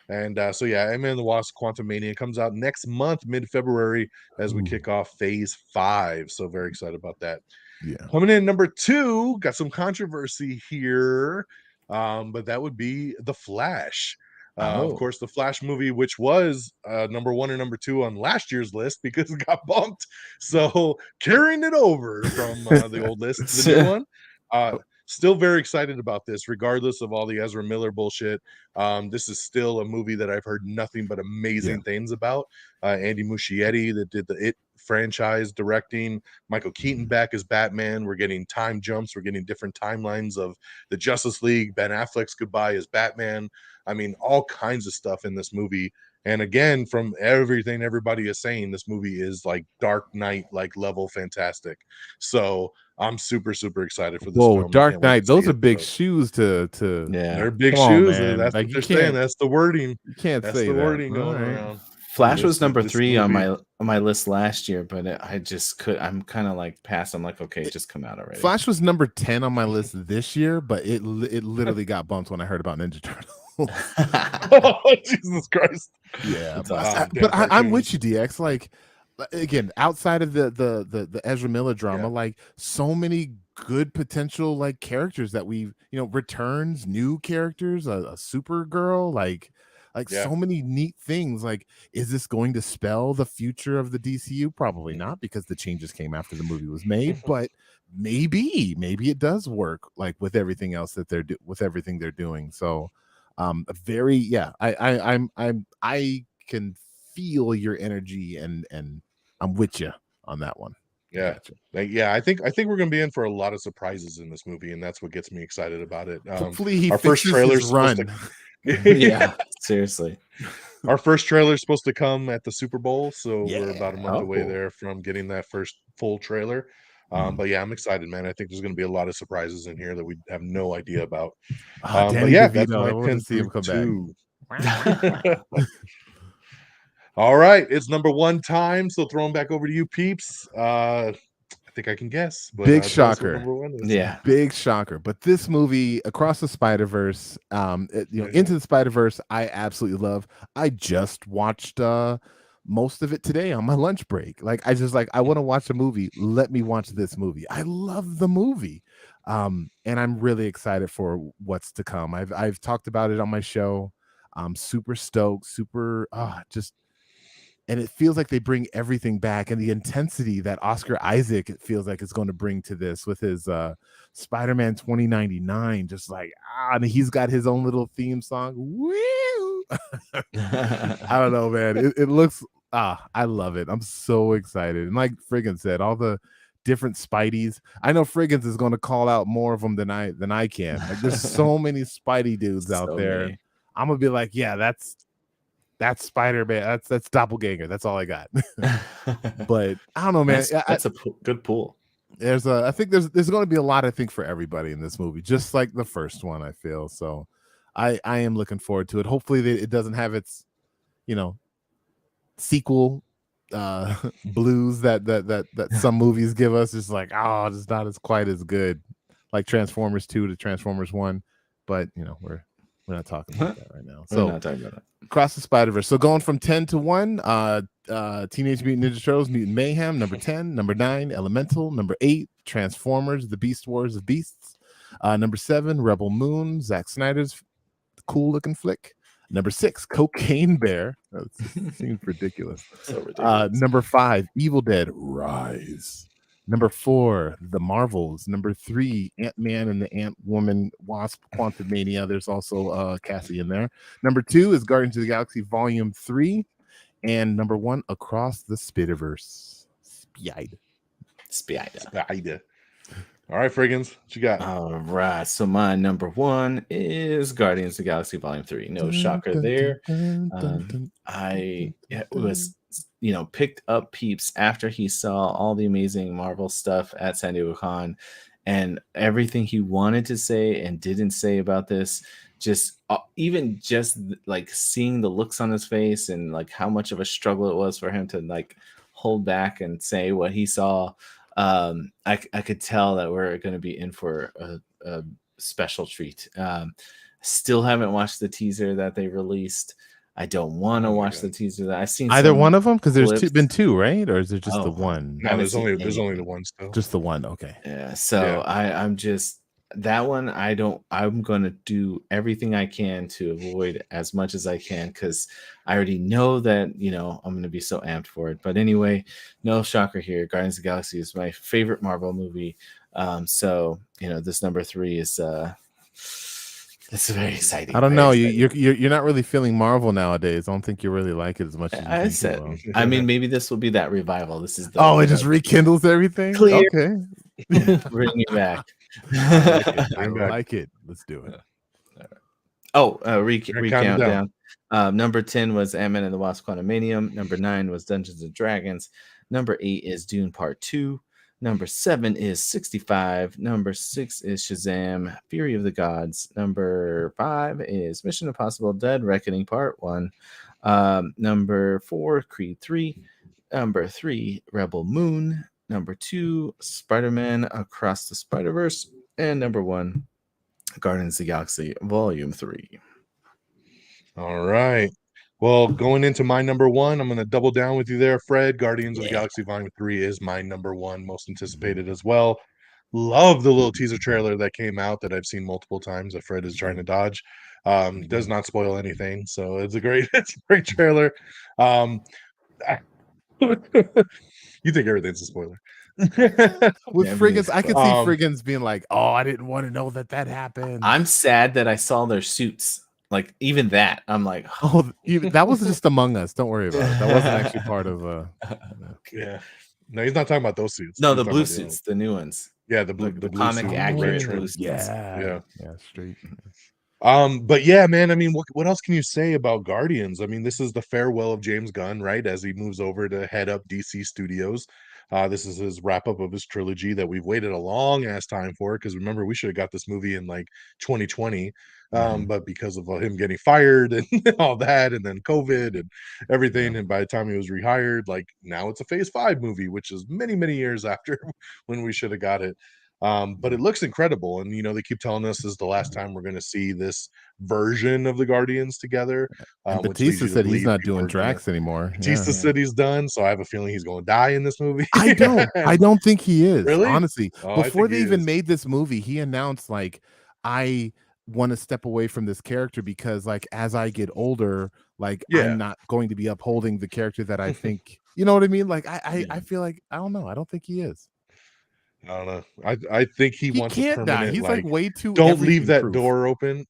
And so yeah, Ant-Man the Wasp: Quantumania comes out next month, mid-February, as we Ooh. kick off Phase 5. So very excited about that. Yeah. Coming in number 2, got some controversy here, but that would be The Flash. Of Oh. course, the Flash movie, which was number 1 and number 2 on last year's list because it got bumped. So carrying it over from the old list to the new one. Still very excited about this, regardless of all the Ezra Miller bullshit. This is still a movie that I've heard nothing but amazing things about. Andy Muschietti that did the It franchise directing, Michael Keaton back as Batman. We're getting time jumps. We're getting different timelines of the Justice League, Ben Affleck's goodbye as Batman. I mean, all kinds of stuff in this movie. And again, from everything everybody is saying, this movie is like Dark Knight like level fantastic. So I'm super excited for this Whoa, film. I Dark can't wait to Knight. see Those are it. big So shoes to Yeah. they're big come on, shoes. man. That's Like what they're saying. That's the wording. You can't That's say the that. wording All going right. around. Flash was number This 3 on movie. my list last year, but I just could. I'm kind of like past. I'm like, okay, just come out already. Flash was number 10 on my list this year, but it literally got bumped when I heard about Ninja Turtles. Oh, Jesus Christ. Yeah, That's but, awesome. I'm with you, DX. Like, again, outside of the Ezra Miller drama, like so many good potential like characters that we've returns, new characters, a Supergirl, like so many neat things. Like, is this going to spell the future of the DCU? Probably not, because the changes came after the movie was made, but maybe it does work like with everything else that with everything they're doing. So I can feel your energy, and I'm with you on that one. Yeah. Gotcha. I think we're gonna be in for a lot of surprises in this movie, and that's what gets me excited about it. Hopefully he Our first fixes trailer his is supposed run. Yeah, seriously. our first trailer is supposed to come at the Super Bowl, so we're about a Yeah. month away Oh. there from getting that first full trailer. But yeah, I'm excited, man. I think there's gonna be a lot of surprises in here that we have no idea about. But Danny yeah, that's DeVito. I my want to 10 see him through come back. 2. All right, it's number 1 time, so throwing back over to you, Peeps. I think I can guess, but Big tell us what shocker. number 1 is. Yeah. Big shocker. But this movie, Across the Spider-Verse, Into the Spider-Verse, I absolutely love. I just watched most of it today on my lunch break. Like, I want to watch a movie. Let me watch this movie. I love the movie. And I'm really excited for what's to come. I've talked about it on my show. I'm super stoked, and it feels like they bring everything back, and the intensity that Oscar Isaac, it feels like, is going to bring to this with his Spider-Man 2099, and he's got his own little theme song. Woo! I don't know, man. It looks I love it. I'm so excited. And like Frigginz said, all the different Spideys. I know Frigginz is going to call out more of them than I can. Like, there's so many Spidey dudes out there. Many. I'm gonna be like, yeah, that's Spider-Man. That's Doppelganger. That's all I got. But I don't know, man. That's a good pool. I think there's going to be a lot, I think, for everybody in this movie, just like the first one, I feel. So I am looking forward to it. Hopefully it doesn't have its, sequel blues that some movies give us. It's like, it's not as quite as good, like Transformers 2 to Transformers 1. But we're not talking about that right now. So We're not talking about that. Across the Spider-Verse. So going from 10 to 1, Teenage Mutant Ninja Turtles, Mutant Mayhem, number 10. Number 9, Elemental. Number 8, Transformers, The Beast Wars of Beasts. Number 7, Rebel Moon, Zack Snyder's cool-looking flick. Number 6, Cocaine Bear. That seems ridiculous. So ridiculous. Number 5, Evil Dead Rise. Number 4, The Marvels. Number 3, Ant-Man and the Ant-Woman Wasp Quantumania. There's also Cassie in there. Number 2 is Guardians of the Galaxy Volume 3. And number 1, Across the Spider-Verse. Spider. All right, Frigginz, what you got? All right. So my number 1 is Guardians of the Galaxy Volume 3. No shocker there. I was picked up Peeps after he saw all the amazing Marvel stuff at San Diego Con, and everything he wanted to say and didn't say about this, even like seeing the looks on his face and like how much of a struggle it was for him to like hold back and say what he saw. I could tell that we're going to be in for a special treat. Still haven't watched the teaser that they released. I don't want to watch the teaser that I've seen. Either one of them, because there's been 2, right? Or is it just the one? No, there's only the one still. Just the one. Okay. Yeah. So I'm just that one. I'm gonna do everything I can to avoid as much as I can, because I already know that I'm gonna be so amped for it. But anyway, no shocker here. Guardians of the Galaxy is my favorite Marvel movie. So this number 3 is it's very exciting. I don't know. You're not really feeling Marvel nowadays. I don't think you really like it as much as you I said. I mean, maybe this will be that revival. This is it just rekindles everything. Clear. Okay, bring it back. I like it. Let's do it. Recount down. Number 10 was Ant-Man and the Wasp Quantumania. Number 9 was Dungeons and Dragons. Number 8 is Dune Part 2. Number 7 is 65. Number 6 is Shazam! Fury of the Gods. Number 5 is Mission Impossible: Dead Reckoning Part 1. Number 4, Creed 3. Number 3, Rebel Moon. Number 2, Spider-Man Across the Spider-Verse. And number 1, Guardians of the Galaxy Volume 3. All right. Well, going into my number 1, I'm going to double down with you there, Fred. Guardians of the Galaxy Volume 3 is my number 1, most anticipated as well. Love the little teaser trailer that came out that I've seen multiple times that Fred is trying to dodge. Does not spoil anything, so it's a great trailer. You think everything's a spoiler. With Frigginz, I could see Frigginz being like, I didn't want to know that happened. I'm sad that I saw their suits. Like, even that, I'm like, that was just Among Us. Don't worry about it. That wasn't actually part of. Yeah. No, he's not talking about those suits. No, He's the talking blue about suits, the new ones. yeah, the blue comic suit, accurate red trim. blue suits. Yeah, straight. But yeah, man, I mean, what else can you say about Guardians? I mean, this is the farewell of James Gunn, right? As he moves over to head up DC Studios. This is his wrap up of his trilogy that we've waited a long ass time for. Because remember, we should have got this movie in like 2020, but because of him getting fired and all that, and then COVID and everything, and by the time he was rehired, like now it's a Phase 5 movie, which is many years after when we should have got it. But it looks incredible, and they keep telling us this is the last time we're going to see this version of the Guardians together, And which leads Batista you to said he's believe not people doing are gonna. Drax anymore. Batista said he's done, so I have a feeling he's going to die in this movie. I don't think he is. Really? Honestly, Oh, I before think they he even is. made this movie, he announced like, I want to step away from this character because like as I get older, like Yeah. I'm not going to be upholding the character that I think, you know what I mean? Like I feel like I don't know. I don't think he is. I don't know. I think he wants a can't die. permanent He's like way too don't leave everything that proof. door open.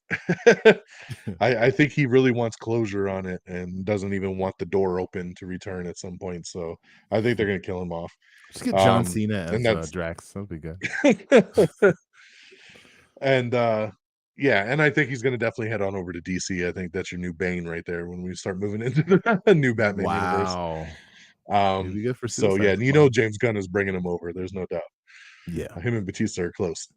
I think he really wants closure on it and doesn't even want the door open to return at some point. So I think they're gonna kill him off. Just get John Cena and as that's Drax. That'll be good. and yeah, and I think he's gonna definitely head on over to DC. I think that's your new Bane right there when we start moving into the new Batman universe. It'd be good for So yeah, Suicide and you Squad. know James Gunn is bringing him over. There's no doubt. Yeah. Him and Batista are close.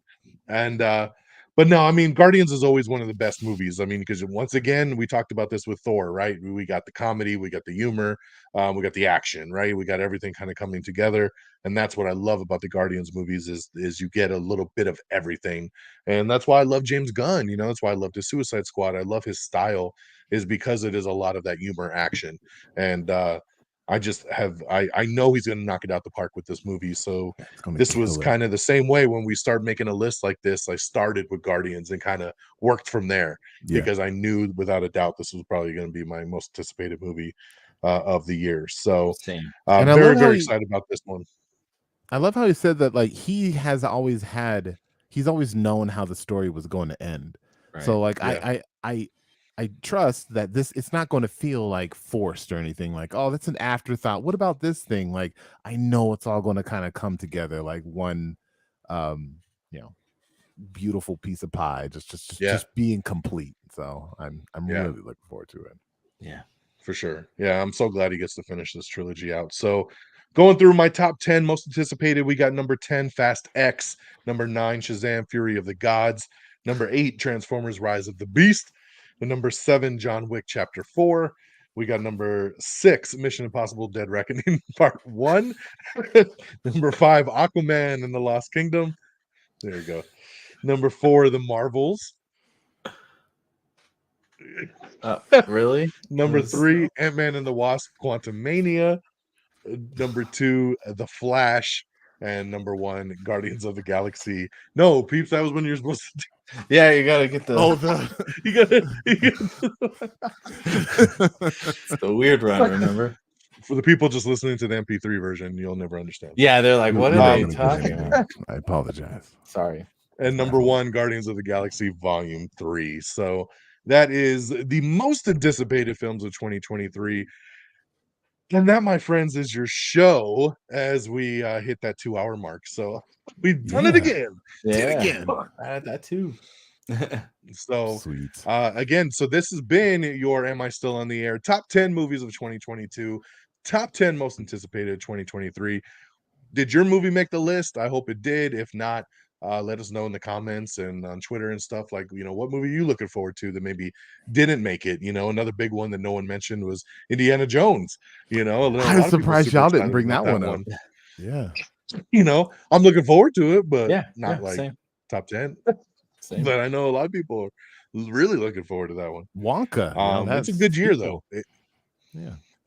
And but no, I mean, Guardians is always one of the best movies. I mean, because once again, we talked about this with Thor, right? We got the comedy, we got the humor, we got the action, right? We got everything kind of coming together, and that's what I love about the Guardians movies is you get a little bit of everything, and that's why I love James Gunn. That's why I love the Suicide Squad. I love his style, is because it is a lot of that humor, action, and I know he's gonna knock it out the park with this movie. So this was kind of the same way when we started making a list like this. I started with Guardians and kind of worked from there because I knew without a doubt this was probably going to be my most anticipated movie of the year. So and very excited about this one. I love how he said that like he's always known how the story was going to end. Right. So like I trust that it's not going to feel like forced or anything like, oh, that's an afterthought. What about this thing? Like, I know it's all going to kind of come together like one, beautiful piece of pie, just being complete. So I'm really looking forward to it. Yeah, for sure. Yeah, I'm so glad he gets to finish this trilogy out. So going through my top 10 most anticipated, we got number 10, Fast X, number 9, Shazam, Fury of the Gods, number 8, Transformers, Rise of the Beast, and number 7, John Wick Chapter 4. We got number 6, Mission Impossible Dead Reckoning Part 1. Number 5, Aquaman and the Lost Kingdom. There you go. Number 4, The Marvels. Really? Number 3, Ant-Man and the Wasp Quantumania. Number 2, The Flash. And number 1, Guardians of the Galaxy. No, Peeps, that was when you're supposed to do. Yeah, you gotta get the you gotta it's the weird one, remember? For the people just listening to the MP3 version, you'll never understand. Yeah, they're like, what are they talking about? I apologize. Sorry. And number 1, Guardians of the Galaxy Volume 3. So that is the most anticipated films of 2023. And that, my friends, is your show as we hit that 2-hour mark. So we've done it again. Did it again. I had that too. So again, so this has been your Am I Still on the Air top 10 movies of 2022, top 10 most anticipated 2023. Did your movie make the list? I hope it did. If not, let us know in the comments and on Twitter and stuff. Like, what movie are you looking forward to that maybe didn't make it? Another big one that no one mentioned was Indiana Jones. I'm surprised y'all didn't bring that one up. Yeah. I'm looking forward to it, but not same. top 10. Same. But I know a lot of people are really looking forward to that one. Wonka. It's a good year though. It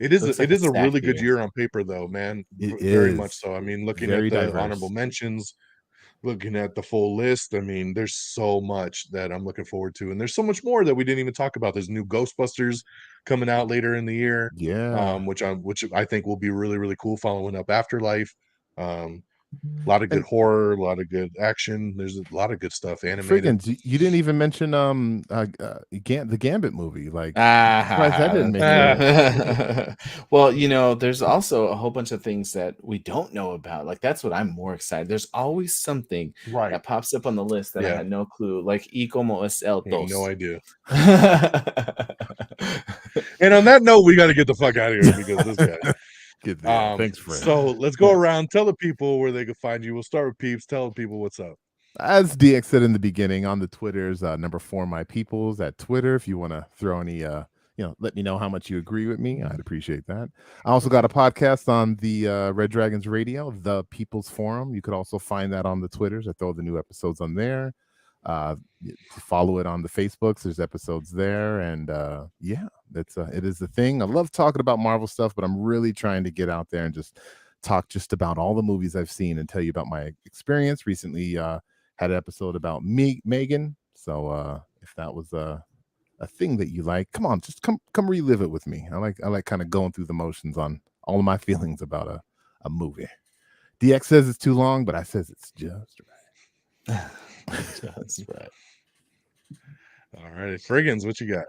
is a really good year on paper though, man. Very much so. I mean, looking at the honorable mentions, looking at the full list, I mean, there's so much that I'm looking forward to, and there's so much more that we didn't even talk about. There's new Ghostbusters coming out later in the year, which I think will be really, really cool, following up Afterlife. A lot of good And horror, a lot of good action. There's a lot of good stuff animated. Frigginz, you didn't even mention the Gambit movie. Like, I'm surprised that didn't Ah, make your list. that's well, there's also a whole bunch of things that we don't know about. Like that's what I'm more excited. There's always something Right. that pops up on the list that I Yeah. had no clue. Like Y como es el I have no dos. idea. And on that note, we got to get the fuck out of here because this guy. Thanks, Fred. So let's go around. Tell the people where they can find you. We'll start with Peeps. Tell the people what's up. As DX said in the beginning, on the Twitters, number 4 my peoples at Twitter. If you want to throw any, let me know how much you agree with me. I'd appreciate that. I also got a podcast on the Red Dragons Radio, the People's Forum. You could also find that on the Twitters. I throw the new episodes on there. Follow it on the Facebooks. There's episodes there, and yeah, it is the thing. I love talking about Marvel stuff, but I'm really trying to get out there and just talk just about all the movies I've seen and tell you about my experience recently. Had an episode about Megan. So if that was a thing that you like, come on, just come relive it with me. I like kind of going through the motions on all of my feelings about a movie. DX says it's too long, but I says it's just right. That's right. All right, Frigginz, what you got?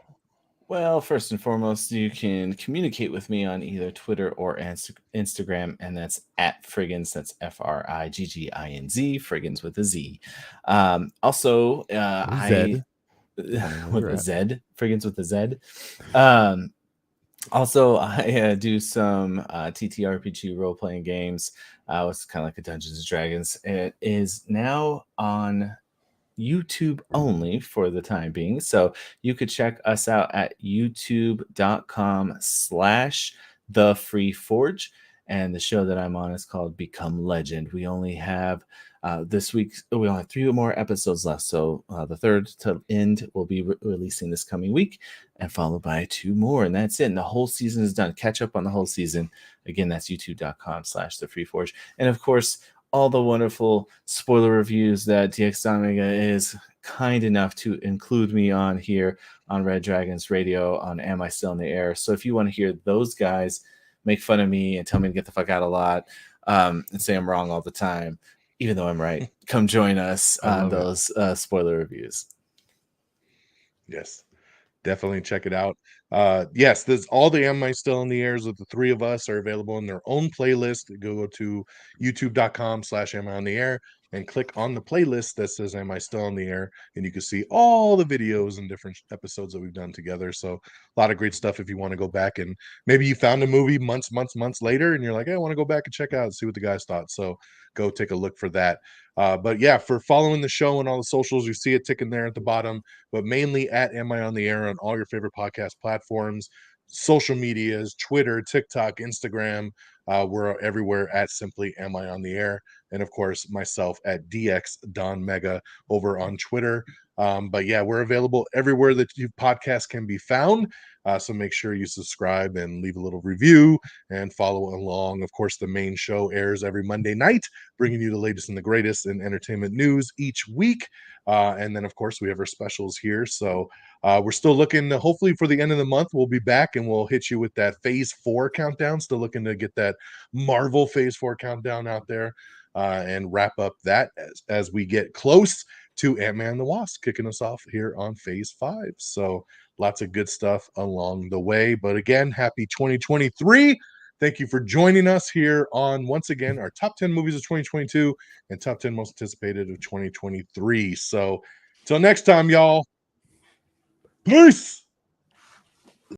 Well, first and foremost, you can communicate with me on either Twitter or Instagram, and that's at Frigginz. That's Frigginz, Frigginz with a Z. Also, Zed. with a Z, Frigginz with a Z. Also, I do some TTRPG role playing games. It's kind of like a Dungeons and Dragons. It is now on YouTube only for the time being. So you could check us out at youtube.com/thefreeforge. And the show that I'm on is called Become Legend. We only have this week, we only have 3 more episodes left. So the third to end will be releasing this coming week and followed by 2 more. And that's it. And the whole season is done. Catch up on the whole season. Again, that's youtube.com/thefreeforge. And of course, all the wonderful spoiler reviews that DONMEGA is kind enough to include me on here on Red Dragons Radio on Am I Still in the Air? So if you want to hear those guys make fun of me and tell me to get the fuck out a lot and say I'm wrong all the time, even though I'm right, come join us on those spoiler reviews. Yes, definitely check it out. Yes, there's all the Am I Still in the Airs with the 3 of us are available in their own playlist. Go to youtube.com/Am I on the Air and click on the playlist that says Am I Still in the Air, and you can see all the videos and different episodes that we've done together. So a lot of great stuff if you want to go back, and maybe you found a movie months later and you're like, hey, I want to go back and check out and see what the guys thought. So go take a look for that. But yeah, for following the show and all the socials, you see it ticking there at the bottom, but mainly at Am I on the Air on all your favorite podcast platforms, social medias, Twitter, TikTok, Instagram. We're everywhere at simply Am I on the Air. And of course, myself at DX DONMEGA over on Twitter. But yeah, we're available everywhere that you podcasts can be found. So make sure you subscribe and leave a little review and follow along. Of course, the main show airs every Monday night, bringing you the latest and the greatest in entertainment news each week. And then, of course, we have our specials here. So we're still looking, hopefully, for the end of the month, we'll be back and we'll hit you with that Phase 4 countdown. Still looking to get that Marvel Phase 4 countdown out there and wrap up that as we get close to Ant-Man and the Wasp, kicking us off here on Phase 5. So lots of good stuff along the way. But again, happy 2023. Thank you for joining us here on, once again, our top 10 movies of 2022 and top 10 most anticipated of 2023. So till next time, y'all. Peace.